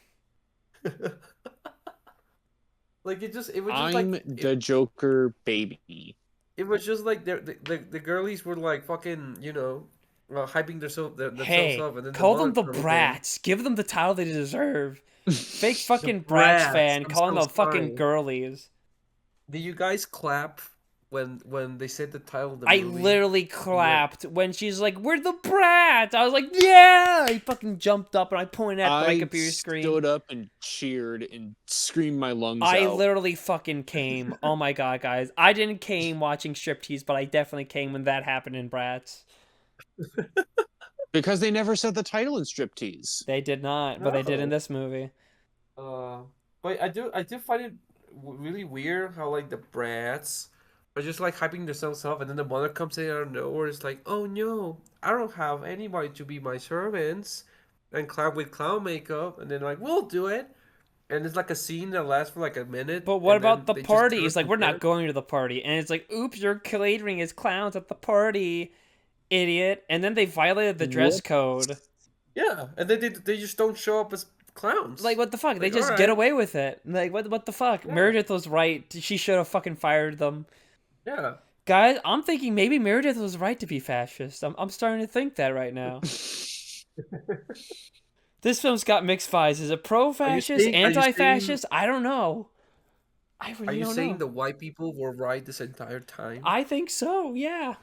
[SPEAKER 3] Like it was just
[SPEAKER 1] I'm
[SPEAKER 3] like
[SPEAKER 1] the Joker baby.
[SPEAKER 3] it was just like the girlies were like fucking, you know, hyping themselves
[SPEAKER 2] Hey,
[SPEAKER 3] up, and then
[SPEAKER 2] call them the
[SPEAKER 3] mother comes in.
[SPEAKER 2] Bratz. Give them the title they deserve. Fake fucking
[SPEAKER 3] Bratz,
[SPEAKER 2] Bratz fan
[SPEAKER 3] I'm
[SPEAKER 2] calling
[SPEAKER 3] so
[SPEAKER 2] them fucking
[SPEAKER 3] sorry.
[SPEAKER 2] girlies.
[SPEAKER 3] Did you guys clap when they said the title of the
[SPEAKER 2] I
[SPEAKER 3] movie?
[SPEAKER 2] literally clapped when she's like, "We're the Bratz." I was like, "Yeah!" I fucking jumped up and I pointed at my
[SPEAKER 1] I
[SPEAKER 2] computer screen.
[SPEAKER 1] stood up and cheered and screamed my lungs
[SPEAKER 2] I
[SPEAKER 1] out.
[SPEAKER 2] literally fucking came. Oh my god, guys! I didn't came watching Striptease, but I definitely came when that happened in Bratz.
[SPEAKER 1] Because they never said the title in Striptease.
[SPEAKER 2] They did not, but they did in
[SPEAKER 3] No.
[SPEAKER 2] this movie.
[SPEAKER 3] But I do find it really weird how like the brats are just like hyping themselves up, and then the mother comes in out of nowhere. It's like, oh no, I don't have anybody to be my servants, and clown with clown makeup, and then like we'll do it, and it's like a scene that lasts for like a minute.
[SPEAKER 2] But what
[SPEAKER 3] and then
[SPEAKER 2] about the
[SPEAKER 3] they just
[SPEAKER 2] party?
[SPEAKER 3] turn
[SPEAKER 2] It's like,
[SPEAKER 3] to
[SPEAKER 2] we're not
[SPEAKER 3] them.
[SPEAKER 2] going to the party. And it's like, oops, you're catering as clowns at the party, idiot. And then they violated the dress
[SPEAKER 1] Whoops.
[SPEAKER 2] code.
[SPEAKER 3] Yeah, and then they just don't show up as clowns.
[SPEAKER 2] Like, what the fuck? They
[SPEAKER 3] Like,
[SPEAKER 2] just
[SPEAKER 3] alright.
[SPEAKER 2] get away with it. Like, what the fuck?
[SPEAKER 3] Yeah.
[SPEAKER 2] Meredith was right. She should have fucking fired them.
[SPEAKER 3] Yeah.
[SPEAKER 2] Guys, I'm thinking maybe Meredith was right to be fascist. I'm starting to think that right now. This film's got mixed vibes. Is it pro-fascist,
[SPEAKER 3] are you saying-
[SPEAKER 2] anti-fascist? I don't know. I
[SPEAKER 3] Are
[SPEAKER 2] really
[SPEAKER 3] you
[SPEAKER 2] don't
[SPEAKER 3] saying
[SPEAKER 2] know.
[SPEAKER 3] the white people were right this entire time?
[SPEAKER 2] I think so, yeah.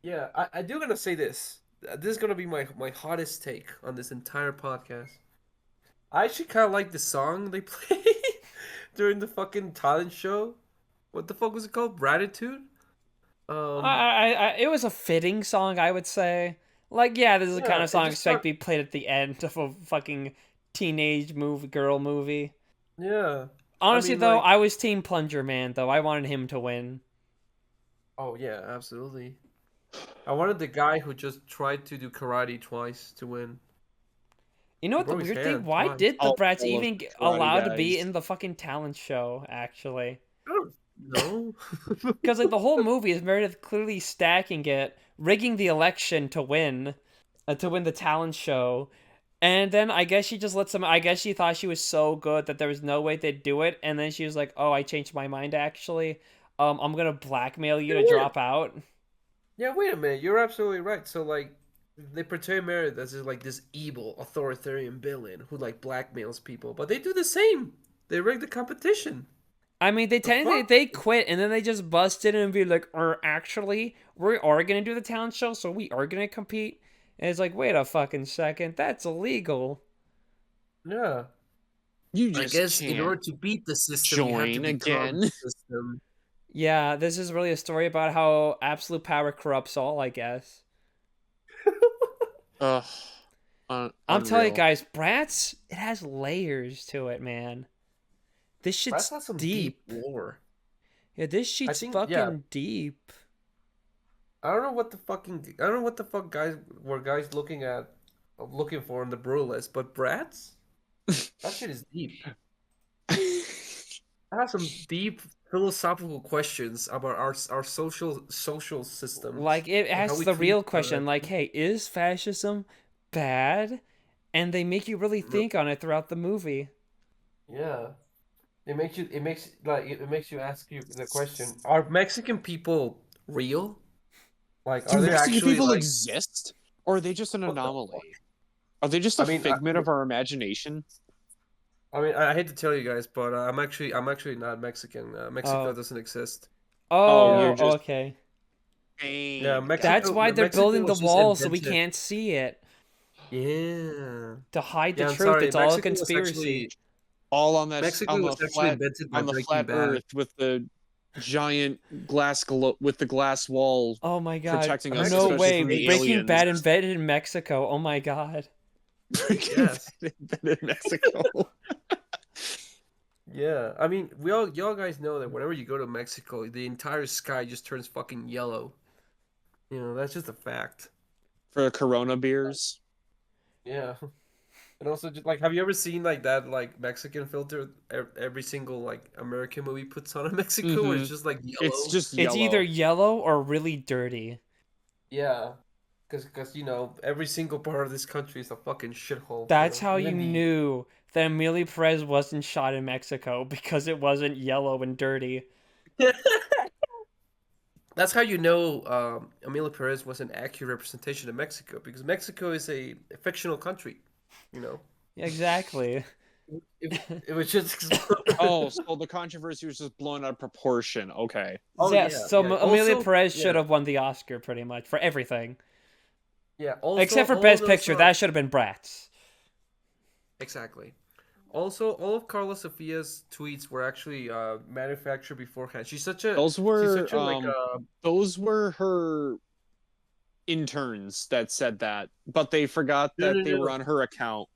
[SPEAKER 3] Yeah, I do gonna say this. This is gonna be my hottest take on this entire podcast. I actually kind of like the song they played during the fucking talent show. What the fuck was it called? Gratitude.
[SPEAKER 2] It was a fitting song, I would say. Like, yeah, this is the
[SPEAKER 3] Yeah,
[SPEAKER 2] kind
[SPEAKER 3] it
[SPEAKER 2] of song I
[SPEAKER 3] just
[SPEAKER 2] expect
[SPEAKER 3] felt-
[SPEAKER 2] to be played at the end of a fucking teenage girl movie.
[SPEAKER 3] Yeah.
[SPEAKER 2] Honestly,
[SPEAKER 3] mean,
[SPEAKER 2] though,
[SPEAKER 3] like-
[SPEAKER 2] I was Team Plunger Man, though. I wanted him to win.
[SPEAKER 3] Oh yeah, absolutely. I wanted the guy who just tried to do karate twice to win.
[SPEAKER 2] You know what the
[SPEAKER 3] broke his
[SPEAKER 2] weird thing?
[SPEAKER 3] hand
[SPEAKER 2] Why
[SPEAKER 3] twice.
[SPEAKER 2] did the
[SPEAKER 1] Oh,
[SPEAKER 2] Bratz
[SPEAKER 1] I love
[SPEAKER 2] even
[SPEAKER 1] the
[SPEAKER 2] get
[SPEAKER 1] karate
[SPEAKER 2] allowed to be
[SPEAKER 1] guys.
[SPEAKER 2] in the fucking talent show, actually?
[SPEAKER 3] I don't know.
[SPEAKER 2] Because, like, the whole movie is Meredith clearly stacking it, rigging the election to win the talent show. And then I guess she just let some. I guess she thought she was so good that there was no way they'd do it. And then she was like, "Oh, I changed my mind. Actually, I'm gonna blackmail you to
[SPEAKER 3] Yeah.
[SPEAKER 2] drop out."
[SPEAKER 3] Yeah, wait a minute. You're absolutely right. So like, they portray Meredith as like this evil authoritarian villain who like blackmails people, but they do the same. They rig the competition.
[SPEAKER 2] I mean, they technically
[SPEAKER 3] fuck?
[SPEAKER 2] they quit and then they just busted and be like, actually, we are gonna do the talent show, so we are gonna compete." And it's like, wait a fucking second, that's illegal.
[SPEAKER 3] Yeah.
[SPEAKER 1] You
[SPEAKER 3] I
[SPEAKER 1] just
[SPEAKER 3] guess
[SPEAKER 1] can't.
[SPEAKER 3] in order to beat the system, you have to
[SPEAKER 1] join
[SPEAKER 3] become
[SPEAKER 1] again.
[SPEAKER 3] the system.
[SPEAKER 2] Yeah, this is really a story about how absolute power corrupts all, I guess.
[SPEAKER 1] Ugh.
[SPEAKER 2] I'm telling you
[SPEAKER 1] Unreal.
[SPEAKER 2] guys, Bratz, it has layers to it, man. This shit's
[SPEAKER 3] That's not some
[SPEAKER 2] deep.
[SPEAKER 3] deep lore.
[SPEAKER 2] Yeah, this shit's
[SPEAKER 3] think-
[SPEAKER 2] fucking
[SPEAKER 3] yeah.
[SPEAKER 2] deep.
[SPEAKER 3] I don't know what the fuck guys looking for in the brew list, but Bratz, that shit is deep. I have some deep philosophical questions about our social system.
[SPEAKER 2] Like, it
[SPEAKER 3] and how
[SPEAKER 2] asks
[SPEAKER 3] we
[SPEAKER 2] the
[SPEAKER 3] treat
[SPEAKER 2] real
[SPEAKER 3] each
[SPEAKER 2] question,
[SPEAKER 3] other.
[SPEAKER 2] like, hey, is fascism bad? And they make you really think on it throughout the movie.
[SPEAKER 3] Yeah. It makes you ask you the question: are Mexican people real? Like,
[SPEAKER 1] Do
[SPEAKER 3] are they
[SPEAKER 1] Mexican
[SPEAKER 3] actually
[SPEAKER 1] people
[SPEAKER 3] like?
[SPEAKER 1] exist? Or are they just an
[SPEAKER 3] What the
[SPEAKER 1] anomaly?
[SPEAKER 3] fuck?
[SPEAKER 1] Are they just a
[SPEAKER 3] I mean,
[SPEAKER 1] figment of our imagination?
[SPEAKER 3] I mean, I hate to tell you guys, but I'm actually not Mexican. Mexico
[SPEAKER 2] Oh.
[SPEAKER 3] doesn't exist.
[SPEAKER 2] Oh,
[SPEAKER 1] you're just-
[SPEAKER 2] okay.
[SPEAKER 3] Yeah,
[SPEAKER 1] Dang.
[SPEAKER 3] Mexico.
[SPEAKER 2] That's why they're
[SPEAKER 3] Mexico
[SPEAKER 2] building the
[SPEAKER 3] was just
[SPEAKER 2] wall so we
[SPEAKER 3] invented-
[SPEAKER 2] can't see it.
[SPEAKER 3] Yeah.
[SPEAKER 2] To hide the
[SPEAKER 3] Yeah, I'm
[SPEAKER 2] truth.
[SPEAKER 3] sorry,
[SPEAKER 2] It's all a
[SPEAKER 3] Mexico was
[SPEAKER 2] conspiracy.
[SPEAKER 3] actually-
[SPEAKER 1] All on that
[SPEAKER 3] Mexico
[SPEAKER 1] on
[SPEAKER 3] was
[SPEAKER 1] the
[SPEAKER 3] actually
[SPEAKER 1] flat
[SPEAKER 3] invented by
[SPEAKER 1] on the
[SPEAKER 3] Breaking
[SPEAKER 1] flat
[SPEAKER 3] Bad.
[SPEAKER 1] Earth with the giant with the glass wall.
[SPEAKER 2] Oh my god.
[SPEAKER 1] Protecting us,
[SPEAKER 2] No
[SPEAKER 3] especially
[SPEAKER 2] way.
[SPEAKER 1] from the
[SPEAKER 2] Breaking
[SPEAKER 1] aliens.
[SPEAKER 2] Bad invented in Mexico. Oh my god.
[SPEAKER 1] Freaking
[SPEAKER 3] Yes.
[SPEAKER 1] invented Mexico.
[SPEAKER 3] Yeah. I mean, y'all guys know that whenever you go to Mexico, the entire sky just turns fucking yellow. You know, that's just a fact.
[SPEAKER 1] For the Corona beers.
[SPEAKER 3] Yeah. And also, just like, have you ever seen like that like Mexican filter every single like American movie puts on in Mexico, where
[SPEAKER 1] Mm-hmm.
[SPEAKER 3] it's just like
[SPEAKER 1] It's
[SPEAKER 3] yellow?
[SPEAKER 1] just
[SPEAKER 2] It's either
[SPEAKER 1] yellow.
[SPEAKER 2] yellow or really dirty.
[SPEAKER 3] Yeah. Because you know every single part of this country is a fucking shithole. You
[SPEAKER 2] That's
[SPEAKER 3] know,
[SPEAKER 2] how you
[SPEAKER 3] even the
[SPEAKER 2] knew that Emilio Perez wasn't shot in Mexico because it wasn't yellow and dirty.
[SPEAKER 3] that's how you know Emilio Perez was an accurate representation of Mexico, because Mexico is a fictional country. You know,
[SPEAKER 2] Exactly.
[SPEAKER 3] it was just.
[SPEAKER 1] Oh, so the controversy was just blown out of proportion. Okay.
[SPEAKER 3] Oh
[SPEAKER 2] Yes,
[SPEAKER 3] yeah,
[SPEAKER 2] so
[SPEAKER 3] yeah.
[SPEAKER 2] Amelia
[SPEAKER 3] Also,
[SPEAKER 2] Perez should
[SPEAKER 3] yeah,
[SPEAKER 2] have won the Oscar pretty much for everything.
[SPEAKER 3] yeah. Also,
[SPEAKER 2] Except for
[SPEAKER 3] all of
[SPEAKER 2] Best
[SPEAKER 3] those
[SPEAKER 2] Picture, that should have been Bratz.
[SPEAKER 3] exactly. Also, all of Carla Sofia's tweets were actually manufactured beforehand.
[SPEAKER 1] Those
[SPEAKER 3] She's
[SPEAKER 1] were
[SPEAKER 3] such a like
[SPEAKER 1] those were her interns that said that, but they forgot
[SPEAKER 3] no
[SPEAKER 1] that
[SPEAKER 3] no
[SPEAKER 1] they were
[SPEAKER 3] no
[SPEAKER 1] on her account.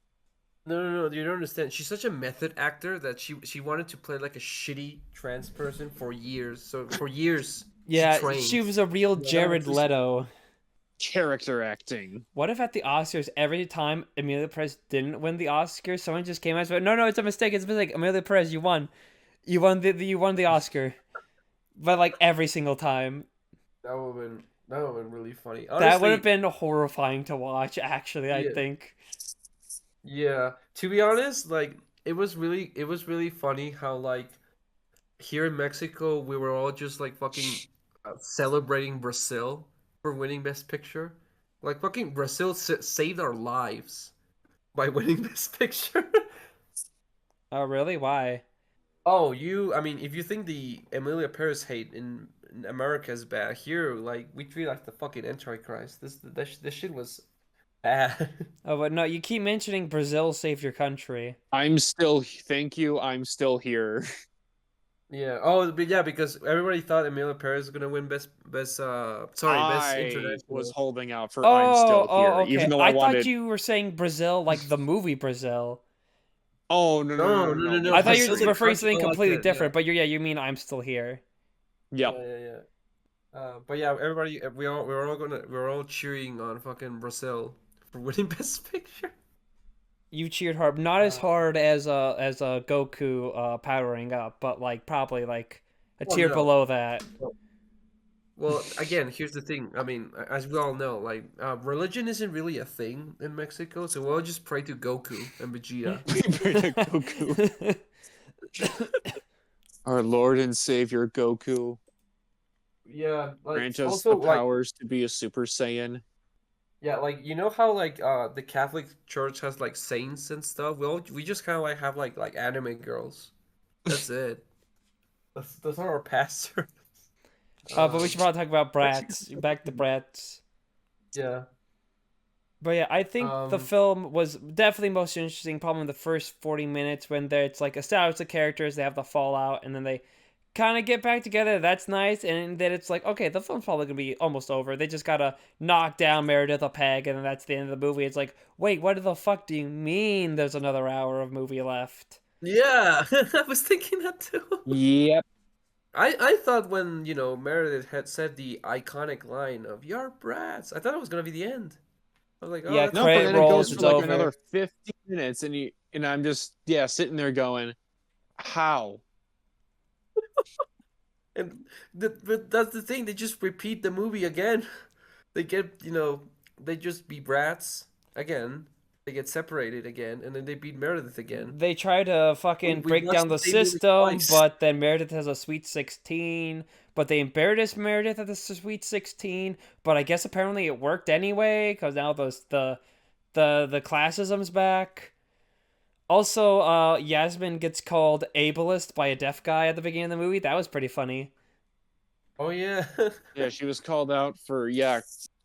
[SPEAKER 3] no, you don't understand. She's such a method actor that she wanted to play like a shitty trans person for years. So for years she
[SPEAKER 2] Yeah, she
[SPEAKER 3] trained.
[SPEAKER 2] was a real
[SPEAKER 3] Yeah, that
[SPEAKER 2] Jared
[SPEAKER 3] actually sucks.
[SPEAKER 2] Leto.
[SPEAKER 1] Character acting.
[SPEAKER 2] What if at the Oscars, every time Amelia Perez didn't win the Oscar, someone just came out and said, "No, no, it's a mistake. It's a mistake. Amelia Perez, you won. You won the Oscar." But like every single time,
[SPEAKER 3] That would have been really funny.
[SPEAKER 2] that would have
[SPEAKER 3] Honestly,
[SPEAKER 2] been horrifying to watch. Actually, I
[SPEAKER 3] yeah.
[SPEAKER 2] think.
[SPEAKER 3] Yeah. To be honest, like it was really funny how like here in Mexico we were all just like fucking celebrating Brazil for winning Best Picture. Like fucking Brazil saved our lives by winning Best Picture.
[SPEAKER 2] Oh, really? Why?
[SPEAKER 3] Oh, I mean, if you think the Emilia Paris hate in America is bad, here, like, we treat like the fucking Antichrist. This shit was bad.
[SPEAKER 2] Oh, but no, you keep mentioning Brazil saved your country.
[SPEAKER 1] Thank you, I'm still here.
[SPEAKER 3] Yeah. Oh, but yeah, because everybody thought Emilia Paris was gonna win best
[SPEAKER 1] I was
[SPEAKER 3] international.
[SPEAKER 1] holding out for I'm
[SPEAKER 2] Oh,
[SPEAKER 1] still
[SPEAKER 2] oh,
[SPEAKER 1] here,
[SPEAKER 2] okay.
[SPEAKER 1] even though I
[SPEAKER 2] I thought
[SPEAKER 1] wanted.
[SPEAKER 2] you were saying Brazil like the movie Brazil.
[SPEAKER 1] Oh no no no
[SPEAKER 3] No,
[SPEAKER 1] no
[SPEAKER 3] no,
[SPEAKER 1] no!
[SPEAKER 3] no,
[SPEAKER 1] The
[SPEAKER 3] no.
[SPEAKER 2] I thought you
[SPEAKER 3] Brazil
[SPEAKER 2] were
[SPEAKER 3] the
[SPEAKER 1] country.
[SPEAKER 2] referring to
[SPEAKER 3] country.
[SPEAKER 2] something
[SPEAKER 3] Oh,
[SPEAKER 2] completely
[SPEAKER 3] okay, yeah,
[SPEAKER 2] different, but you mean I'm still here.
[SPEAKER 1] Yep.
[SPEAKER 3] yeah. But yeah, everybody, we were all cheering on fucking Brazil for winning Best Picture.
[SPEAKER 2] You cheered hard, not as
[SPEAKER 3] Uh,
[SPEAKER 2] hard as a Goku powering up, but like probably like a
[SPEAKER 3] oh
[SPEAKER 2] tier
[SPEAKER 3] no.
[SPEAKER 2] below that.
[SPEAKER 3] Well, again, here's the thing. I mean, as we all know, like, religion isn't really a thing in Mexico, so we'll just pray to Goku and Vegeta.
[SPEAKER 1] Prepare to Goku, our Lord and Savior Goku.
[SPEAKER 3] Yeah, like
[SPEAKER 1] Grant us
[SPEAKER 3] also
[SPEAKER 1] the
[SPEAKER 3] like
[SPEAKER 1] powers to be a Super Saiyan.
[SPEAKER 3] yeah, like you know how like the Catholic Church has like saints and stuff. We just kind of like have like anime girls. That's it. Those are our pastors.
[SPEAKER 2] But we should probably talk about Bratz. Back to Bratz.
[SPEAKER 3] Yeah.
[SPEAKER 2] But yeah, I think the
[SPEAKER 3] Um.
[SPEAKER 2] film was definitely most interesting. Probably in the first 40 minutes when it's like establish the characters, they have the fallout, and then they kind of get back together. That's nice, and then it's like okay, the film's probably gonna be almost over. They just gotta knock down Meredith a peg, and then that's the end of the movie. It's like, wait, what the fuck do you mean? There's another hour of movie left.
[SPEAKER 3] Yeah, I was thinking that too.
[SPEAKER 1] Yep.
[SPEAKER 3] I thought when Meredith had said the iconic line of "Your brats," I thought it was gonna be the end. I was like, oh,
[SPEAKER 2] Yeah,
[SPEAKER 3] that's
[SPEAKER 1] Nope, and
[SPEAKER 2] credit
[SPEAKER 1] then it
[SPEAKER 2] rolls.
[SPEAKER 1] goes
[SPEAKER 3] unfortunate.
[SPEAKER 2] It's
[SPEAKER 1] for like
[SPEAKER 2] over.
[SPEAKER 1] another 50 minutes, and I'm just sitting there going, how?
[SPEAKER 3] And but that's the thing. They just repeat the movie again. They get, they just be brats again. They get separated again, and then they beat Meredith again.
[SPEAKER 2] They try to fucking
[SPEAKER 3] We
[SPEAKER 2] break
[SPEAKER 3] watched
[SPEAKER 2] down
[SPEAKER 3] the
[SPEAKER 2] the
[SPEAKER 3] same movie
[SPEAKER 2] system,
[SPEAKER 3] twice.
[SPEAKER 2] but then Meredith has a sweet 16. But they embarrassed Meredith at the sweet 16. But I guess apparently it worked anyway, because now the classism's back. Also, Yasmin gets called ableist by a deaf guy at the beginning of the movie. That was pretty funny.
[SPEAKER 3] Oh yeah.
[SPEAKER 1] Yeah, she was called out for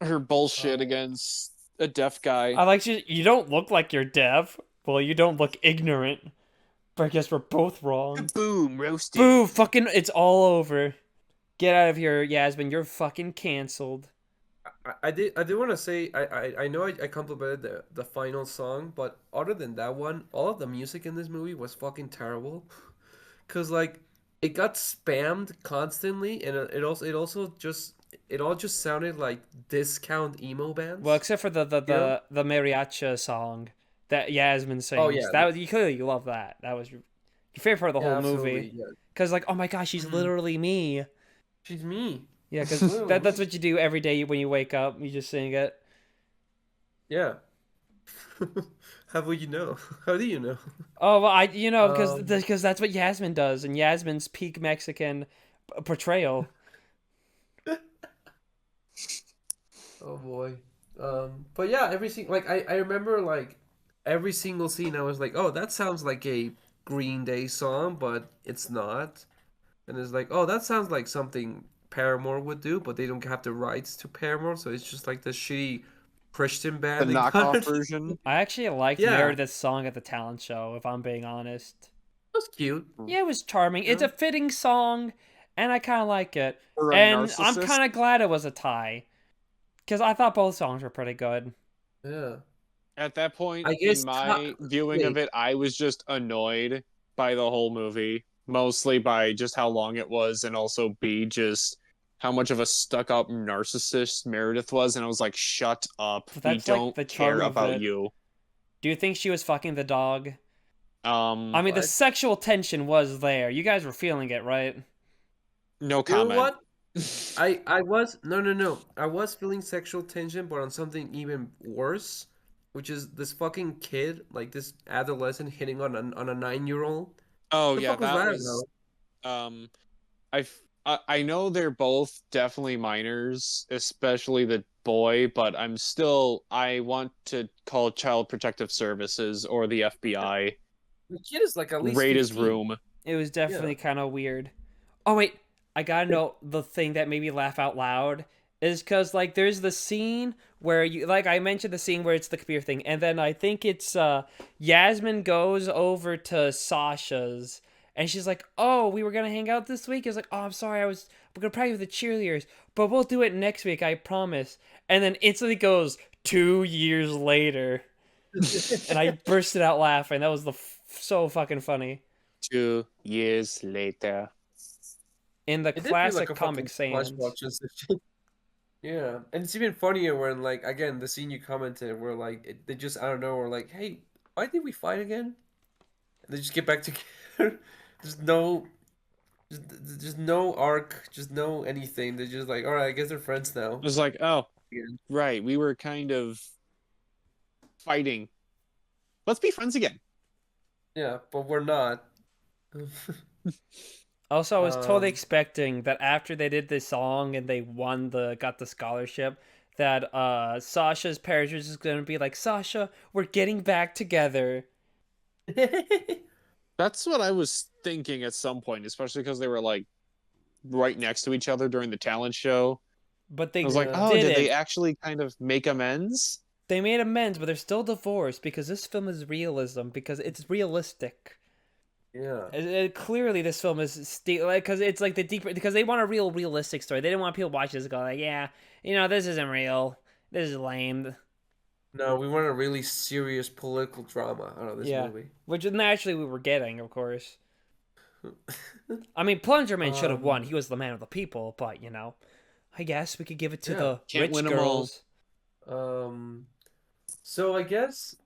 [SPEAKER 1] her bullshit
[SPEAKER 3] Oh.
[SPEAKER 1] against a deaf guy.
[SPEAKER 2] I like you don't look like you're deaf. Well, you don't look ignorant. But I guess we're both wrong.
[SPEAKER 1] Boom, roasted.
[SPEAKER 2] Boo! Fucking, it's all over. Get out of here, Yasmin. You're fucking canceled.
[SPEAKER 3] I did want to say I know I complimented the final song, but other than that one, all of the music in this movie was fucking terrible. Cause like it got spammed constantly, and it all just sounded like discount emo
[SPEAKER 2] Well,
[SPEAKER 3] bands,
[SPEAKER 2] except for the the
[SPEAKER 3] you know?
[SPEAKER 2] the, the mariachi song that Yasmin
[SPEAKER 3] Oh
[SPEAKER 2] sings.
[SPEAKER 3] yeah,
[SPEAKER 2] That was you clearly you love that. That was your favorite part of the whole
[SPEAKER 3] yeah,
[SPEAKER 2] movie.
[SPEAKER 3] absolutely, yeah.
[SPEAKER 2] Cause like, oh my gosh, she's
[SPEAKER 3] Hmm.
[SPEAKER 2] literally me.
[SPEAKER 3] She's me,
[SPEAKER 2] Yeah, cause that's
[SPEAKER 3] literally.
[SPEAKER 2] what you do every day when you wake up. You just sing it.
[SPEAKER 3] Yeah. How would you know? How do you know?
[SPEAKER 2] Oh well, because
[SPEAKER 3] Um.
[SPEAKER 2] that's what Yasmin does, and Yasmin's peak Mexican portrayal.
[SPEAKER 3] Oh boy. But yeah, I remember like every single scene I was like, "Oh, that sounds like a Green Day song, but it's not." And it's like, "Oh, that sounds like something Paramore would do, but they don't have the rights to Paramore, so it's just like the shitty Christian
[SPEAKER 1] The
[SPEAKER 3] band they
[SPEAKER 1] knockoff
[SPEAKER 3] got."
[SPEAKER 1] version.
[SPEAKER 2] I actually liked
[SPEAKER 3] Yeah,
[SPEAKER 2] Meredith's song at the talent show, if I'm being honest.
[SPEAKER 3] that's cute.
[SPEAKER 2] Yeah, it was charming.
[SPEAKER 3] You
[SPEAKER 2] It's a
[SPEAKER 3] know?
[SPEAKER 2] fitting song, and I kind of like it.
[SPEAKER 1] For a
[SPEAKER 2] And I'm
[SPEAKER 1] narcissist.
[SPEAKER 2] kind of glad it was a tie, because I thought both songs were pretty good.
[SPEAKER 3] Yeah.
[SPEAKER 1] At that point
[SPEAKER 3] I
[SPEAKER 1] in
[SPEAKER 3] guess
[SPEAKER 1] my viewing of
[SPEAKER 3] wait.
[SPEAKER 1] it, I was just annoyed by the whole movie, mostly by just how long it was, and also B, just how much of a stuck up narcissist Meredith was. And I was like, shut up.
[SPEAKER 2] But
[SPEAKER 1] We
[SPEAKER 2] that's like
[SPEAKER 1] don't
[SPEAKER 2] the
[SPEAKER 1] care
[SPEAKER 2] charm of
[SPEAKER 1] about
[SPEAKER 2] it.
[SPEAKER 1] you.
[SPEAKER 2] Do you think she was fucking the dog? I mean, the
[SPEAKER 3] What?
[SPEAKER 2] sexual tension was there. You guys were feeling it, right?
[SPEAKER 1] No
[SPEAKER 3] You know
[SPEAKER 1] comment.
[SPEAKER 3] what? I was no. I was feeling sexual tension, but on something even worse, which is this fucking kid, like this adolescent hitting on a 9-year-old.
[SPEAKER 1] Oh
[SPEAKER 3] The
[SPEAKER 1] yeah,
[SPEAKER 3] fuck was
[SPEAKER 1] that
[SPEAKER 3] that
[SPEAKER 1] was
[SPEAKER 3] about?
[SPEAKER 1] um I know they're both definitely minors, especially the boy, but I want to call Child Protective Services or the FBI.
[SPEAKER 3] The kid is like at least
[SPEAKER 1] Raid his
[SPEAKER 3] 15.
[SPEAKER 1] room.
[SPEAKER 2] It was
[SPEAKER 3] Yeah.
[SPEAKER 2] definitely kind of weird. Oh wait, I gotta know the thing that made me laugh out loud is because like there's the scene where you like I mentioned the scene where it's the computer thing, and then I think it's Yasmin goes over to Sasha's and she's like, "Oh, we were gonna hang out this week." It's like, "Oh, I'm sorry, we're gonna practice with the cheerleaders, but we'll do it next week, I promise." And then instantly goes 2 years later, and I bursted out laughing. That was so fucking funny.
[SPEAKER 1] 2 years later.
[SPEAKER 2] In the
[SPEAKER 3] It did feel like
[SPEAKER 2] classic
[SPEAKER 3] a
[SPEAKER 2] Comic
[SPEAKER 3] fucking flashback
[SPEAKER 2] Sans.
[SPEAKER 3] transition. Yeah, and it's even funnier when like again the scene you commented where like they just I don't know were like, hey, why did we fight again? And they just get back together. There's no just, just no arc, just no anything. They're just like, all right, I guess they're friends now.
[SPEAKER 1] It was like, oh,
[SPEAKER 3] Again.
[SPEAKER 1] right, we were kind of fighting. Let's be friends again.
[SPEAKER 3] Yeah, but we're not.
[SPEAKER 2] Also, I was totally
[SPEAKER 3] Um,
[SPEAKER 2] expecting that after they did this song and they got the scholarship, that Sasha's parents was just gonna be like, Sasha, we're getting back together.
[SPEAKER 1] That's what I was thinking at some point, especially because they were like right next to each other during the talent show.
[SPEAKER 2] But
[SPEAKER 1] I
[SPEAKER 2] they
[SPEAKER 1] was like,
[SPEAKER 3] yeah,
[SPEAKER 1] oh, did they
[SPEAKER 2] didn't.
[SPEAKER 1] actually kind of make amends?
[SPEAKER 2] They made amends, but they're still divorced because this film is realism, because it's realistic.
[SPEAKER 3] yeah.
[SPEAKER 2] Clearly, this film is like because it's like the deeper because they want a realistic story. They didn't want people watching this and go like, yeah, this isn't real. This is lame.
[SPEAKER 3] No, we want a really serious political drama out of this
[SPEAKER 2] Yeah,
[SPEAKER 3] movie.
[SPEAKER 2] which naturally we were getting, of course. I mean, Plungerman should have won.
[SPEAKER 3] Um,
[SPEAKER 2] He was the man of the people, but I guess we could give it to
[SPEAKER 3] yeah.
[SPEAKER 2] the
[SPEAKER 1] Can't win
[SPEAKER 2] rich
[SPEAKER 1] them all.
[SPEAKER 2] girls.
[SPEAKER 3] Um, so I guess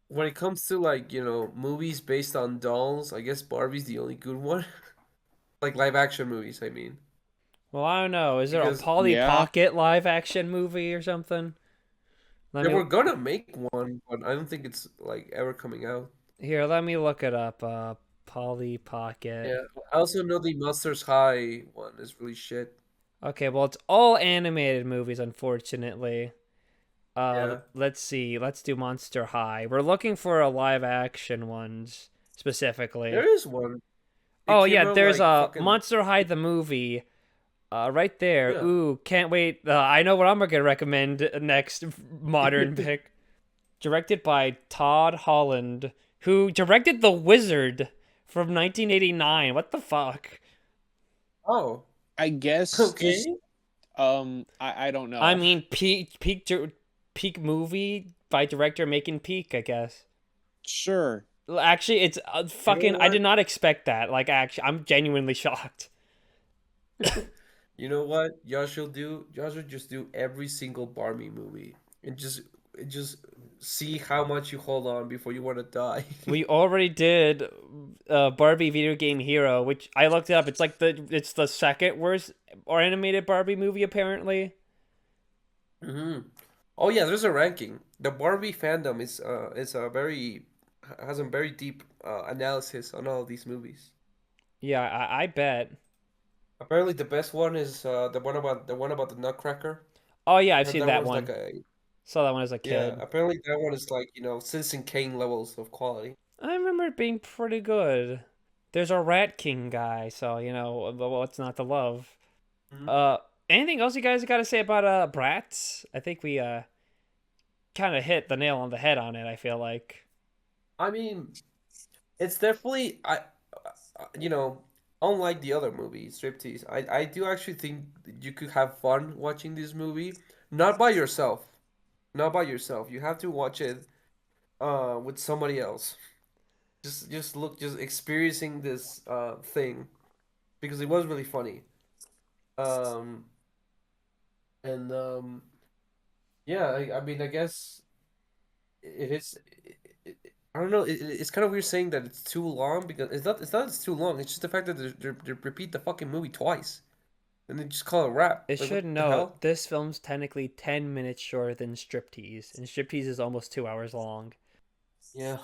[SPEAKER 3] when it comes to like, movies based on dolls, I guess Barbie's the only good one. Like live action movies, I mean.
[SPEAKER 2] Well, I don't know. Is there a
[SPEAKER 3] Because
[SPEAKER 2] Polly
[SPEAKER 1] Yeah.
[SPEAKER 2] Pocket live action movie or something? Let
[SPEAKER 3] they
[SPEAKER 2] me
[SPEAKER 3] were gonna make one, but I don't think it's like ever coming out.
[SPEAKER 2] Let me look it up. Polly Pocket.
[SPEAKER 3] Yeah. I also know the Monsters High one is really shit.
[SPEAKER 2] Okay, well, it's all animated movies, unfortunately.
[SPEAKER 3] Yeah.
[SPEAKER 2] Let's see. Let's do Monster High. We're looking for a live action ones specifically.
[SPEAKER 3] There is one. It
[SPEAKER 2] Oh
[SPEAKER 3] came
[SPEAKER 2] yeah,
[SPEAKER 3] out
[SPEAKER 2] there's
[SPEAKER 3] like
[SPEAKER 2] a
[SPEAKER 3] fucking
[SPEAKER 2] Monster High the movie. Right there.
[SPEAKER 3] yeah.
[SPEAKER 2] Ooh, can't wait. I know what I'm gonna recommend next modern pick. Directed by Todd Holland, who directed The Wizard from 1989. What the fuck?
[SPEAKER 3] Oh,
[SPEAKER 1] I guess just
[SPEAKER 3] okay.
[SPEAKER 1] I don't
[SPEAKER 2] I
[SPEAKER 1] know.
[SPEAKER 2] mean, peak movie by director making peak, I guess.
[SPEAKER 1] Sure.
[SPEAKER 2] Actually, it's
[SPEAKER 3] You know
[SPEAKER 2] fucking. I
[SPEAKER 3] what?
[SPEAKER 2] did not expect that. Like, actually, I'm genuinely shocked.
[SPEAKER 3] You know what? Y'all should do. Y'all should just do every single Barbie movie and just see how much you hold on before you want to die.
[SPEAKER 2] We already did Barbie Video Game Hero, which I looked it up. It's the second worst or animated Barbie movie apparently.
[SPEAKER 3] Hmm. Oh yeah, there's a ranking. The Barbie fandom is a very has a very deep analysis on all of these movies.
[SPEAKER 2] Yeah, I bet.
[SPEAKER 3] Apparently, the best one is the one about the Nutcracker.
[SPEAKER 2] Oh yeah,
[SPEAKER 3] I
[SPEAKER 2] I've
[SPEAKER 3] heard
[SPEAKER 2] seen
[SPEAKER 3] that
[SPEAKER 2] that
[SPEAKER 3] one's like
[SPEAKER 2] one.
[SPEAKER 3] a
[SPEAKER 2] Saw that one as a
[SPEAKER 3] yeah.
[SPEAKER 2] kid.
[SPEAKER 3] Apparently, that one is like Citizen Kane levels of quality.
[SPEAKER 2] I remember it being pretty good. There's a Rat King guy, so what's not to love.
[SPEAKER 3] Mhm.
[SPEAKER 2] Uh, Anything else you guys got to say about Bratz? I think we kind of hit the nail on the head on it. I feel like.
[SPEAKER 3] I mean, it's definitely you know, unlike the other movies, Striptease. I do actually think you could have fun watching this movie, not by yourself, not by yourself. You have to watch it with somebody else. Just experiencing this thing because it was really funny. Um and yeah, I mean, I guess it is. I don't know. It's kind of weird saying that it's too long because it's not it's too long. It's just the fact that they repeat the fucking movie twice and they just call it a wrap.
[SPEAKER 2] It
[SPEAKER 3] Like
[SPEAKER 2] should
[SPEAKER 3] what the
[SPEAKER 2] note
[SPEAKER 3] hell?
[SPEAKER 2] this film's technically 10 minutes shorter than Striptease, and Striptease is almost 2 hours long.
[SPEAKER 3] Yeah.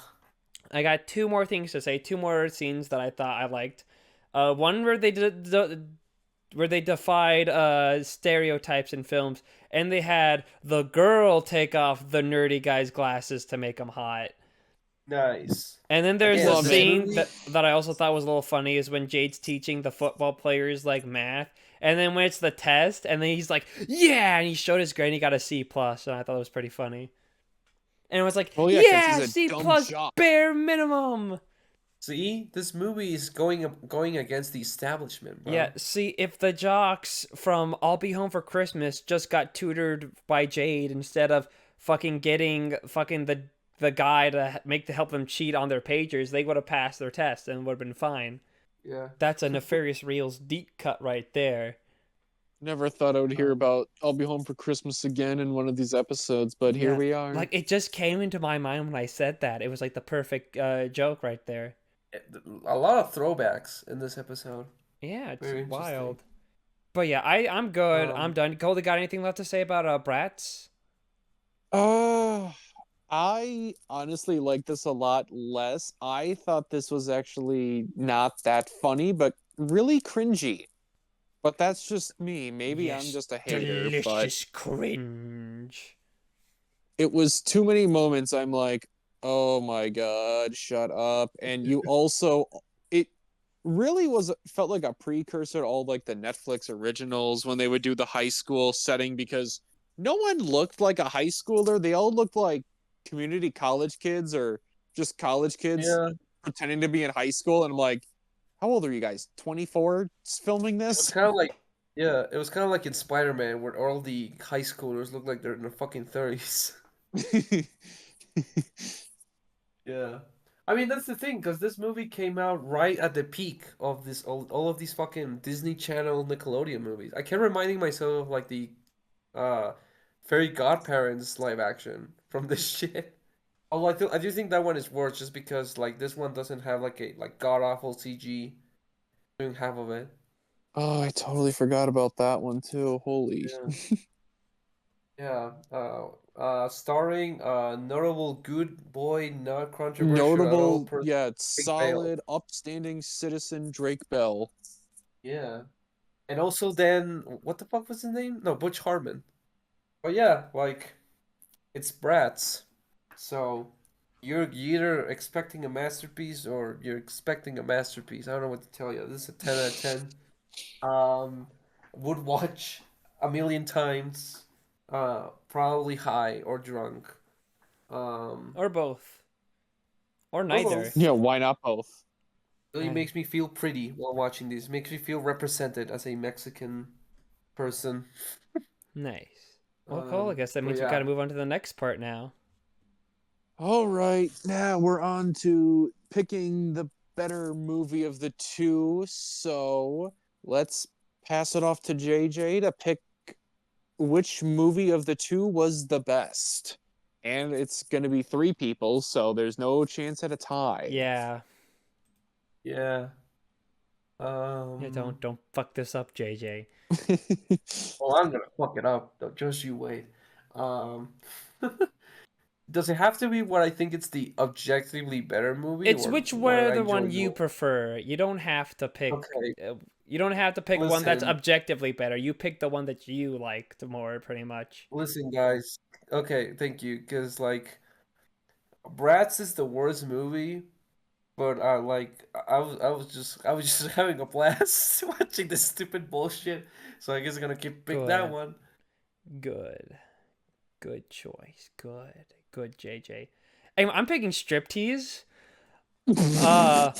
[SPEAKER 2] I got two more things to say, two more scenes that I thought I liked. One where they defied stereotypes in films, and they had the girl take off the nerdy guy's glasses to make him hot.
[SPEAKER 3] Nice.
[SPEAKER 2] And then there's a
[SPEAKER 3] Again,
[SPEAKER 1] Love
[SPEAKER 3] this
[SPEAKER 1] it.
[SPEAKER 2] scene
[SPEAKER 3] movie.
[SPEAKER 2] that I also thought was a little funny is when Jade's teaching the football players like math, and then when it's the test, and then he's like, "Yeah," and he showed his grade, and he got a C plus, and I thought it was pretty funny. And it was like,
[SPEAKER 1] Well, yeah, because he's
[SPEAKER 2] "Yeah,
[SPEAKER 1] a
[SPEAKER 2] C
[SPEAKER 1] dumb
[SPEAKER 2] plus,
[SPEAKER 1] jock.
[SPEAKER 2] bare minimum."
[SPEAKER 3] See, this movie is going against the establishment,
[SPEAKER 2] Yeah,
[SPEAKER 3] bro.
[SPEAKER 2] see, if the jocks from I'll Be Home for Christmas just got tutored by Jade instead of fucking getting fucking the guy to make to help them cheat on their pagers, they would have passed their test and would have been fine.
[SPEAKER 3] Yeah.
[SPEAKER 2] That's a Nefarious Reels deep cut right there.
[SPEAKER 1] Never thought I would hear
[SPEAKER 3] Um,
[SPEAKER 1] about I'll Be Home for Christmas again in one of these episodes, but here
[SPEAKER 2] Yeah,
[SPEAKER 1] we are.
[SPEAKER 2] like it just came into my mind when I said that. It was like the perfect joke right there.
[SPEAKER 3] a lot of throwbacks in this episode.
[SPEAKER 2] Yeah, it's
[SPEAKER 3] Very interesting.
[SPEAKER 2] wild. But yeah, I'm good. I'm
[SPEAKER 3] Um,
[SPEAKER 2] done. Goldie, got anything left to say about Bratz?
[SPEAKER 1] Uh, I honestly like this a lot less. I thought this was actually not that funny, but really cringy. But that's just me. Maybe I'm
[SPEAKER 2] Yes,
[SPEAKER 1] just a hater, but
[SPEAKER 2] delicious cringe.
[SPEAKER 1] it was too many moments I'm like, "Oh my God, shut up." And you also it really was felt like a precursor to all like the Netflix originals when they would do the high school setting because no one looked like a high schooler. They all looked like community college kids or just college kids
[SPEAKER 3] yeah.
[SPEAKER 1] pretending to be in high school. And I'm like, how old are you guys? 24 filming
[SPEAKER 3] It was
[SPEAKER 1] this?
[SPEAKER 3] kind of like, yeah, it was kind of like in Spider-Man where all the high schoolers look like they're in their fucking 30s. Yeah. I mean, that's the thing, because this movie came out right at the peak of this all of these fucking Disney Channel Nickelodeon movies. I kept reminding myself of like the uh Fairy Godparents live action from this shit. Although I do think that one is worse just because like this one doesn't have like a like god awful CG doing half of it.
[SPEAKER 1] Oh, I totally forgot about that one too. Holy.
[SPEAKER 3] Yeah. Yeah, starring notable good boy, not controversial at all
[SPEAKER 1] Notable,
[SPEAKER 3] person,
[SPEAKER 1] yeah, it's
[SPEAKER 3] Drake Bell.
[SPEAKER 1] solid, upstanding citizen Drake Bell.
[SPEAKER 3] Yeah, and also then what the fuck was his name? No, Butch Hartman. Oh yeah, like it's Bratz. So you're either expecting a masterpiece or you're expecting a masterpiece. I don't know what to tell you. This is a 10 out of 10. Um, would watch a million times. Probably high or drunk. Um,
[SPEAKER 2] Or both. Or
[SPEAKER 3] or
[SPEAKER 2] neither.
[SPEAKER 3] both.
[SPEAKER 1] Yeah, why not both?
[SPEAKER 3] Really
[SPEAKER 2] I,
[SPEAKER 3] makes me feel pretty while watching this. Makes me feel represented as a Mexican. person.
[SPEAKER 2] Nice. Well, cool. I guess that
[SPEAKER 3] But
[SPEAKER 2] means we got
[SPEAKER 3] yeah,
[SPEAKER 2] to move on to the next part now.
[SPEAKER 1] All right, now we're on to picking the better movie of the two. So let's pass it off to JJ to pick which movie of the two was the best. And it's going to be three people, so there's no chance at a tie.
[SPEAKER 2] Yeah.
[SPEAKER 3] yeah.
[SPEAKER 2] Yeah. Don't fuck this up, JJ.
[SPEAKER 3] Oh, I'm gonna fuck it up. Just you wait. Um, does it have to be what I think it's the objectively better movie,
[SPEAKER 2] It's
[SPEAKER 3] or
[SPEAKER 2] which
[SPEAKER 3] what
[SPEAKER 2] were
[SPEAKER 3] I
[SPEAKER 2] the
[SPEAKER 3] enjoy
[SPEAKER 2] one you
[SPEAKER 3] more?
[SPEAKER 2] prefer. You don't have to pick.
[SPEAKER 3] Okay,
[SPEAKER 2] You don't have to pick one that's
[SPEAKER 3] listen,
[SPEAKER 2] objectively better. You pick the one that you liked more, pretty much.
[SPEAKER 3] listen, guys. Okay, thank you. Because like, Bratz is the worst movie, but I was just having a blast watching this stupid bullshit. So I guess I'm gonna keep pick that
[SPEAKER 2] Good.
[SPEAKER 3] one.
[SPEAKER 2] Good. Good choice. Good. Good, JJ. Hey, I'm picking Striptease. Uh,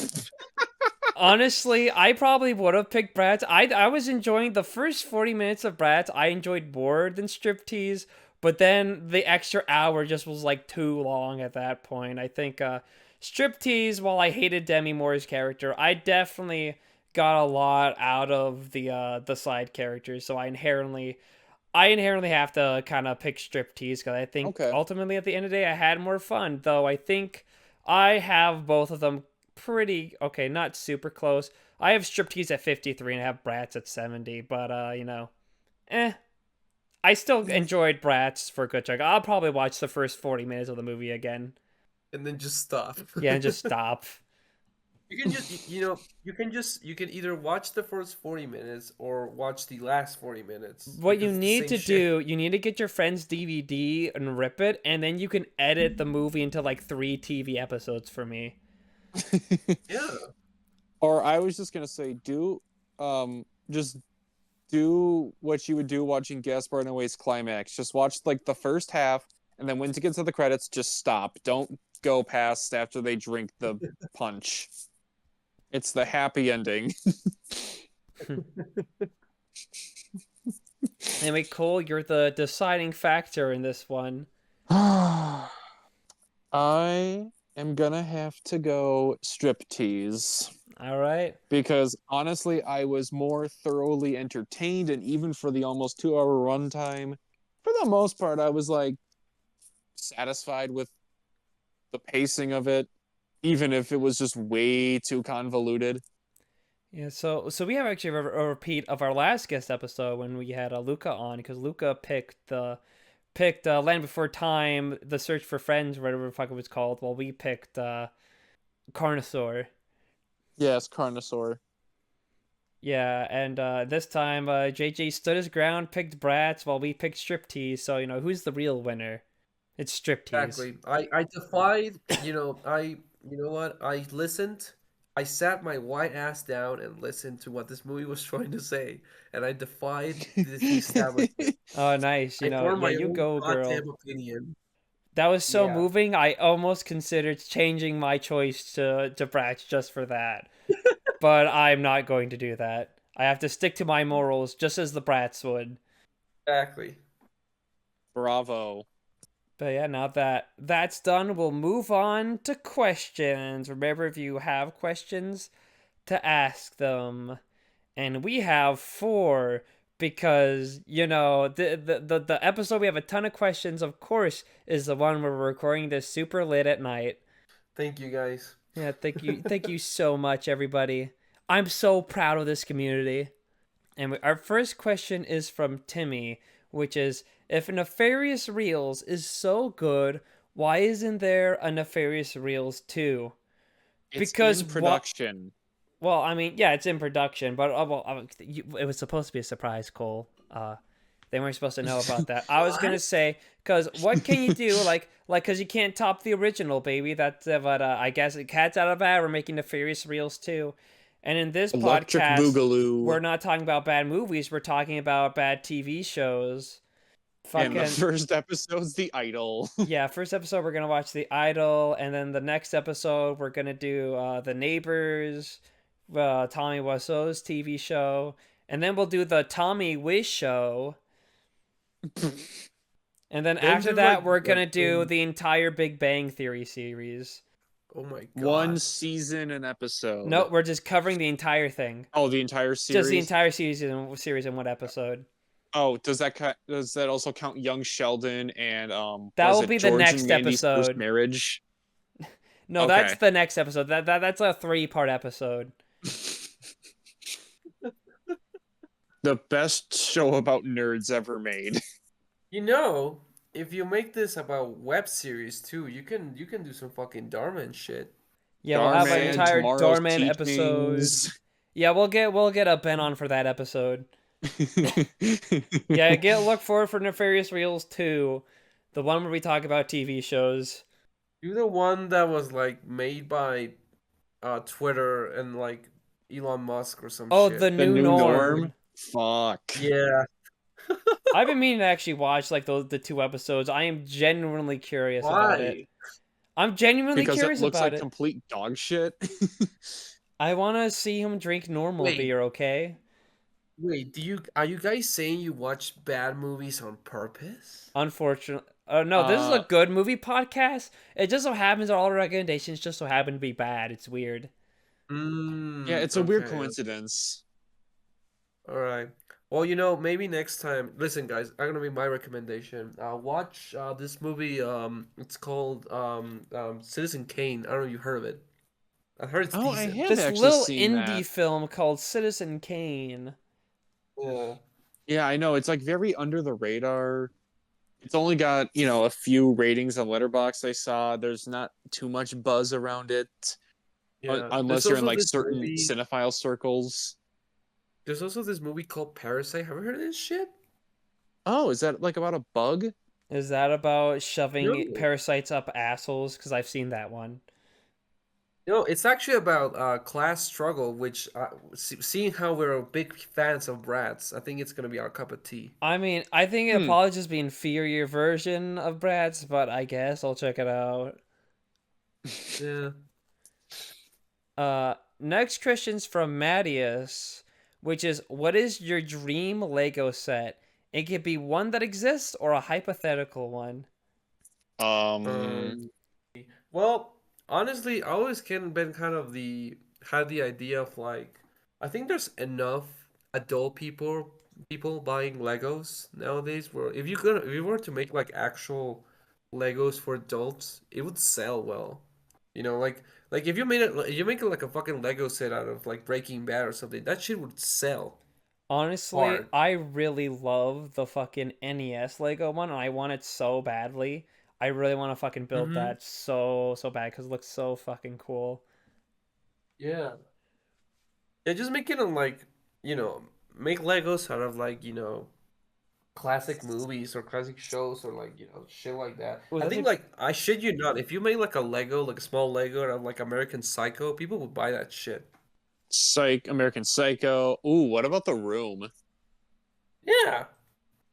[SPEAKER 2] Honestly, I probably would have picked Bratz. I was enjoying the first 40 minutes of Bratz. I enjoyed more than Striptease, but then the extra hour just was like too long at that point. I think Striptease, while I hated Demi Moore's character, I definitely got a lot out of the side characters. So I inherently have to kind of pick Striptease because I think
[SPEAKER 1] Okay.
[SPEAKER 2] ultimately at the end of the day I had more fun. Though I think I have both of them pretty okay, not super close. I have Striptease at 53 and I have Bratz at 70, but eh. I still enjoyed Bratz for a good chunk. I'll probably watch the first 40 minutes of the movie again.
[SPEAKER 3] And then just stop.
[SPEAKER 2] Yeah, and just stop.
[SPEAKER 3] You can just you know you can either watch the first 40 minutes or watch the last 40 minutes
[SPEAKER 2] What you
[SPEAKER 3] because it's the
[SPEAKER 2] need
[SPEAKER 3] same
[SPEAKER 2] to
[SPEAKER 3] shit.
[SPEAKER 2] do, you need to get your friend's DVD and rip it, and then you can edit the movie into like 3 TV episodes for me.
[SPEAKER 3] Yeah,
[SPEAKER 1] Or I was just going to say, just do what you would do watching Gaspar Noé's climax. Just watch like the first half, and then when it gets to the credits, just stop. Don't go past after they drink the punch. It's the happy ending.
[SPEAKER 2] Anyway, Cole, you're the deciding factor in this one.
[SPEAKER 1] I am gonna have to go Striptease
[SPEAKER 2] All right.
[SPEAKER 1] because honestly, I was more thoroughly entertained, and even for the almost 2 hour runtime, for the most part, I was like satisfied with the pacing of it, even if it was just way too convoluted.
[SPEAKER 2] Yeah, so we have actually a repeat of our last guest episode when we had Luca on because Luca picked Land Before Time, The Search for Friends, whatever the fuck it was called, while we picked Carnosaur.
[SPEAKER 1] Yes, Carnosaur.
[SPEAKER 2] Yeah, and this time JJ stood his ground, picked Bratz, while we picked Striptease. So who's the real winner? It's Striptease.
[SPEAKER 3] exactly. I defied, you know what? I listened. I sat my white ass down and listened to what this movie was trying to say, and I defied the establishment.
[SPEAKER 2] Oh, nice.
[SPEAKER 3] I formed
[SPEAKER 2] Yeah,
[SPEAKER 3] my
[SPEAKER 2] you
[SPEAKER 3] own
[SPEAKER 2] go, girl.
[SPEAKER 3] goddamn opinion.
[SPEAKER 2] That was so
[SPEAKER 3] Yeah,
[SPEAKER 2] moving. I almost considered changing my choice to Bratz just for that. But I'm not going to do that. I have to stick to my morals just as the Bratz would.
[SPEAKER 3] exactly.
[SPEAKER 1] Bravo.
[SPEAKER 2] But yeah, now that that's done, we'll move on to questions. Remember, if you have questions, to ask them. And we have four because, the episode we have a ton of questions, of course, is the one where we're recording this super late at night.
[SPEAKER 3] Thank you guys.
[SPEAKER 2] Yeah, thank you so much, everybody. I'm so proud of this community. And our first question is from Timmy, which is, if Nefarious Reels is so good, why isn't there a Nefarious Reels 2?
[SPEAKER 1] It's
[SPEAKER 2] Because
[SPEAKER 1] in
[SPEAKER 2] what?
[SPEAKER 1] production.
[SPEAKER 2] Well, I mean, yeah, it's in production, but it was supposed to be a surprise, Cole. They weren't supposed to know about that. I was gonna
[SPEAKER 3] What?
[SPEAKER 2] say, cause what can you do, cause you can't top the original, baby. That's but I guess the cat's out of the bag. We're making Nefarious Reels too, and in this
[SPEAKER 1] Electric
[SPEAKER 2] podcast,
[SPEAKER 1] Boogaloo.
[SPEAKER 2] we're not talking about bad movies. We're talking about bad TV shows.
[SPEAKER 1] And the
[SPEAKER 2] Fucking
[SPEAKER 1] first episode's The Idol.
[SPEAKER 2] yeah. First episode, we're gonna watch The Idol, and then the next episode, we're gonna do The Neighbors, Tommy Wiseau's TV show, and then we'll do the Tommy Wish show, and then
[SPEAKER 3] Then
[SPEAKER 2] after
[SPEAKER 3] do
[SPEAKER 2] that we're
[SPEAKER 3] like
[SPEAKER 2] gonna do the entire Big Bang Theory series.
[SPEAKER 3] oh my
[SPEAKER 1] One
[SPEAKER 3] god.
[SPEAKER 1] season an episode.
[SPEAKER 2] No, we're just covering the entire thing.
[SPEAKER 1] Oh, the entire
[SPEAKER 2] Just the
[SPEAKER 1] series.
[SPEAKER 2] entire series in one episode.
[SPEAKER 1] Oh, does that also count Young Sheldon and
[SPEAKER 2] That
[SPEAKER 1] was
[SPEAKER 2] will
[SPEAKER 1] it
[SPEAKER 2] be the
[SPEAKER 1] George and
[SPEAKER 2] next
[SPEAKER 1] Mandy's first
[SPEAKER 2] episode.
[SPEAKER 1] marriage?
[SPEAKER 2] No, that's
[SPEAKER 1] Okay.
[SPEAKER 2] the next episode. That's a 3-part episode.
[SPEAKER 1] The best show about nerds ever made.
[SPEAKER 3] You know, if you make this about web series too, you can do some fucking Dharma and shit.
[SPEAKER 2] Yeah, we'll have an
[SPEAKER 1] Darman,
[SPEAKER 2] entire
[SPEAKER 1] Tomorrow's
[SPEAKER 2] Dorman episode.
[SPEAKER 1] Teachings.
[SPEAKER 2] Yeah, we'll get a Ben on for that episode. Yeah, look forward for Nefarious Reels 2, the one where we talk about TV shows.
[SPEAKER 3] Do the one that was like made by Twitter and like Elon Musk or some
[SPEAKER 2] Oh,
[SPEAKER 3] shit.
[SPEAKER 2] the
[SPEAKER 1] The
[SPEAKER 2] new
[SPEAKER 1] new
[SPEAKER 2] norm.
[SPEAKER 1] norm. Fuck.
[SPEAKER 3] Yeah.
[SPEAKER 2] I've been meaning to actually watch like the 2 episodes. I am genuinely curious about it.
[SPEAKER 3] Why?
[SPEAKER 2] I'm genuinely
[SPEAKER 1] Because
[SPEAKER 2] curious
[SPEAKER 1] it looks
[SPEAKER 2] about
[SPEAKER 1] like
[SPEAKER 2] it.
[SPEAKER 1] complete dog shit.
[SPEAKER 2] I want to see him drink normal
[SPEAKER 3] Wait.
[SPEAKER 2] beer, okay?
[SPEAKER 3] Wait, are you guys saying you watch bad movies on purpose?
[SPEAKER 2] Unfortunately. No, this is a good movie podcast. It just so happens all our recommendations just so happen to be bad. It's weird.
[SPEAKER 1] Yeah, it's a weird coincidence.
[SPEAKER 3] All right. Well, you know, maybe next time. Listen, guys, I'm gonna make my recommendation. Watch this movie. It's called Citizen Kane. I don't know if you heard of it. I heard it's
[SPEAKER 1] Oh, I
[SPEAKER 3] decent.
[SPEAKER 1] have
[SPEAKER 2] This
[SPEAKER 1] actually
[SPEAKER 2] little
[SPEAKER 1] seen
[SPEAKER 2] indie
[SPEAKER 1] that.
[SPEAKER 2] film called Citizen Kane.
[SPEAKER 3] Yeah.
[SPEAKER 1] Yeah, I know. It's like very under the radar. It's only got, a few ratings on Letterboxd I saw. There's not too much buzz around it.
[SPEAKER 3] Yeah.
[SPEAKER 1] Unless
[SPEAKER 3] There's
[SPEAKER 1] you're in
[SPEAKER 3] also
[SPEAKER 1] like
[SPEAKER 3] this
[SPEAKER 1] certain
[SPEAKER 3] movie.
[SPEAKER 1] cinephile circles.
[SPEAKER 3] There's also this movie called Parasite. Have you heard of this shit?
[SPEAKER 1] Oh, is that like about a bug?
[SPEAKER 2] Is that about shoving
[SPEAKER 3] No.
[SPEAKER 2] parasites up assholes? Because I've seen that one.
[SPEAKER 3] No, it's actually about class struggle, which seeing how we're big fans of Bratz, I think it's gonna be our cup of tea.
[SPEAKER 2] I mean, I think it'll
[SPEAKER 1] Hmm.
[SPEAKER 2] probably just be inferior version of Bratz, but I guess I'll check it out.
[SPEAKER 3] Yeah.
[SPEAKER 2] Next question's from Mattias, which is, what is your dream Lego set? It could be one that exists or a hypothetical one.
[SPEAKER 3] Well, honestly, I always been kind of had the idea of like, I think there's enough adult people buying Legos nowadays where if you were to make like actual Legos for adults, it would sell well. You know, like if you make it like a fucking Lego set out of like Breaking Bad or something, that shit would sell.
[SPEAKER 2] Honestly,
[SPEAKER 3] Hard.
[SPEAKER 2] I really love the fucking NES Lego one, and I want it so badly. I really want to fucking build
[SPEAKER 3] Mhm.
[SPEAKER 2] that so bad because it looks so fucking cool.
[SPEAKER 3] Yeah. Yeah, just make it on like, make Legos out of like, classic movies or classic shows or like, shit like that.
[SPEAKER 2] Ooh,
[SPEAKER 3] I
[SPEAKER 2] that's
[SPEAKER 3] think
[SPEAKER 2] a-
[SPEAKER 3] like I shit you not, if you made like a Lego, like a small Lego out of like American Psycho, people would buy that shit.
[SPEAKER 1] American Psycho. Ooh, what about The Room?
[SPEAKER 3] Yeah.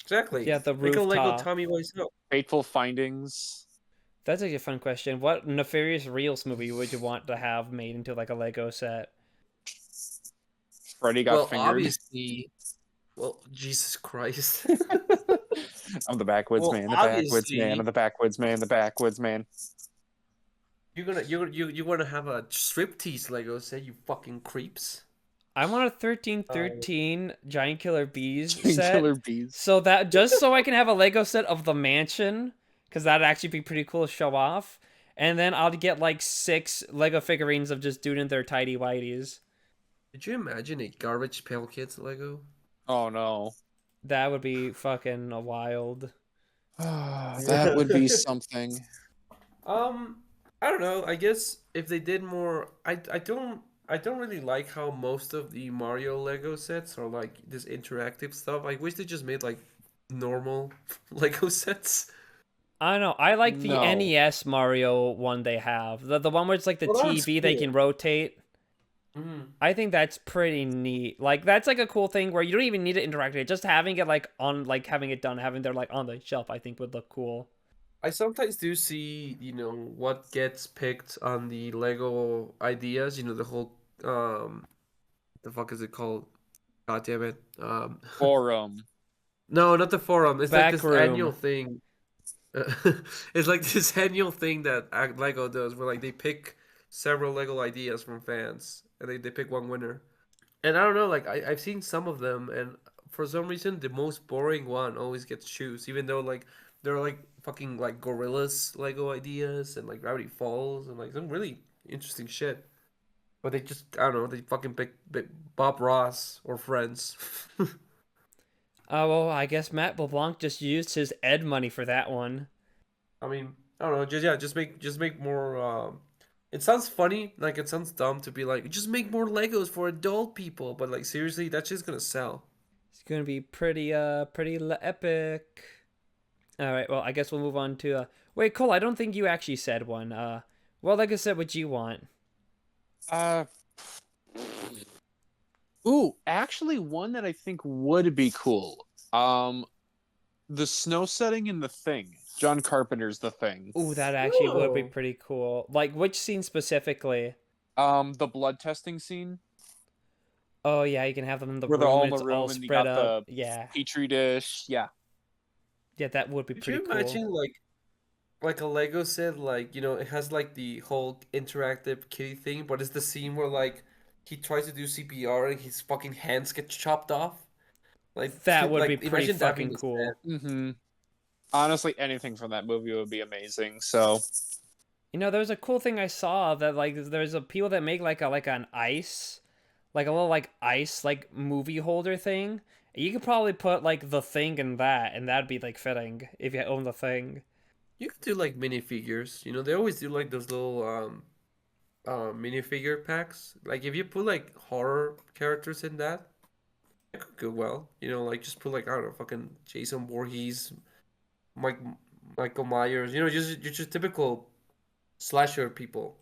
[SPEAKER 3] Exactly.
[SPEAKER 2] Yeah, the
[SPEAKER 3] Make a Lego
[SPEAKER 2] rooftop.
[SPEAKER 3] Tommy Wiseau.
[SPEAKER 1] Fateful Findings.
[SPEAKER 2] That's a fun question. What Nefarious Reels movie would you want to have made into like a Lego set?
[SPEAKER 1] Freddy got
[SPEAKER 3] Well,
[SPEAKER 1] fingered.
[SPEAKER 3] obviously, well, Jesus Christ.
[SPEAKER 1] I'm the backwoods
[SPEAKER 3] Well,
[SPEAKER 1] man, the backwoods
[SPEAKER 3] obviously-
[SPEAKER 1] man, I'm the backwoods man, the backwoods man.
[SPEAKER 3] You're gonna have a striptease Lego set, you fucking creeps.
[SPEAKER 2] I want a 1313 Giant Killer Bees set.
[SPEAKER 1] Killer bees.
[SPEAKER 2] So that just so I can have a Lego set of the mansion, because that'd actually be pretty cool to show off. And then I'll get like 6 Lego figurines of just dude in their tidy whities.
[SPEAKER 3] Did you imagine a Garbage Pail Kids Lego?
[SPEAKER 1] Oh no.
[SPEAKER 2] That would be fucking wild.
[SPEAKER 1] That would be something.
[SPEAKER 3] I don't know. I guess if they did more, I don't really like how most of the Mario Lego sets are like this interactive stuff. I wish they just made like normal Lego sets.
[SPEAKER 2] I don't know. I like the
[SPEAKER 1] No.
[SPEAKER 2] NES Mario one they have. The one where it's like the
[SPEAKER 3] Well, that's
[SPEAKER 2] TV they
[SPEAKER 3] cool.
[SPEAKER 2] can rotate.
[SPEAKER 3] Mm.
[SPEAKER 2] I think that's pretty neat. Like that's like a cool thing where you don't even need to interact with it. Just having it like on like having it done, having it like on the shelf, I think would look cool.
[SPEAKER 3] I sometimes do see, what gets picked on the Lego ideas. The whole the fuck is it called? God damn it.
[SPEAKER 1] Forum.
[SPEAKER 3] No, not the forum. It's like
[SPEAKER 2] Back
[SPEAKER 3] this annual
[SPEAKER 2] room.
[SPEAKER 3] thing. It's like this annual thing that Lego does, where like they pick several Lego ideas from fans, and they pick one winner. And I don't know, like I've seen some of them, and for some reason the most boring one always gets choose, even though like there are like fucking like gorillas Lego ideas and like Gravity Falls and like some really interesting shit. But they just I don't know, they fucking pick Bob Ross or Friends.
[SPEAKER 2] Oh, well, I guess Matt LeBlanc just used his Ed money for that one.
[SPEAKER 3] I mean, I don't know, just yeah, just make more. It sounds funny, like it sounds dumb to be like just make more Legos for adult people, but like seriously, that's just gonna sell.
[SPEAKER 2] It's gonna be epic. All right, well, I guess we'll move on to. Wait, Cole, I don't think you actually said one. Well, like I said, what you want?
[SPEAKER 1] Uh, ooh, actually, one that I think would be cool. The snow setting in The Thing. John Carpenter's The Thing.
[SPEAKER 2] Ooh, that actually would be
[SPEAKER 3] Oh,
[SPEAKER 2] pretty cool. Like, which scene specifically?
[SPEAKER 1] The blood testing scene
[SPEAKER 2] Oh yeah, you can have them in the
[SPEAKER 1] where they're
[SPEAKER 2] room
[SPEAKER 1] all in
[SPEAKER 2] and
[SPEAKER 1] the
[SPEAKER 2] it's all
[SPEAKER 1] room and you
[SPEAKER 2] spread
[SPEAKER 1] got
[SPEAKER 2] up.
[SPEAKER 1] the
[SPEAKER 2] Yeah,
[SPEAKER 1] petri dish. Yeah,
[SPEAKER 2] yeah, that would be
[SPEAKER 3] could
[SPEAKER 2] pretty
[SPEAKER 3] you
[SPEAKER 2] cool.
[SPEAKER 3] imagine like a Lego set, like it has like the whole interactive kitty thing, but it's the scene where like he tries to do CPR and his fucking hands get chopped off. Like
[SPEAKER 2] That would be
[SPEAKER 3] like
[SPEAKER 2] pretty
[SPEAKER 3] imagine that being
[SPEAKER 2] fucking
[SPEAKER 3] the set.
[SPEAKER 2] cool.
[SPEAKER 1] mm-hmm. Honestly, anything from that movie would be amazing. So,
[SPEAKER 2] You know, there's a cool thing I saw that like there's a people that make like an ice, like a little like ice like movie holder thing. You could probably put like the thing in that, and that'd be like fitting if you own the thing.
[SPEAKER 3] You could do like minifigures. They always do like those little minifigure packs. Like if you put like horror characters in that, it could go well. Like just put like I don't know, fucking Jason Voorhees, Mike Michael Myers. Just typical slasher people.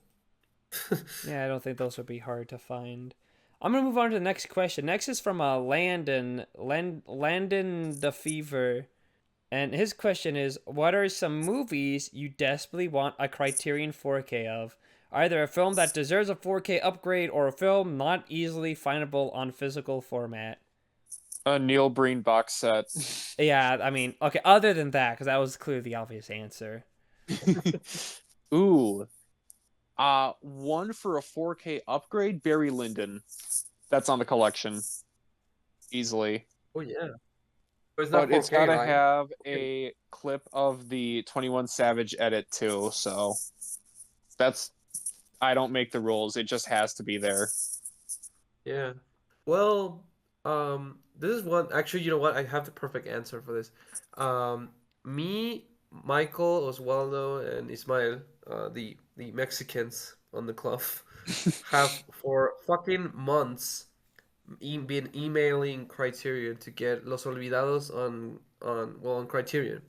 [SPEAKER 2] Yeah, I don't think those would be hard to find. I'm gonna move on to the next question. Next is from Landon the Fever, and his question is: what are some movies you desperately want a Criterion 4K of? Either a film that deserves a 4K upgrade or a film not easily findable on physical format.
[SPEAKER 1] a Neil Breen box set.
[SPEAKER 2] Yeah, I mean, okay. Other than that, because that was clearly the obvious answer.
[SPEAKER 1] Ooh, one for a 4K upgrade. Barry Lyndon. That's on the collection easily.
[SPEAKER 3] Oh yeah, but it's not
[SPEAKER 1] But it's
[SPEAKER 3] 4K,
[SPEAKER 1] gotta
[SPEAKER 3] right?
[SPEAKER 1] have a clip of the 21 Savage edit too, so that's I don't make the rules. It just has to be there.
[SPEAKER 3] Yeah. Well, this is one. Actually, you know what? I have the perfect answer for this. Um, Me, Michael Oswaldo, and Ismael, the Mexicans on the club, have for fucking months been emailing Criterion to get Los Olvidados on Criterion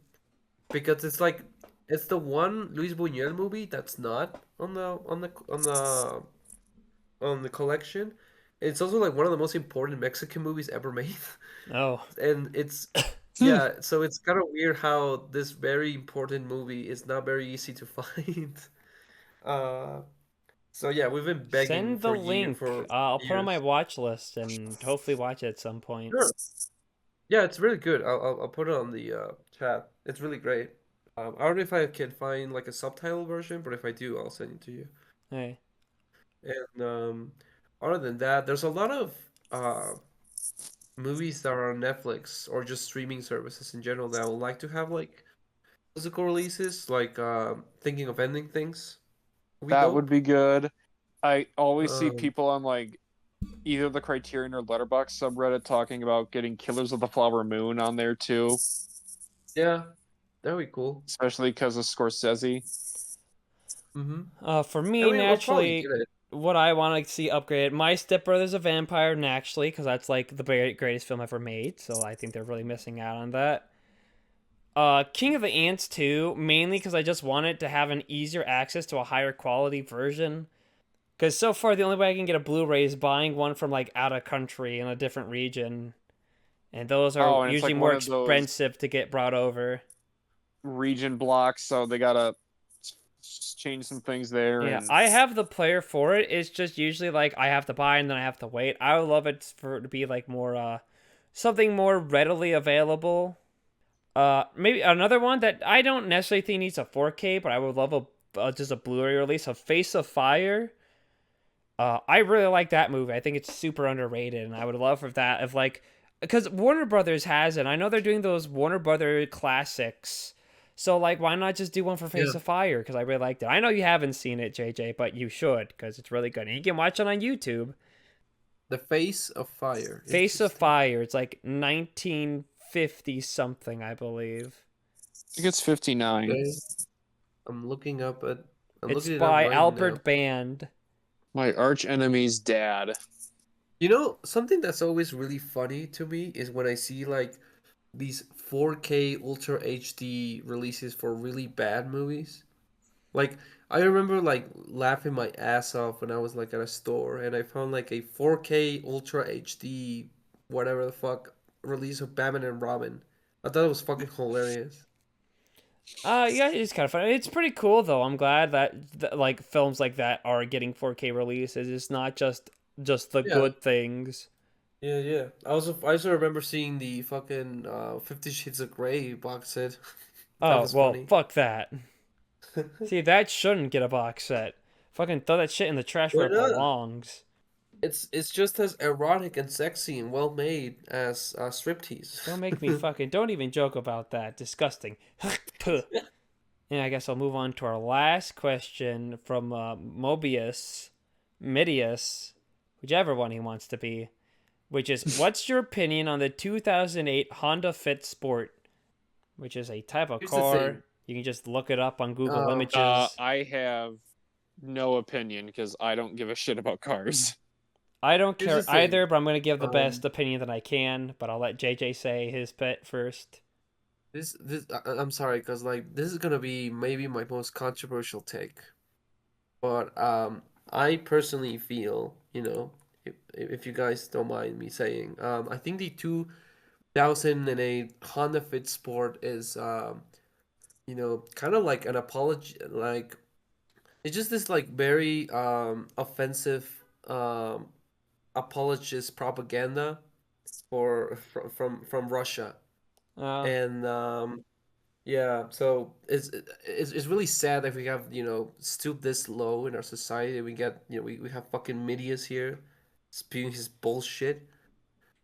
[SPEAKER 3] because it's the one Luis Buñuel movie that's not on the collection. It's also like one of the most important Mexican movies ever made.
[SPEAKER 2] Oh,
[SPEAKER 3] And it's
[SPEAKER 1] Hmm.
[SPEAKER 3] yeah, so it's kind of weird how this very important movie is not very easy to find. Uh, so yeah, we've been begging
[SPEAKER 2] send the
[SPEAKER 3] for year
[SPEAKER 2] link.
[SPEAKER 3] for
[SPEAKER 2] I'll put it on my
[SPEAKER 3] years.
[SPEAKER 2] watch list and hopefully watch it at some point.
[SPEAKER 3] Sure. Yeah, it's really good. I'll put it on the chat. It's really great. I don't know if I can find like a subtitle version, but if I do, I'll send it to you.
[SPEAKER 2] Hey.
[SPEAKER 3] And other than that, there's a lot of uh movies that are on Netflix or just streaming services in general that I would like to have like physical releases, like Thinking of Ending Things. We
[SPEAKER 1] That would
[SPEAKER 3] dope.
[SPEAKER 1] be good. I always see
[SPEAKER 3] Um,
[SPEAKER 1] people on like either the Criterion or Letterboxd subreddit talking about getting Killers of the Flower Moon on there too,
[SPEAKER 3] yeah, that'd be cool.
[SPEAKER 1] especially because of Scorsese.
[SPEAKER 3] Mm-hmm.
[SPEAKER 2] For
[SPEAKER 3] I
[SPEAKER 2] me,
[SPEAKER 3] mean, we'll probably get
[SPEAKER 2] naturally,
[SPEAKER 3] it.
[SPEAKER 2] what I want to see upgraded, My Stepbrother's a Vampire, naturally, because that's like the greatest film ever made. So I think they're really missing out on that. King of the Ants 2, mainly because I just wanted to have an easier access to a higher quality version. Because so far, the only way I can get a Blu-ray is buying one from like out of country in a different region, and those are
[SPEAKER 1] Oh, and it's
[SPEAKER 2] usually
[SPEAKER 1] like
[SPEAKER 2] more
[SPEAKER 1] one of those
[SPEAKER 2] expensive to get brought over.
[SPEAKER 1] region blocks, so they gotta Just change some things there,
[SPEAKER 2] Yeah,
[SPEAKER 1] and
[SPEAKER 2] I have the player for it. It's just usually like I have to buy and then I have to wait. I would love it for it to be like more something more readily available. Maybe another one that I don't necessarily think needs a 4K, but I would love a just a Blu-ray release of Face of Fire. I really like that movie. I think it's super underrated, and I would love for that if like because Warner Brothers has it. I know they're doing those Warner Brother classics. So like, why not just do one for
[SPEAKER 3] Yeah,
[SPEAKER 2] Face of Fire? Because I really liked it. I know you haven't seen it, JJ, but you should because it's really good. And you can watch it on YouTube.
[SPEAKER 3] the face of fire.
[SPEAKER 2] Face of
[SPEAKER 3] Interesting.
[SPEAKER 2] Fire. It's like 1950 something, I believe.
[SPEAKER 1] I think it's 59.
[SPEAKER 3] Okay, I'm looking up at. I'm
[SPEAKER 2] It's
[SPEAKER 3] looking it up
[SPEAKER 2] by
[SPEAKER 3] right now.
[SPEAKER 2] Albert Band.
[SPEAKER 1] My arch enemy's dad.
[SPEAKER 3] You know, something that's always really funny to me is when I see like these 4K Ultra HD releases for really bad movies. Like I remember like laughing my ass off when I was like at a store and I found like a 4K Ultra HD whatever the fuck release of Batman and Robin. I thought it was fucking hilarious.
[SPEAKER 2] Yeah, it's kind of fun. It's pretty cool though. I'm glad that like films like that are getting 4K releases. It's not just the
[SPEAKER 3] Yeah.
[SPEAKER 2] good things.
[SPEAKER 3] Yeah, yeah. I also remember seeing the fucking 50 Shades of Grey box set. That
[SPEAKER 2] Oh,
[SPEAKER 3] was
[SPEAKER 2] well,
[SPEAKER 3] funny.
[SPEAKER 2] fuck that. See, that shouldn't get a box set. Fucking throw that shit in the trash where
[SPEAKER 3] Why
[SPEAKER 2] it
[SPEAKER 3] not?
[SPEAKER 2] belongs.
[SPEAKER 3] It's just as erotic and sexy and well made as Striptease.
[SPEAKER 2] Don't make me fucking don't even joke about that. Disgusting. Puh. And I guess I'll move on to our last question from Midius, whichever one he wants to be, which is what's your opinion on the 2008 Honda Fit Sport, which is a type of
[SPEAKER 3] Here's the thing.
[SPEAKER 2] car. You can just look it up on Google Images.
[SPEAKER 1] I have no opinion because I don't give a shit about cars.
[SPEAKER 2] I don't
[SPEAKER 3] Here's the
[SPEAKER 2] care
[SPEAKER 3] thing.
[SPEAKER 2] either, but I'm going to give the
[SPEAKER 3] Um,
[SPEAKER 2] best opinion that I can, but I'll let JJ say his bit first.
[SPEAKER 3] I'm sorry, because like this is gonna be maybe my most controversial take, but I personally feel, if you guys don't mind me saying, I think the 2008 Honda Fit Sport is kind of like an apology, like it's just this like very offensive um apologist propaganda from Russia.
[SPEAKER 2] Uh,
[SPEAKER 3] And yeah, so it's really sad that we have, stooped this low in our society. We get, we have fucking medias here spewing his bullshit.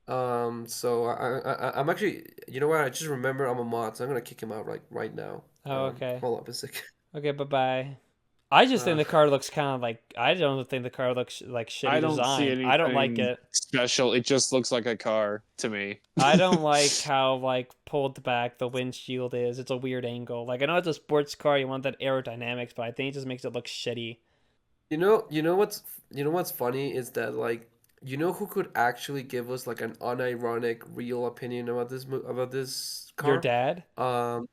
[SPEAKER 3] So I'm actually, you know what? I just remember I'm a mod, so I'm gonna kick him out right now.
[SPEAKER 2] okay.
[SPEAKER 3] Hold up a second.
[SPEAKER 2] Okay, bye-bye. I just think
[SPEAKER 3] Uh,
[SPEAKER 2] the car looks kind of like I don't think the car looks like shitty
[SPEAKER 1] I don't see
[SPEAKER 2] design. I don't like
[SPEAKER 1] anything
[SPEAKER 2] it.
[SPEAKER 1] special. It just looks like a car to me.
[SPEAKER 2] I don't like how like pulled back the windshield is. It's a weird angle. Like I know it's a sports car, you want that aerodynamics, but I think it just makes it look shitty.
[SPEAKER 3] you know what's funny is that like, who could actually give us like an unironic, real opinion about this
[SPEAKER 2] Your
[SPEAKER 3] car?
[SPEAKER 2] dad?
[SPEAKER 3] Um,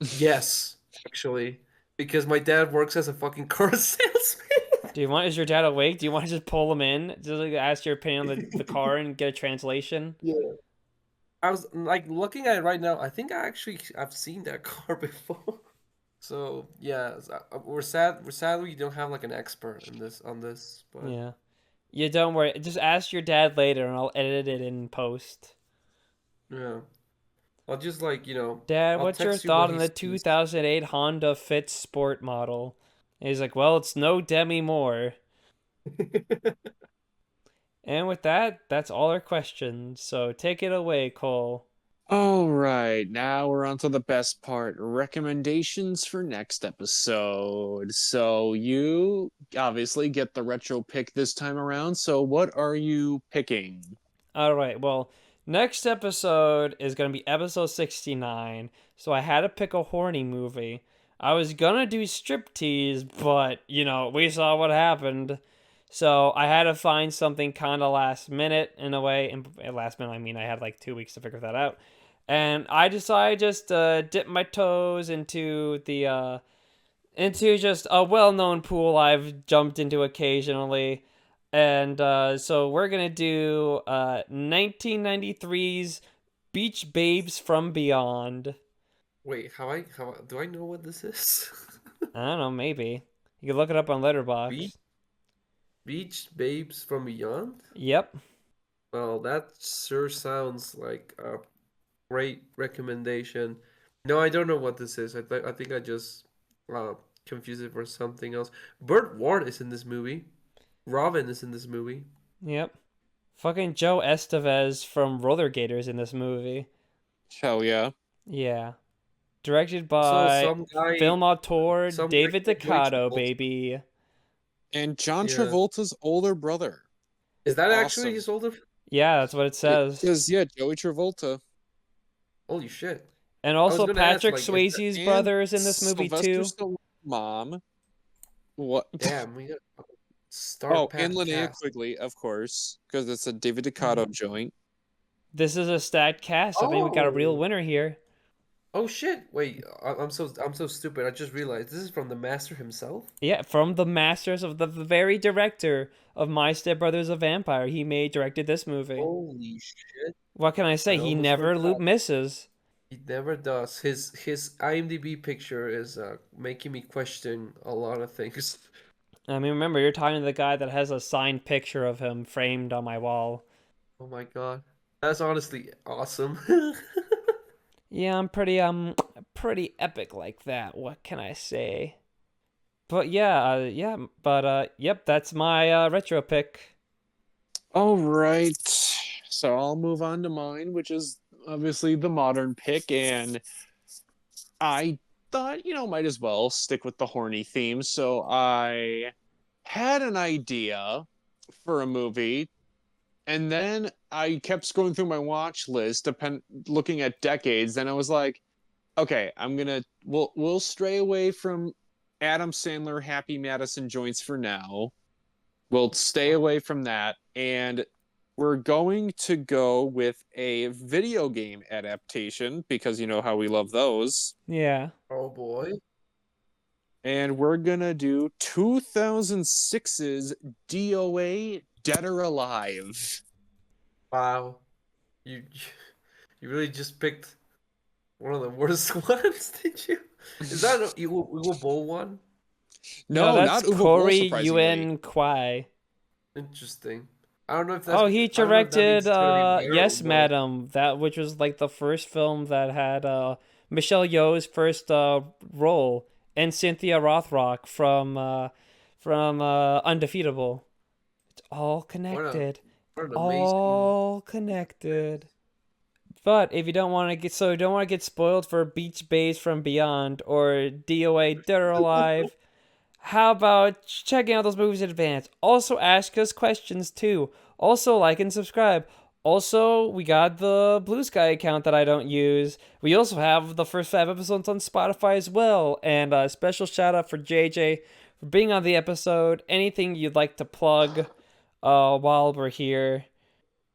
[SPEAKER 3] Yes, actually, because my dad works as a fucking car salesman.
[SPEAKER 2] Do you want is your dad awake? Do you want to just pull him in? Just like ask your opinion on the car and get a translation?
[SPEAKER 3] Yeah. I was like looking at it right now. I think I've seen that car before. So yeah, we're sad. We're sad we don't have like an expert in this on this, but
[SPEAKER 2] Yeah. Yeah, don't worry. Just ask your dad later and I'll edit it in post.
[SPEAKER 3] yeah, I'll just like
[SPEAKER 2] Dad,
[SPEAKER 3] I'll
[SPEAKER 2] what's your
[SPEAKER 3] text you what
[SPEAKER 2] thought on
[SPEAKER 3] he
[SPEAKER 2] the
[SPEAKER 3] says.
[SPEAKER 2] 2008 Honda Fit Sport model? And he's like, well, it's no Demi Moore. And with that, that's all our questions. So take it away, Cole.
[SPEAKER 1] All right, now we're on to the best part, recommendations for next episode. So you obviously get the retro pick this time around. So what are you picking?
[SPEAKER 2] All right, well, next episode is going to be episode 69. So I had to pick a horny movie. I was going to do Striptease, but, we saw what happened. So I had to find something kind of last minute in a way. And last minute, I mean, I had like 2 weeks to figure that out. And I decided just to dip my toes into just a well-known pool I've jumped into occasionally. And so we're gonna do 1993's Beach Babes from Beyond.
[SPEAKER 3] Wait, how do I know what this is?
[SPEAKER 2] I don't know, maybe. You can look it up on
[SPEAKER 3] Beach,
[SPEAKER 2] Letterboxd.
[SPEAKER 3] Beach Babes from Beyond?
[SPEAKER 2] Yep.
[SPEAKER 3] Well, that sure sounds like a great recommendation. No, I don't know what this is. I think I just uh, confused it for something else. Burt Ward is in this movie. Robin is in this movie.
[SPEAKER 2] Yep. Fucking Joe Estevez from Roller Gators in this movie.
[SPEAKER 1] Hell yeah.
[SPEAKER 2] Yeah. Directed
[SPEAKER 3] Also,
[SPEAKER 2] by
[SPEAKER 3] some guy,
[SPEAKER 2] film auteur
[SPEAKER 3] some guy
[SPEAKER 2] David
[SPEAKER 3] called Joey
[SPEAKER 2] Ducato,
[SPEAKER 3] Travolta.
[SPEAKER 2] baby.
[SPEAKER 1] And John
[SPEAKER 3] Yeah,
[SPEAKER 1] Travolta's older brother.
[SPEAKER 3] is that actually
[SPEAKER 1] Awesome.
[SPEAKER 3] his older?
[SPEAKER 2] Yeah, that's what it
[SPEAKER 1] It
[SPEAKER 2] says.
[SPEAKER 1] says, yeah, Joey Travolta.
[SPEAKER 3] Holy shit!
[SPEAKER 2] And
[SPEAKER 3] I was
[SPEAKER 2] also
[SPEAKER 3] gonna ask,
[SPEAKER 2] Patrick
[SPEAKER 3] like, is that
[SPEAKER 2] Swayze's
[SPEAKER 1] And
[SPEAKER 2] brother is in this movie
[SPEAKER 1] Sylvester
[SPEAKER 2] too.
[SPEAKER 1] Stallone's mom. What?
[SPEAKER 3] damn? We got a star
[SPEAKER 1] Oh, and
[SPEAKER 3] packed
[SPEAKER 1] Linnea
[SPEAKER 3] cast.
[SPEAKER 1] Quigley, of course, because it's a David
[SPEAKER 3] Mhm.
[SPEAKER 1] Ducato joint.
[SPEAKER 2] This is a stacked cast. I think we got a real
[SPEAKER 3] Oh,
[SPEAKER 2] winner here.
[SPEAKER 3] oh shit! Wait, I'm so stupid. I just realized this is from the master himself.
[SPEAKER 2] Yeah, from the masters of the very director of My Step Brother's a Vampire. He directed this movie.
[SPEAKER 3] Holy shit!
[SPEAKER 2] What can I
[SPEAKER 3] I
[SPEAKER 2] say? He
[SPEAKER 3] almost
[SPEAKER 2] never
[SPEAKER 3] forgot.
[SPEAKER 2] misses.
[SPEAKER 3] He never does. His IMDb picture is making me question a lot of things.
[SPEAKER 2] I mean, remember, you're talking to the guy that has a signed picture of him framed on my wall.
[SPEAKER 3] Oh my god, that's honestly awesome.
[SPEAKER 2] Yeah, I'm pretty epic like that. What can I say? But yep, that's my retro pick.
[SPEAKER 1] All right. So I'll move on to mine, which is obviously the modern pick. And I thought, might as well stick with the horny theme. So I had an idea for a movie. And then I kept scrolling through my watch list, looking at decades. Then I was like, okay, we'll stray away from Adam Sandler Happy Madison joints for now. We'll stay away from that, and we're going to go with a video game adaptation because you know how we love those.
[SPEAKER 2] Yeah.
[SPEAKER 3] Oh boy.
[SPEAKER 1] And we're gonna do 2006's DOA Dead or Alive.
[SPEAKER 3] Wow. You you really just picked one of the worst ones, did you? Is that an Eagle Bowl one?
[SPEAKER 2] No,
[SPEAKER 1] No,
[SPEAKER 2] that's
[SPEAKER 1] not Uwe Boll,
[SPEAKER 2] Corey
[SPEAKER 1] surprisingly.
[SPEAKER 2] Yuen Kwai.
[SPEAKER 3] Interesting. I don't know if that's
[SPEAKER 2] Oh, he
[SPEAKER 3] I don't know if that means
[SPEAKER 2] directed
[SPEAKER 3] it's gonna be better or
[SPEAKER 2] Yes,
[SPEAKER 3] worse.
[SPEAKER 2] Madam, that which was like the first film that had Michelle Yeoh's first role, and Cynthia Rothrock from Undefeatable. It's all
[SPEAKER 3] What a
[SPEAKER 2] connected.
[SPEAKER 3] what an amazing
[SPEAKER 2] All connected. But if you don't want to get spoiled for Beach Bays from Beyond or DOA Dead or Alive, how about checking out those movies in advance? Also, ask us questions too. Also, like and subscribe. Also, we got the Blue Sky account that I don't use. We also have the first 5 episodes on Spotify as well. And a special shout out for JJ for being on the episode. Anything you'd like to plug while we're here?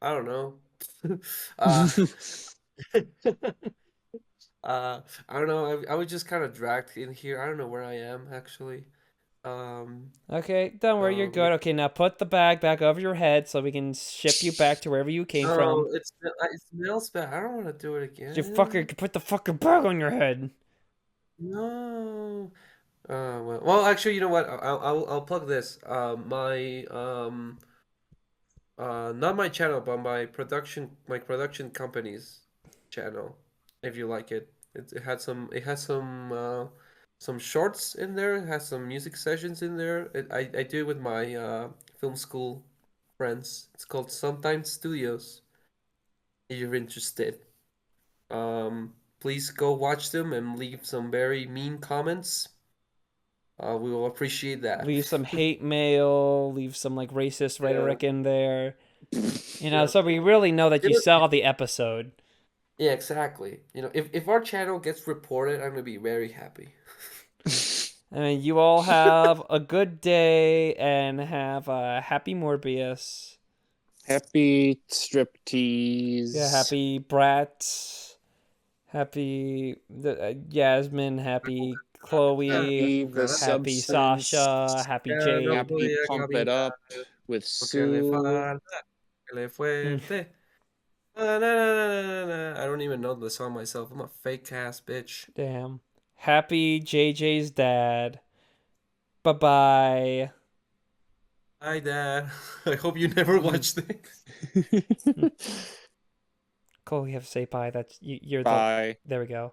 [SPEAKER 3] I don't know. uh I don't know. I was just kind of dragged in here. I don't know where I am actually. Um
[SPEAKER 2] Okay, don't worry, you're
[SPEAKER 3] yeah.
[SPEAKER 2] good. Okay, now put the bag back over your head so we can ship you back to wherever you came
[SPEAKER 3] No,
[SPEAKER 2] from.
[SPEAKER 3] it smells bad. I don't want to do it
[SPEAKER 2] You
[SPEAKER 3] again.
[SPEAKER 2] fucker, put the fucking bag on your head.
[SPEAKER 3] No. Well, actually, you know what? I'll plug this. Not my channel, but my production company's channel. If you like it, it has some shorts in there. It has some music sessions in there. I do it with my film school friends. It's called Sometimes Studios. If you're interested, please go watch them and leave some very mean comments. We will appreciate that.
[SPEAKER 2] Leave some hate mail, leave some like racist
[SPEAKER 3] Yeah,
[SPEAKER 2] rhetoric in there.
[SPEAKER 3] yeah.
[SPEAKER 2] So we really know that
[SPEAKER 3] Give
[SPEAKER 2] you
[SPEAKER 3] it,
[SPEAKER 2] saw the episode.
[SPEAKER 3] yeah, exactly. If our channel gets reported, I'm gonna be very happy.
[SPEAKER 2] I mean, you all have a good day and have a happy Morbius.
[SPEAKER 1] Happy
[SPEAKER 2] Yeah,
[SPEAKER 1] striptease.
[SPEAKER 2] happy Bratz. Happy Yasmin. Happy Chloe.
[SPEAKER 1] Happy the
[SPEAKER 2] Happy
[SPEAKER 1] substance.
[SPEAKER 2] Sasha. Happy
[SPEAKER 3] Ya no
[SPEAKER 2] Jade.
[SPEAKER 1] Happy
[SPEAKER 3] podía
[SPEAKER 1] pump it up
[SPEAKER 3] caminar
[SPEAKER 1] with
[SPEAKER 3] porque le
[SPEAKER 1] Sue.
[SPEAKER 3] falta que le fuerte. Na, na, na, na, na, na. I don't even know the song myself. I'm a fake ass bitch.
[SPEAKER 2] Damn. Happy JJ's dad. Bye-bye.
[SPEAKER 3] Hi, Dad. I hope you never watch this.
[SPEAKER 2] Cool, you have to say bye. That's you're the
[SPEAKER 1] Bye.
[SPEAKER 2] there we go.